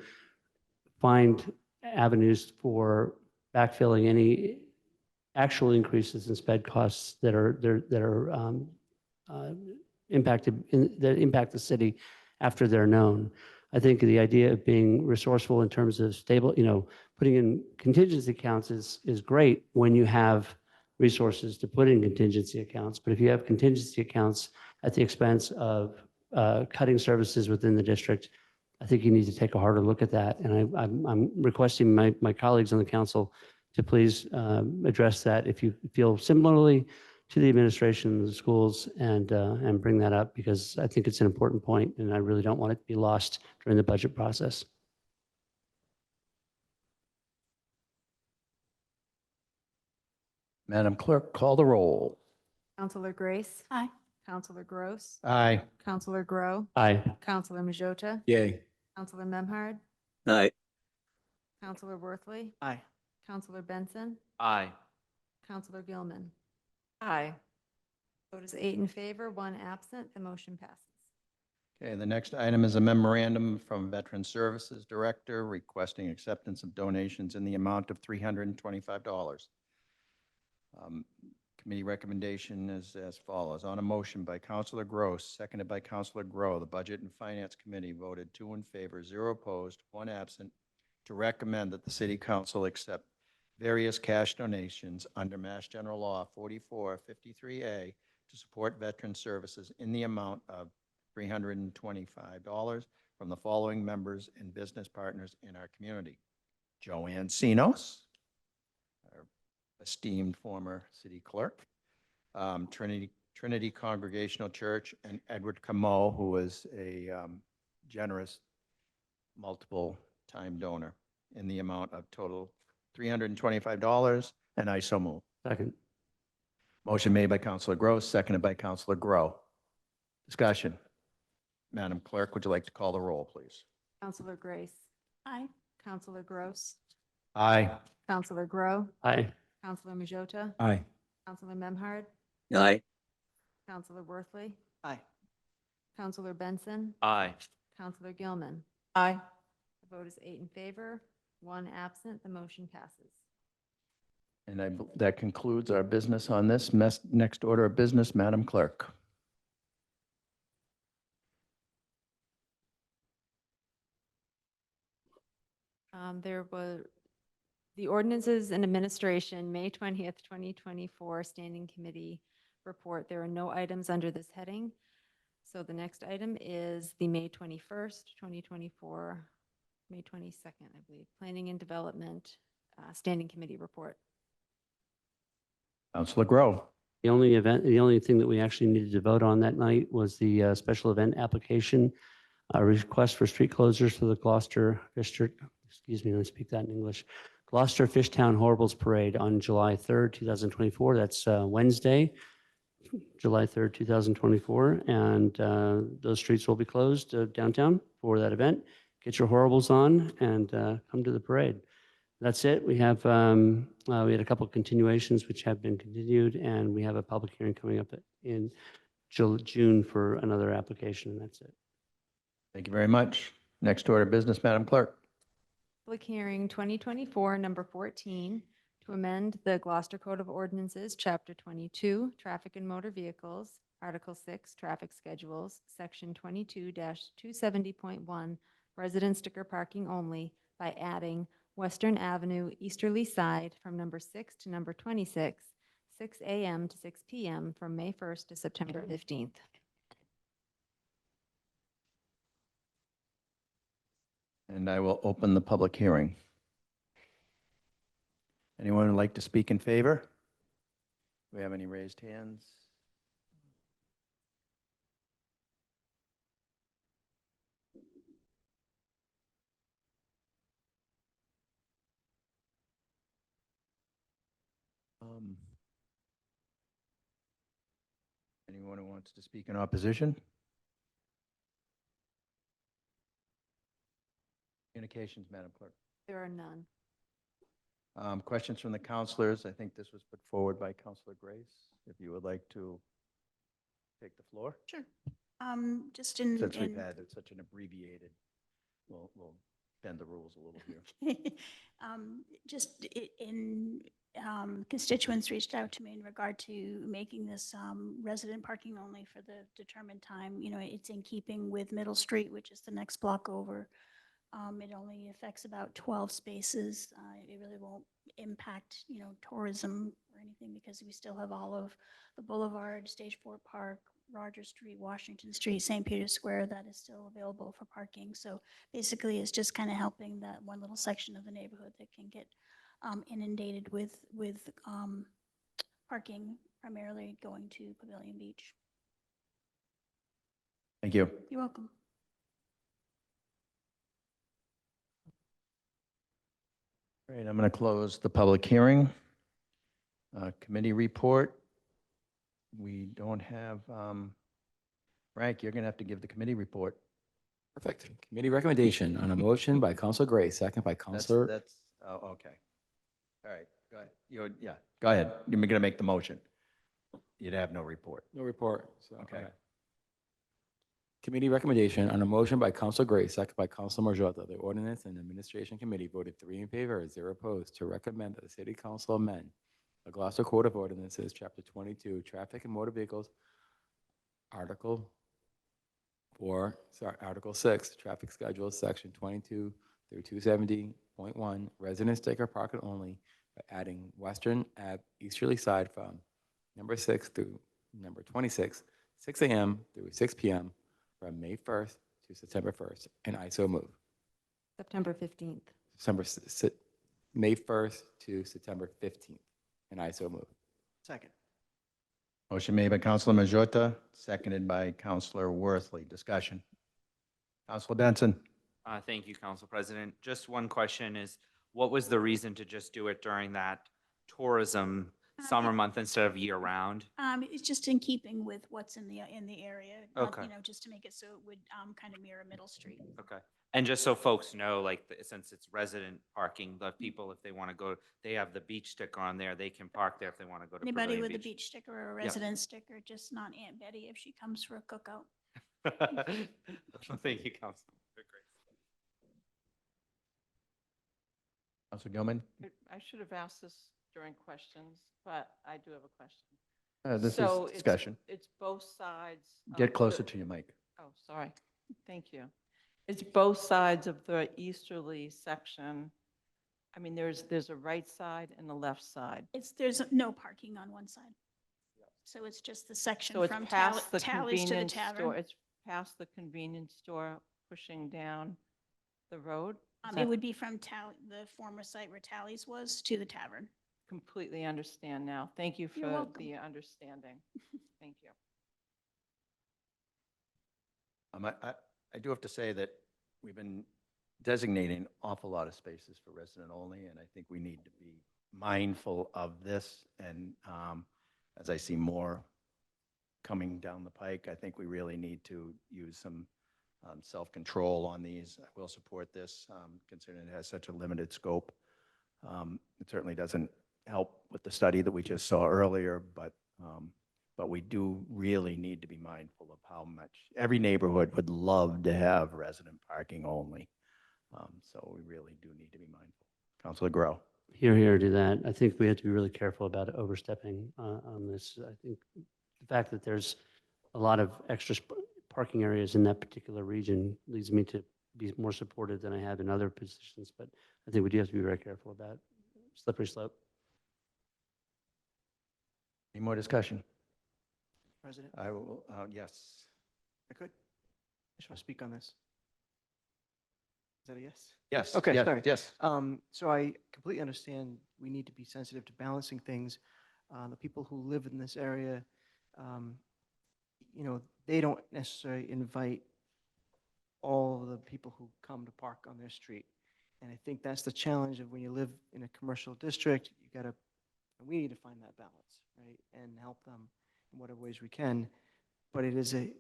find avenues for backfilling any actual increases in sped costs that impact the city after they're known. I think the idea of being resourceful in terms of putting in contingency accounts is great when you have resources to put in contingency accounts. But if you have contingency accounts at the expense of cutting services within the district, I think you need to take a harder look at that. And I'm requesting my colleagues on the council to please address that if you feel similarly to the administration of the schools and bring that up, because I think it's an important point and I really don't want it to be lost during the budget process. Madam Clerk, call the roll. Counselor Grace. Aye. Counselor Gross. Aye. Counselor Grow. Aye. Counselor Majota. Yay. Counselor Memhard. Aye. Counselor Worthley. Aye. Counselor Benson. Aye. Counselor Gilman. Aye. Vote is 8 in favor, 1 absent. The motion passes. Okay, the next item is a memorandum from Veteran Services Director requesting acceptance of donations in the amount of $325. Committee recommendation is as follows. On a motion by Councilor Gross, seconded by Councilor Grow, the Budget and Finance Committee voted 2 in favor, 0 opposed, 1 absent, to recommend that the City Council accept various cash donations under Mass General Law 4453A to support veteran services in the amount of $325 from the following members and business partners in our community. Joanne Sinos, our esteemed former city clerk, Trinity Congregational Church, and Edward Camo, who is a generous multiple-time donor in the amount of total $325, and I so move. Second. Motion made by Councilor Gross, seconded by Councilor Grow. Discussion. Madam Clerk, would you like to call the roll, please? Counselor Grace. Aye. Counselor Gross. Aye. Counselor Grow. Aye. Counselor Majota. Aye. Counselor Memhard. Aye. Counselor Worthley. Aye. Counselor Benson. Aye. Counselor Gilman. Aye. The vote is 8 in favor, 1 absent. The motion passes. And that concludes our business on this next order of business, Madam Clerk. There were the Ordinances and Administration, May 20th, 2024 Standing Committee Report. There are no items under this heading. So the next item is the May 21st, 2024, May 22nd, I believe, Planning and Development Standing Committee Report. Councilor Grow. The only thing that we actually needed to vote on that night was the special event application, request for street closures for the Gloucester District, excuse me, let me speak that in English, Gloucester Fishtown Horribles Parade on July 3rd, 2024. That's Wednesday, July 3rd, 2024. And those streets will be closed downtown for that event. Get your horribles on and come to the parade. That's it. We had a couple of continuations which have been continued, and we have a public hearing coming up in June for another application, and that's it. Thank you very much. Next order of business, Madam Clerk. Public hearing 2024, number 14, to amend the Gloucester Code of Ordinances, Chapter 22, Traffic and Motor Vehicles, Article 6, Traffic Schedules, Section 22-270.1, Resident Sticker Parking Only, by adding Western Avenue Easterly Side from number 6 to number 26, 6 a.m. to 6 p.m. from May 1st to September 15th. And I will open the public hearing. Anyone would like to speak in favor? Do we have any raised hands? Anyone who wants to speak in opposition? Communications, Madam Clerk. There are none. Questions from the counselors? I think this was put forward by Counselor Grace. If you would like to take the floor. Sure. Just in, Since we've had such an abbreviated, we'll bend the rules a little here. Constituents reached out to me in regard to making this resident parking only for the determined time. You know, it's in keeping with Middle Street, which is the next block over. It only affects about 12 spaces. It really won't impact, you know, tourism or anything because we still have all of the Boulevard, Stage 4 Park, Rogers Street, Washington Street, St. Peter's Square that is still available for parking. So basically, it's just kind of helping that one little section of the neighborhood that can get inundated with parking, primarily going to Pavilion Beach. Thank you. You're welcome. All right, I'm going to close the public hearing. Committee report. We don't have, Frank, you're going to have to give the committee report. Perfect. Committee recommendation on a motion by Counselor Gray, second by Counselor. Oh, okay. All right, go ahead. Go ahead. You're going to make the motion. You'd have no report. No report. So, Okay. Committee recommendation on a motion by Counselor Gray, second by Counselor Marjota. The Ordinance and Administration Committee voted 3 in favor, 0 opposed, to recommend that the City Council amend the Gloucester Code of Ordinances, Chapter 22, Traffic and Motor Vehicles, Article 6, Traffic Schedules, Section 22 through 270.1, Resident Sticker Parking Only, by adding Western Ave Easterly Side from number 6 through number 26, 6 a.m. through 6 p.m. from May 1st to September 1st, and I so move. September 15th. May 1st to September 15th, and I so move. Second. Motion made by Counselor Majota, seconded by Counselor Worthley. Discussion. Counselor Benson. Thank you, Council President. Just one question is, what was the reason to just do it during that tourism summer month instead of year round? It's just in keeping with what's in the area. Okay. You know, just to make it so it would kind of mirror Middle Street. Okay. And just so folks know, like, since it's resident parking, the people, if they want to go, they have the beach sticker on there, they can park there if they want to go to Anybody Pavilion with a Beach. beach sticker or a resident sticker, just not Aunt Betty if she comes for a cookout. Thank you, Council. Counselor Gilman. I should have asked this during questions, but I do have a question. This So is discussion. It's both sides. Get of closer the- to your mic. Oh, sorry. Thank you. It's both sides of the easterly section. I mean, there's a right side and a left side. There's no parking on one side. So it's just the section So it's from past the Tallies to the convenience store. tavern. It's past the convenience store pushing down the road. Is It that- would be from the former site where Tallies was to the tavern. Completely understand now. Thank you You're for welcome. the understanding. Thank you. I do have to say that we've been designating an awful lot of spaces for resident only, and I think we need to be mindful of this. And as I see more coming down the pike, I think we really need to use some self-control on these. I will support this, considering it has such a limited scope. It certainly doesn't help with the study that we just saw earlier, but we do really need to be mindful of how much every neighborhood would love to have resident parking only. So we really do need to be mindful. Councilor Grow. Here to that. I think we have to be really careful about overstepping on this. I think the fact that there's a lot of extra parking areas in that particular region leads me to be more supportive than I have in other positions, but I think we do have to be very careful about slippery slope. Any more discussion? President, I will, yes. I could. I just want to speak on this. Is that a yes? Yes. Okay, yes, sorry. Yes. So I completely understand we need to be sensitive to balancing things. The people who live in this area, they don't necessarily invite all the people who come to park on their street. And I think that's the challenge of when you live in a commercial district, we need to find that balance, right? And help them in whatever ways we can. But it is a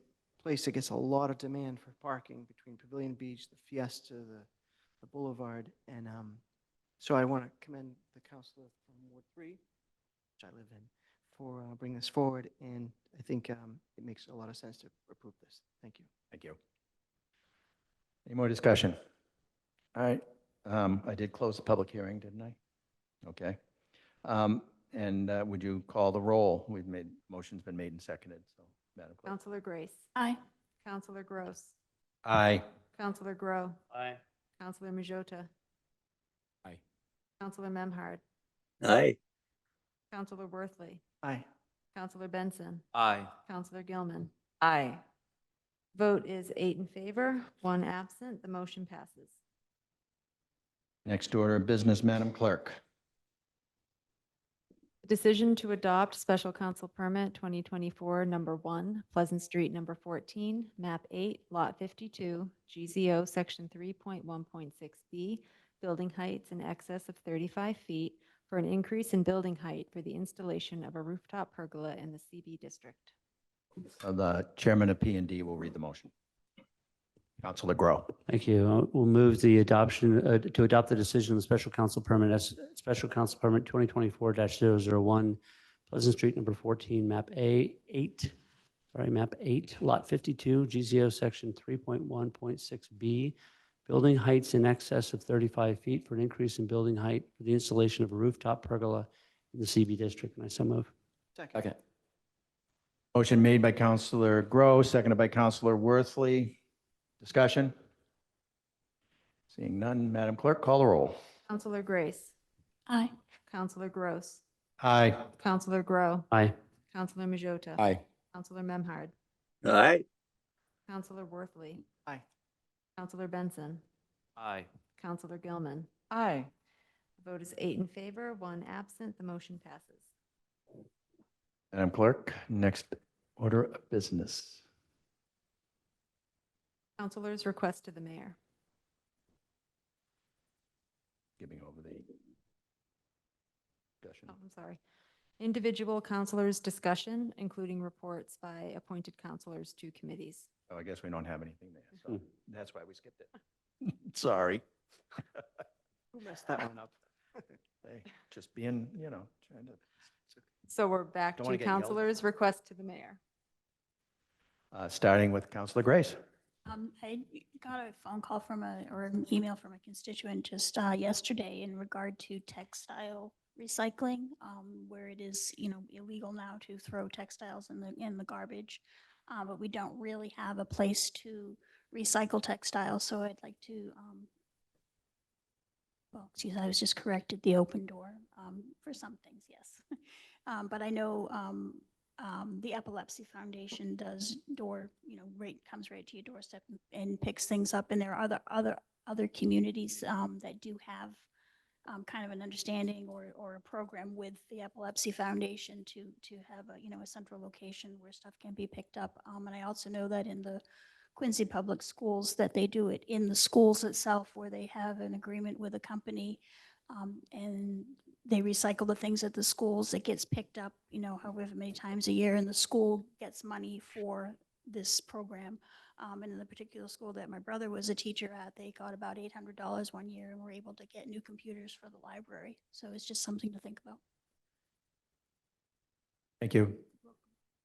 place that gets a lot of demand for parking between Pavilion Beach, the Fiesta, the Boulevard. And so I want to commend the councilor from Ward 3, which I live in, for bringing this forward. And I think it makes a lot of sense to approve this. Thank you. Thank you. Any more discussion? All right. I did close the public hearing, didn't I? Okay. And would you call the roll? Motion's been made and seconded, so Madam Clerk. Councilor Grace. Aye. Councilor Gross. Aye. Councilor Grow. Aye. Councilor Majota. Aye. Councilor Memhard. Aye. Councilor Worthley. Aye. Councilor Benson. Aye. Councilor Gilman. Aye. Vote is 8 in favor, 1 absent. The motion passes. Next order of business, Madam Clerk. Decision to adopt special council permit 2024 number 1, Pleasant Street number 14, map 8, lot 52, GZO section 3.1.6B, building heights in excess of 35 feet for an increase in building height for the installation of a rooftop pergola in the CB district. The chairman of P&D will read the motion. Councilor Grow. Thank you. We'll move the adoption to adopt the decision of the special council permit as special council permit 2024-001, Pleasant Street number 14, map map 8, lot 52, GZO section 3.1.6B, building heights in excess of 35 feet for an increase in building height for the installation of a rooftop pergola in the CB district. And I so move. Second. Motion made by Councilor Grow, seconded by Councilor Worthley. Discussion? Seeing none, Madam Clerk, call the roll. Councilor Grace. Aye. Councilor Gross. Aye. Councilor Grow. Aye. Councilor Majota. Aye. Councilor Memhard. Aye. Councilor Worthley. Aye. Councilor Benson. Aye. Councilor Gilman. Aye. The vote is 8 in favor, 1 absent. The motion passes. Madam Clerk, next order of business. Councilors' request to the mayor. Giving over the discussion. Oh, I'm sorry. Individual councilors' discussion, including reports by appointed councilors to committees. Oh, I guess we don't have anything there, so that's why we skipped it. Sorry. Who messed that one up? Hey, just being, trying to. So we're back Don't wanna to get yelled at. councilors' request to the mayor. Starting with Councilor Grace. I got a phone call or an email from a constituent just yesterday in regard to textile recycling, where it is, illegal now to throw textiles in the garbage, but we don't really have a place to recycle textiles. So I'd like to, I was just corrected, the open door for some things, yes. But I know the Epilepsy Foundation does comes right to your doorstep and picks things up. And there are other communities that do have kind of an understanding or a program with the Epilepsy Foundation to have a central location where stuff can be picked up. And I also know that in the Quincy Public Schools that they do it in the schools itself, where they have an agreement with a company and they recycle the things at the schools. It gets picked up, however many times a year, and the school gets money for this program. And in the particular school that my brother was a teacher at, they got about $800 one year and were able to get new computers for the library. So it's just something to think about. Thank you.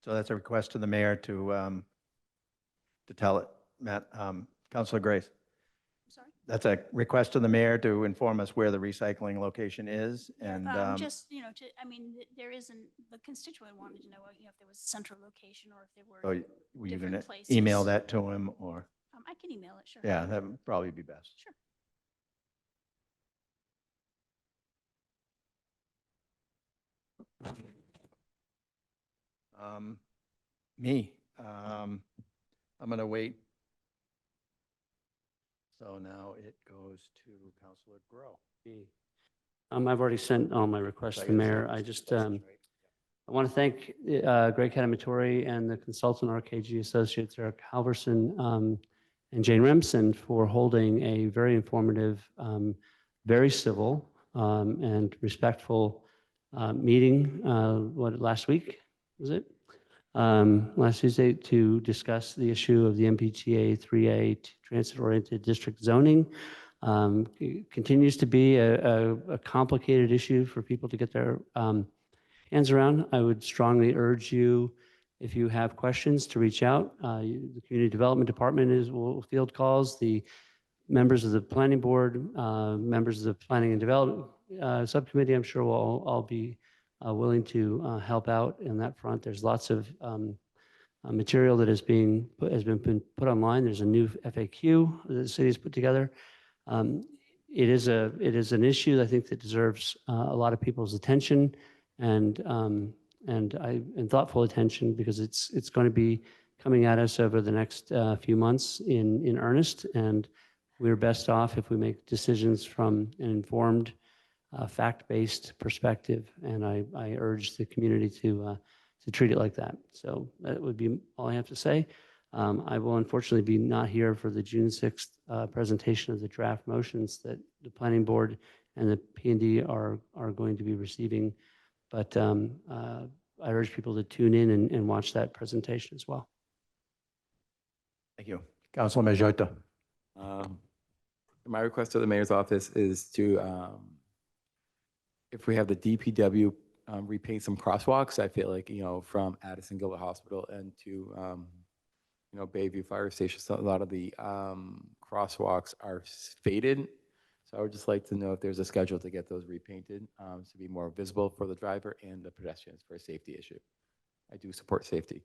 So that's a request to the mayor to tell it, Matt, Councilor Grace. Sorry? That's a request to the mayor to inform us where the recycling location is and, Just, I mean, there isn't, the constituent wanted to know, if there was a central location or if there were so were you going different to places. email that to him or? I can email it, sure. Yeah, that would probably be best. Sure. Me, I'm going to wait. So now it goes to Councilor Grow. I've already sent all my requests to the mayor. I just, I want to thank Greg Catamatore and the consultant RKG Associates, Eric Halverson, and Jane Remsen for holding a very informative, very civil, and respectful meeting, last week, was it? Last Tuesday to discuss the issue of the MPTA 3A transit-oriented district zoning. It continues to be a complicated issue for people to get their hands around. I would strongly urge you, if you have questions, to reach out. The Community Development Department will field calls. The members of the Planning Board, members of the Planning and Development Subcommittee, I'm sure will all be willing to help out in that front. There's lots of material that has been put online. There's a new FAQ that the city has put together. It is an issue I think that deserves a lot of people's attention and thoughtful attention, because it's going to be coming at us over the next few months in earnest, and we're best off if we make decisions from an informed, fact-based perspective. And I urge the community to treat it like that. So that would be all I have to say. I will unfortunately be not here for the June 6th presentation of the draft motions that the Planning Board and the P&D are going to be receiving. But I urge people to tune in and watch that presentation as well. Thank you. Councilor Majota. My request to the mayor's office is to, if we have the DPW repaint some crosswalks, I feel like, from Addison Gilbert Hospital and to, Bayview Fire Station, so a lot of the crosswalks are faded. So I would just like to know if there's a schedule to get those repainted to be more visible for the driver and the pedestrians for a safety issue. I do support safety.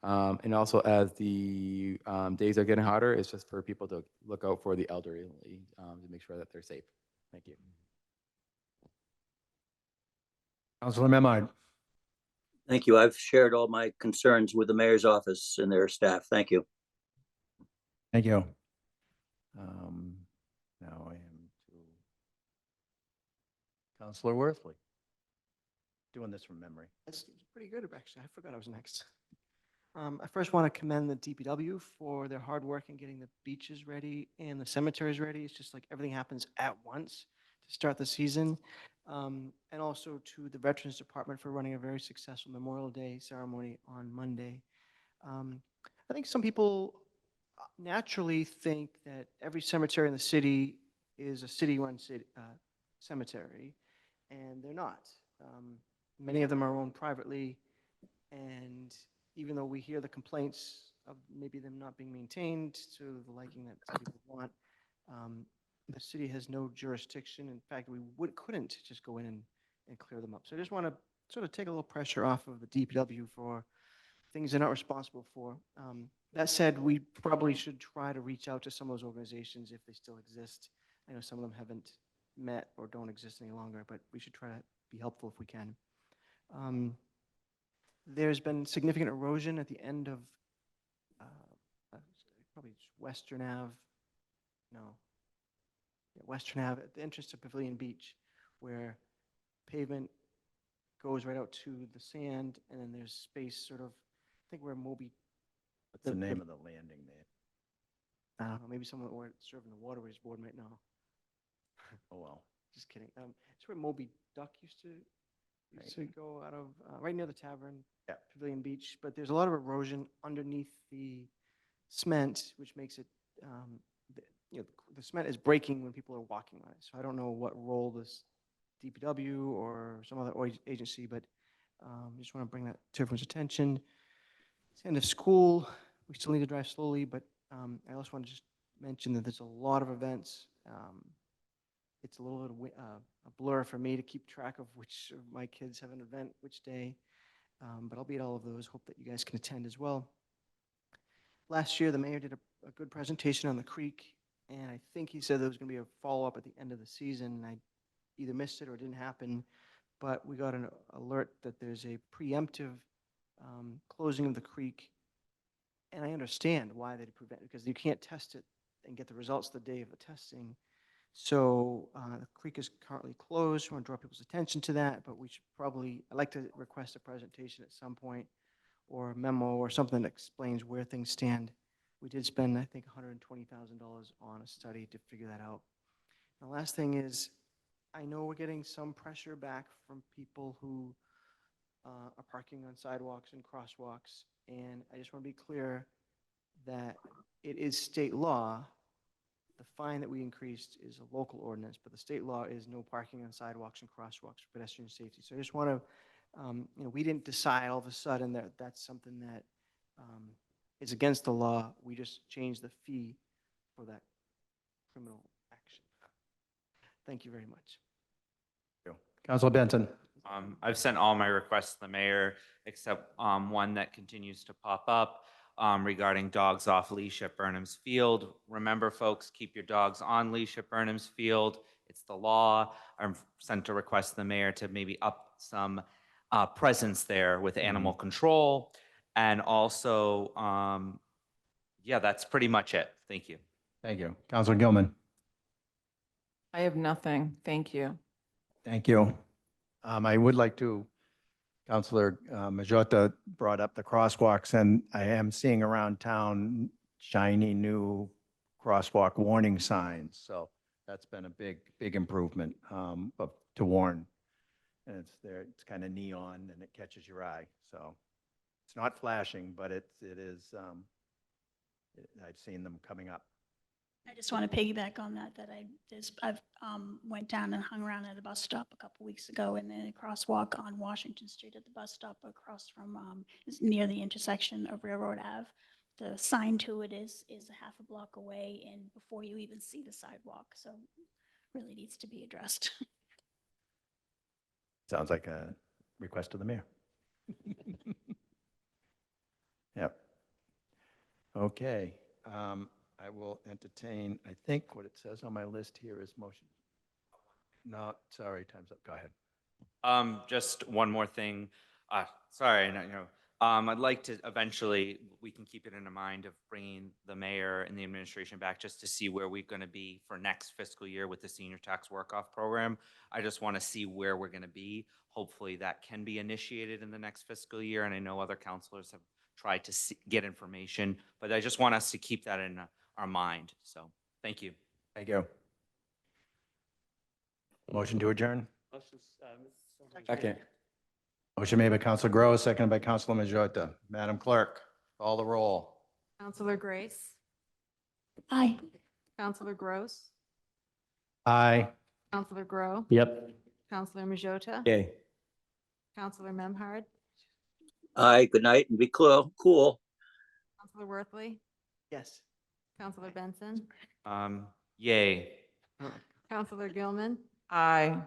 And also, as the days are getting hotter, it's just for people to look out for the elderly to make sure that they're safe. Thank you. Councilor Memard. Thank you. I've shared all my concerns with the mayor's office and their staff. Thank you. Thank you. Now I am to Councilor Worthley. Doing this from memory. It's pretty good, actually. I forgot I was next. I first want to commend the DPW for their hard work in getting the beaches ready and the cemeteries ready. It's just like everything happens at once to start the season. And also to the Veterans Department for running a very successful Memorial Day ceremony on Monday. I think some people naturally think that every cemetery in the city is a city-run cemetery, and they're not. Many of them are owned privately, and even though we hear the complaints of maybe them not being maintained to the liking that some people want, the city has no jurisdiction. In fact, we couldn't just go in and clear them up. So I just want to sort of take a little pressure off of the DPW for things they're not responsible for. That said, we probably should try to reach out to some of those organizations if they still exist. I know some of them haven't met or don't exist any longer, but we should try to be helpful if we can. There's been significant erosion at the end of probably Western Ave. Western Ave at the entrance to Pavilion Beach, where pavement goes right out to the sand, and then there's space sort of, I think where Moby. What's the name of the landing there? I don't know, maybe someone who serving the Waterways Board might know. Oh, well. Just kidding. It's where Moby Duck used to used to go out of, right near the tavern, Pavilion Beach, but there's a lot of erosion underneath the cement, which makes it, the cement is breaking when people are walking on it. So I don't know what role this DPW or some other agency, but just want to bring that to everyone's attention. It's the end of school. We still need to drive slowly, but I also want to just mention that there's a lot of events. It's a little bit of a blur for me to keep track of which of my kids have an event, which day, but I'll be at all of those. Hope that you guys can attend as well. Last year, the mayor did a good presentation on the creek, and I think he said there was going to be a follow-up at the end of the season. I either missed it or it didn't happen, but we got an alert that there's a preemptive closing of the creek, and I understand why they prevent it, because you can't test it and get the results the day of the testing. So the creek is currently closed. We want to draw people's attention to that, but we should probably, I'd like to request a presentation at some point, or a memo or something that explains where things stand. We did spend, I think, $120,000 on a study to figure that out. The last thing is, I know we're getting some pressure back from people who are parking on sidewalks and crosswalks, and I just want to be clear that it is state law. The fine that we increased is a local ordinance, but the state law is no parking on sidewalks and crosswalks for pedestrian safety. So I just want to, we didn't decide all of a sudden that that's something that is against the law. We just changed the fee for that criminal action. Thank you very much. Councilor Benson. I've sent all my requests to the mayor, except one that continues to pop up regarding dogs off leash at Burnham's Field. Remember, folks, keep your dogs on leash at Burnham's Field. It's the law. I've sent a request to the mayor to maybe up some presence there with animal control. And also, yeah, that's pretty much it. Thank you. Thank you. Councilor Gilman. I have nothing. Thank you. Thank you. I would like to, Councilor Majota brought up the crosswalks, and I am seeing around town shiny new crosswalk warning signs. So that's been a big improvement to warn. And it's there, it's kind of neon and it catches your eye. So it's not flashing, but it is, I've seen them coming up. I just want to piggyback on that, I've went down and hung around at a bus stop a couple weeks ago, and then a crosswalk on Washington Street at the bus stop across from, is near the intersection of Railroad Ave. The sign to it is a half a block away and before you even see the sidewalk. So really needs to be addressed. Sounds like a request of the mayor. Yep. Okay. I will entertain, I think what it says on my list here is motion. No, sorry, time's up. Go ahead. Just one more thing. Sorry, I'd like to eventually, we can keep it in mind of bringing the mayor and the administration back just to see where we're going to be for next fiscal year with the senior tax work-off program. I just want to see where we're going to be. Hopefully that can be initiated in the next fiscal year. And I know other counselors have tried to get information, but I just want us to keep that in our mind. So thank you. Thank you. Motion to adjourn? Second. Motion made by Councilor Gross, seconded by Councilor Majota. Madam Clerk, call the roll. Counselor Grace, Aye. Counselor Gross, Aye. Counselor Grow, Yep. Counselor Majota, Yay. Counselor Memhard, Aye, good night and be cool. Counselor Worthley, Yes. Counselor Benson, Yay. Counselor Gilman, Aye.